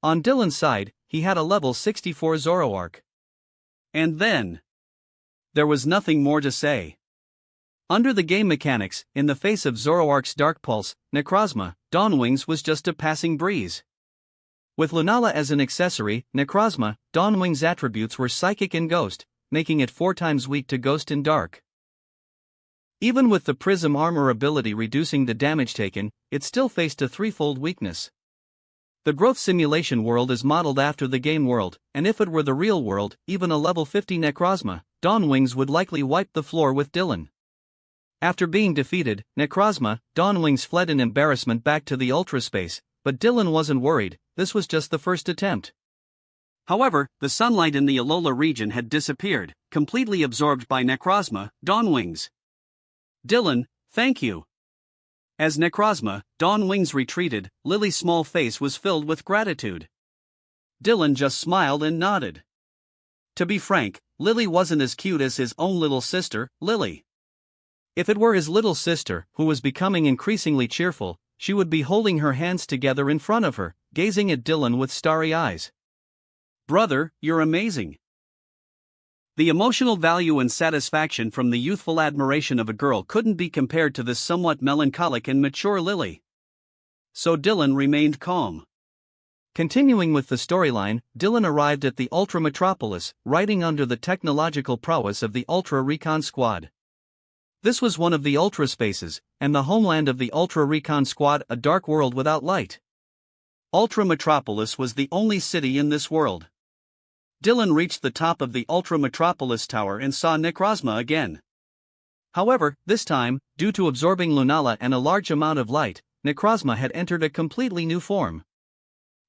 On Dylan's side, he had a level 64 Zoroark. And then, there was nothing more to say. Under the game mechanics, in the face of Zoroark's Dark Pulse, Necrozma, Dawnwings was just a passing breeze. With Lunala as an accessory, Necrozma, Dawnwing's attributes were Psychic and Ghost, making it 4 times weak to Ghost and Dark. Even with the Prism armor ability reducing the damage taken, it still faced a threefold weakness. The growth simulation world is modeled after the game world, and if it were the real world, even a level 50 Necrozma, Dawnwings would likely wipe the floor with Dylan. After being defeated, Necrozma, Dawnwings fled in embarrassment back to the Ultra Space, but Dylan wasn't worried, this was just the first attempt. However, the sunlight in the Alola region had disappeared, completely absorbed by Necrozma, Dawnwings. Dylan, thank you. As Necrozma, Dawnwings retreated, Lily's small face was filled with gratitude. Dylan just smiled and nodded. To be frank, Lily wasn't as cute as his own little sister, Lily. If it were his little sister, who was becoming increasingly cheerful, she would be holding her hands together in front of her, gazing at Dylan with starry eyes. Brother, you're amazing. The emotional value and satisfaction from the youthful admiration of a girl couldn't be compared to this somewhat melancholic and mature Lily. So Dylan remained calm. Continuing with the storyline, Dylan arrived at the Ultra Metropolis, riding under the technological prowess of the Ultra Recon Squad. This was one of the Ultra Spaces, and the homeland of the Ultra Recon Squad, a dark world without light. Ultra Metropolis was the only city in this world. Dylan reached the top of the Ultra Metropolis tower and saw Necrozma again. However, this time, due to absorbing Lunala and a large amount of light, Necrozma had entered a completely new form.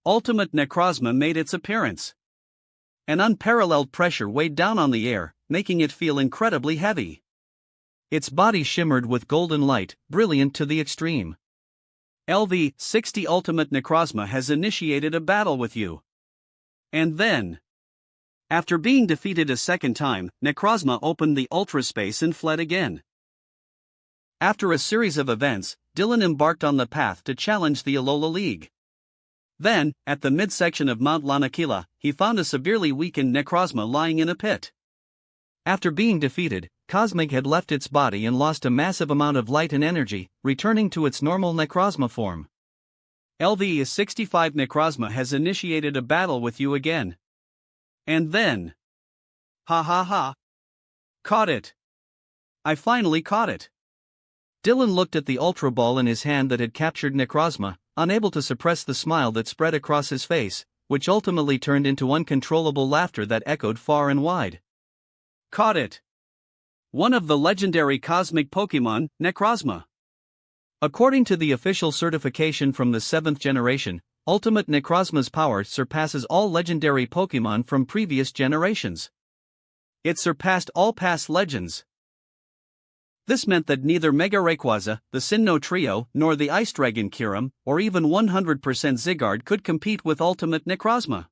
Ultimate Necrozma made its appearance. An unparalleled pressure weighed down on the air, making it feel incredibly heavy. Its body shimmered with golden light, brilliant to the extreme. LV-60 Ultimate Necrozma has initiated a battle with you. And then, after being defeated a second time, Necrozma opened the Ultra Space and fled again. After a series of events, Dylan embarked on the path to challenge the Alola League. Then, at the midsection of Mount Lanakila, he found a severely weakened Necrozma lying in a pit. After being defeated, Cosmic had left its body and lost a massive amount of light and energy, returning to its normal Necrozma form. LV-65 Necrozma has initiated a battle with you again. And then, ha ha ha. Caught it. I finally caught it. Dylan looked at the Ultra Ball in his hand that had captured Necrozma, unable to suppress the smile that spread across his face, which ultimately turned into uncontrollable laughter that echoed far and wide. Caught it. One of the legendary cosmic Pokémon, Necrozma. According to the official certification from the 7th generation, Ultimate Necrozma's power surpasses all legendary Pokémon from previous generations. It surpassed all past legends. This meant that neither Mega Rayquaza, the Sinnoh Trio, nor the Ice Dragon Kyurem, or even 100% Zygarde could compete with Ultimate Necrozma.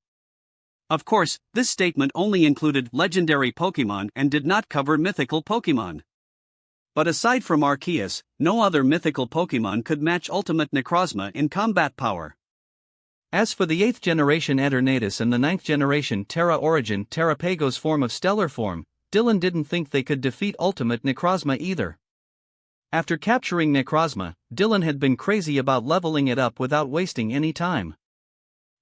Of course, this statement only included legendary Pokémon and did not cover mythical Pokémon. But aside from Arceus, no other mythical Pokémon could match Ultimate Necrozma in combat power. As for the 8th generation Eternatus and the 9th generation Terra Origin Terrapago's form of stellar form, Dylan didn't think they could defeat Ultimate Necrozma either. After capturing Necrozma, Dylan had been crazy about leveling it up without wasting any time.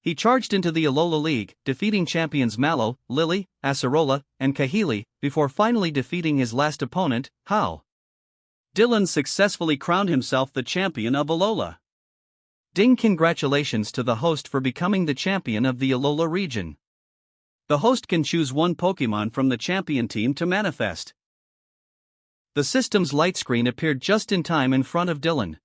He charged into the Alola League, defeating champions Mallow, Lily, Acerola, and Kahili, before finally defeating his last opponent, Hau. Dylan successfully crowned himself the champion of Alola. Ding! Congratulations to the host for becoming the champion of the Alola region. The host can choose one Pokémon from the champion team to manifest. The system's light screen appeared just in time in front of Dylan.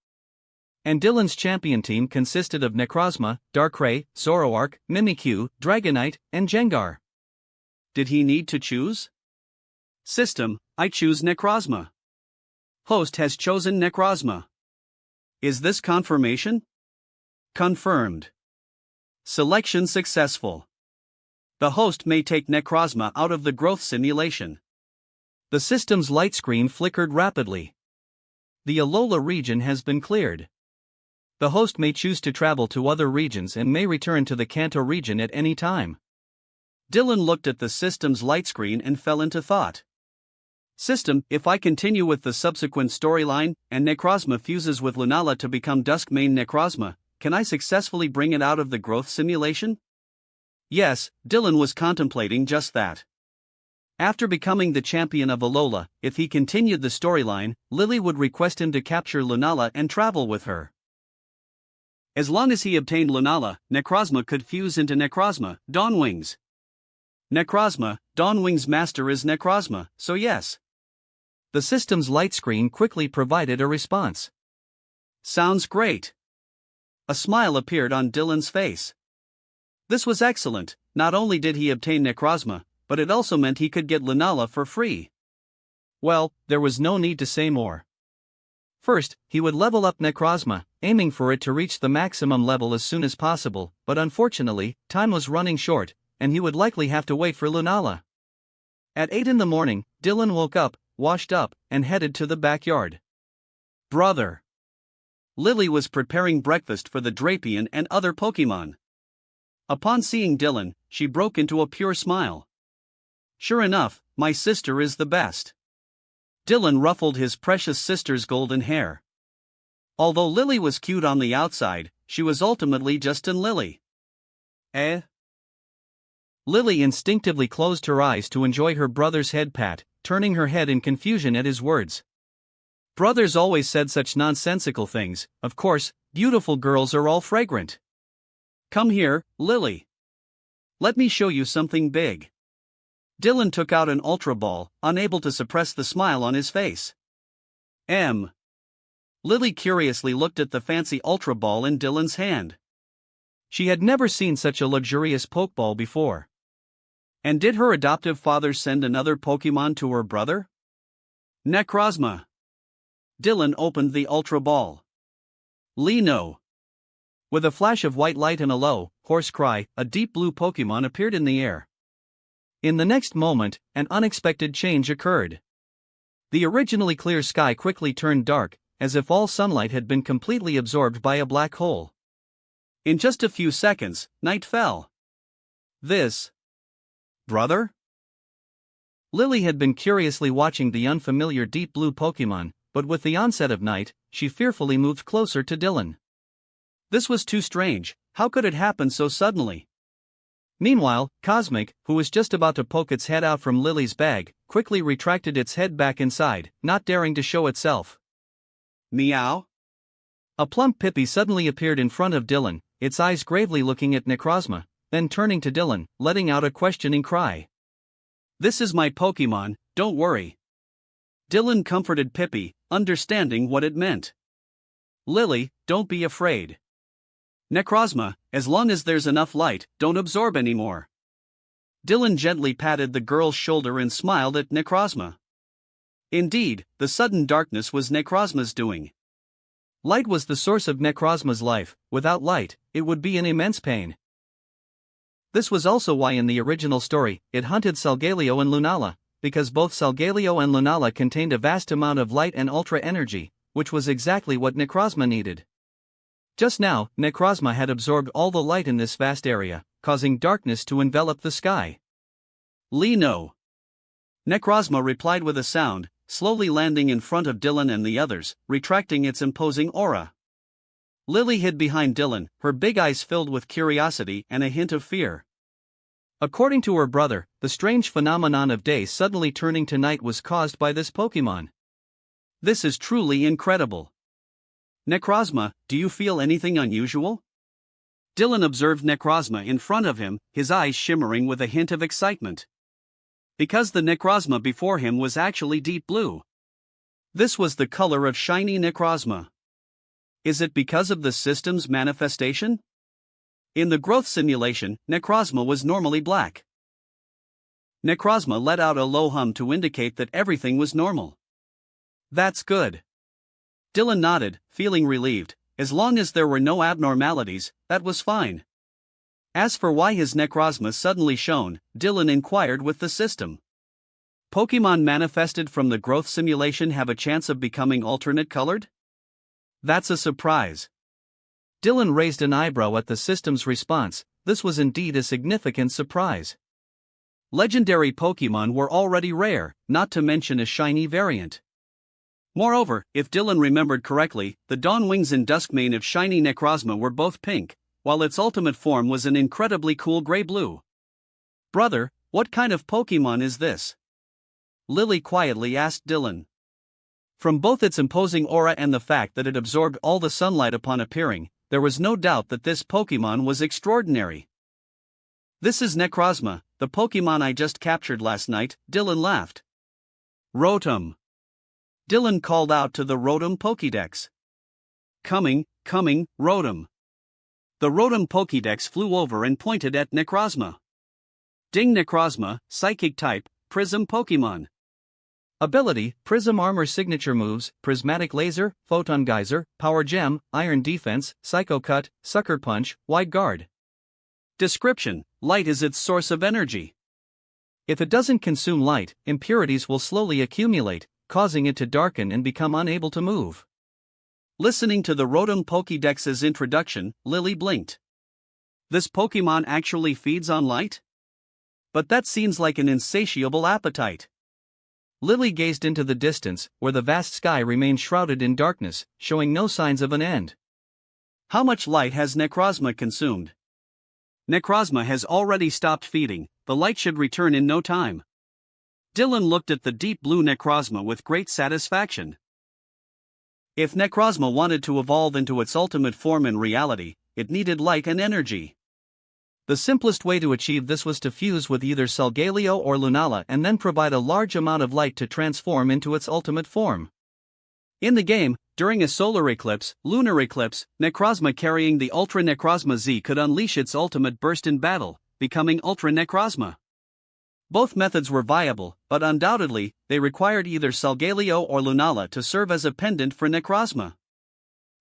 And Dylan's champion team consisted of Necrozma, Darkrai, Zoroark, Mimikyu, Dragonite, and Gengar. Did he need to choose? System, I choose Necrozma. Host has chosen Necrozma. Is this confirmation? Confirmed. Selection successful. The host may take Necrozma out of the growth simulation. The system's light screen flickered rapidly. The Alola region has been cleared. The host may choose to travel to other regions and may return to the Kanto region at any time. Dylan looked at the system's light screen and fell into thought. System, if I continue with the subsequent storyline, and Necrozma fuses with Lunala to become Duskmane Necrozma, can I successfully bring it out of the growth simulation? Yes, Dylan was contemplating just that. After becoming the champion of Alola, if he continued the storyline, Lily would request him to capture Lunala and travel with her. As long as he obtained Lunala, Necrozma could fuse into Necrozma, Dawnwings. Necrozma, Dawnwings master is Necrozma, so yes. The system's light screen quickly provided a response. Sounds great. A smile appeared on Dylan's face. This was excellent. Not only did he obtain Necrozma, but it also meant he could get Lunala for free. Well, there was no need to say more. First, he would level up Necrozma, aiming for it to reach the maximum level as soon as possible, but unfortunately, time was running short, and he would likely have to wait for Lunala. At 8 in the morning, Dylan woke up, washed up, and headed to the backyard. Brother! Lily was preparing breakfast for the Drapion and other Pokémon. Upon seeing Dylan, she broke into a pure smile. Sure enough, my sister is the best. Dylan ruffled his precious sister's golden hair. Although Lily was cute on the outside, she was ultimately just an Lily. Eh? Lily instinctively closed her eyes to enjoy her brother's head pat, turning her head in confusion at his words. Brothers always said such nonsensical things. Of course, beautiful girls are all fragrant. Come here, Lily. Let me show you something big. Dylan took out an Ultra Ball, unable to suppress the smile on his face. Lily curiously looked at the fancy Ultra Ball in Dylan's hand. She had never seen such a luxurious Pokeball before. And did her adoptive father send another Pokemon to her brother? Necrozma. Dylan opened the Ultra Ball. Lino. With a flash of white light and a low, hoarse cry, a deep blue Pokemon appeared in the air. In the next moment, an unexpected change occurred. The originally clear sky quickly turned dark, as if all sunlight had been completely absorbed by a black hole. In just a few seconds, night fell. This. Brother? Lily had been curiously watching the unfamiliar deep blue Pokemon, but with the onset of night, she fearfully moved closer to Dylan. This was too strange. How could it happen so suddenly? Meanwhile, Cosmic, who was just about to poke its head out from Lily's bag, quickly retracted its head back inside, not daring to show itself. Meow? A plump Pippi suddenly appeared in front of Dylan, its eyes gravely looking at Necrozma, then turning to Dylan, letting out a questioning cry. This is my Pokemon, don't worry. Dylan comforted Pippi, understanding what it meant. Lily, don't be afraid. Necrozma, as long as there's enough light, don't absorb anymore. Dylan gently patted the girl's shoulder and smiled at Necrozma. Indeed, the sudden darkness was Necrozma's doing. Light was the source of Necrozma's life. Without light, it would be in immense pain. This was also why in the original story, it hunted Solgaleo and Lunala, because both Solgaleo and Lunala contained a vast amount of light and ultra energy, which was exactly what Necrozma needed. Just now, Necrozma had absorbed all the light in this vast area, causing darkness to envelop the sky. Lino. Necrozma replied with a sound, slowly landing in front of Dylan and the others, retracting its imposing aura. Lily hid behind Dylan, her big eyes filled with curiosity and a hint of fear. According to her brother, the strange phenomenon of day suddenly turning to night was caused by this Pokemon. This is truly incredible. Necrozma, do you feel anything unusual? Dylan observed Necrozma in front of him, his eyes shimmering with a hint of excitement. Because the Necrozma before him was actually deep blue. This was the color of shiny Necrozma. Is it because of the system's manifestation? In the growth simulation, Necrozma was normally black. Necrozma let out a low hum to indicate that everything was normal. That's good. Dylan nodded, feeling relieved. As long as there were no abnormalities, that was fine. As for why his Necrozma suddenly shone, Dylan inquired with the system. Pokemon manifested from the growth simulation have a chance of becoming alternate colored? That's a surprise. Dylan raised an eyebrow at the system's response. This was indeed a significant surprise. Legendary Pokemon were already rare, not to mention a shiny variant. Moreover, if Dylan remembered correctly, the Dawnwings and Duskmane of shiny Necrozma were both pink, while its ultimate form was an incredibly cool gray-blue. "Brother, what kind of Pokemon is this?" Lily quietly asked Dylan. From both its imposing aura and the fact that it absorbed all the sunlight upon appearing, there was no doubt that this Pokemon was extraordinary. "This is Necrozma, the Pokemon I just captured last night," Dylan laughed. "Rotom." Dylan called out to the Rotom Pokédex. Coming, Rotom." The Rotom Pokédex flew over and pointed at Necrozma. "Ding Necrozma, Psychic type, Prism Pokemon. Ability: Prism Armor. Signature moves: Prismatic Laser, Photon Geyser, Power Gem, Iron Defense, Psycho Cut, Sucker Punch, Wide Guard. Description: light is its source of energy. If it doesn't consume light, impurities will slowly accumulate, causing it to darken and become unable to move." Listening to the Rotom Pokédex's introduction, Lily blinked. This Pokemon actually feeds on light? But that seems like an insatiable appetite. Lily gazed into the distance, where the vast sky remained shrouded in darkness, showing no signs of an end. How much light has Necrozma consumed? Necrozma has already stopped feeding, the light should return in no time. Dylan looked at the deep blue Necrozma with great satisfaction. If Necrozma wanted to evolve into its ultimate form in reality, it needed light and energy. The simplest way to achieve this was to fuse with either Solgaleo or Lunala and then provide a large amount of light to transform into its ultimate form. In the game, during a solar eclipse, lunar eclipse, Necrozma carrying the Ultra Necrozma Z could unleash its ultimate burst in battle, becoming Ultra Necrozma. Both methods were viable, but undoubtedly, they required either Solgaleo or Lunala to serve as a pendant for Necrozma.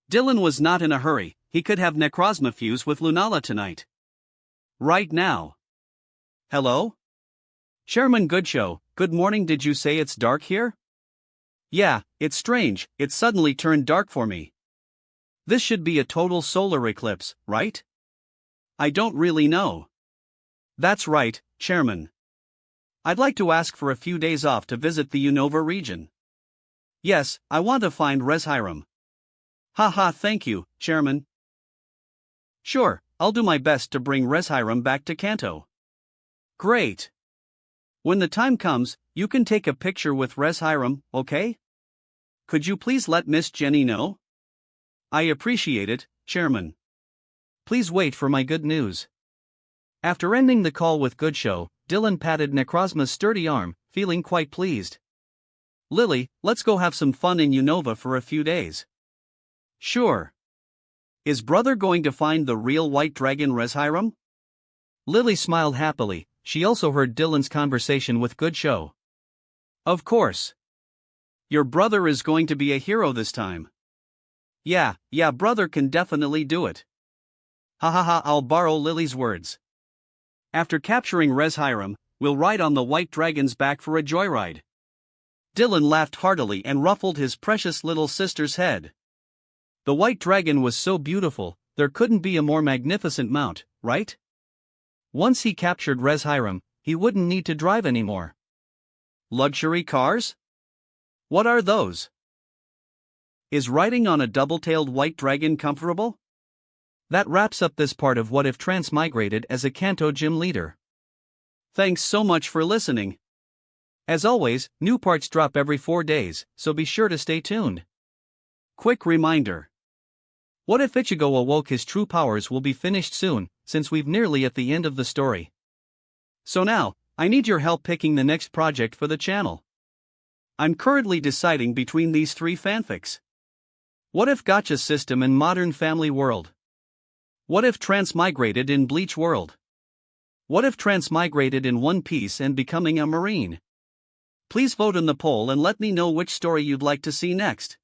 Dylan was not in a hurry, he could have Necrozma fuse with Lunala tonight. Right now. "Hello? Chairman Goodshow, good morning. Did you say it's dark here?" "Yeah, it's strange, it suddenly turned dark for me. This should be a total solar eclipse, right?" "I don't really know." "That's right, Chairman. I'd like to ask for a few days off to visit the Unova region." "Yes, I want to find Reshiram." "Haha, thank you, Chairman." "Sure, I'll do my best to bring Reshiram back to Kanto." "Great. When the time comes, you can take a picture with Reshiram, okay? Could you please let Miss Jenny know?" "I appreciate it, Chairman." "Please wait for my good news." After ending the call with Goodshow, Dylan patted Necrozma's sturdy arm, feeling quite pleased. "Lily, let's go have some fun in Unova for a few days." "Sure. Is brother going to find the real white dragon Reshiram?" Lily smiled happily. She also heard Dylan's conversation with Goodshow. "Of course. Your brother is going to be a hero this time." Yeah, brother can definitely do it." Hahaha, I'll borrow Lily's words. After capturing Reshiram, we'll ride on the white dragon's back for a joyride." Dylan laughed heartily and ruffled his precious little sister's head. The white dragon was so beautiful, there couldn't be a more magnificent mount, right? Once he captured Reshiram, he wouldn't need to drive anymore. Luxury cars? What are those? Is riding on a double-tailed white dragon comfortable? That wraps up this part of What If Transmigrated as a Kanto gym leader. Thanks so much for listening. As always, new parts drop every 4 days, so be sure to stay tuned. Quick reminder. What If Ichigo Awoke His True Powers will be finished soon, since we've nearly at the end of the story. So now, I need your help picking the next project for the channel. I'm currently deciding between these 3 fanfics. What If Gacha System in Modern Family World? What If Transmigrated in Bleach World? What If Transmigrated in One Piece and becoming a Marine? Please vote in the poll and let me know which story you'd like to see next.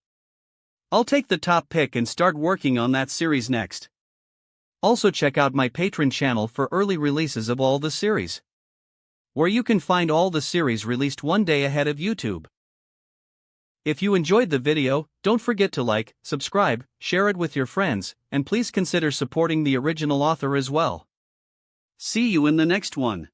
I'll take the top pick and start working on that series next. Also check out my Patreon channel for early releases of all the series, where you can find all the series released one day ahead of YouTube. If you enjoyed the video, don't forget to like, subscribe, share it with your friends, and please consider supporting the original author as well. See you in the next one.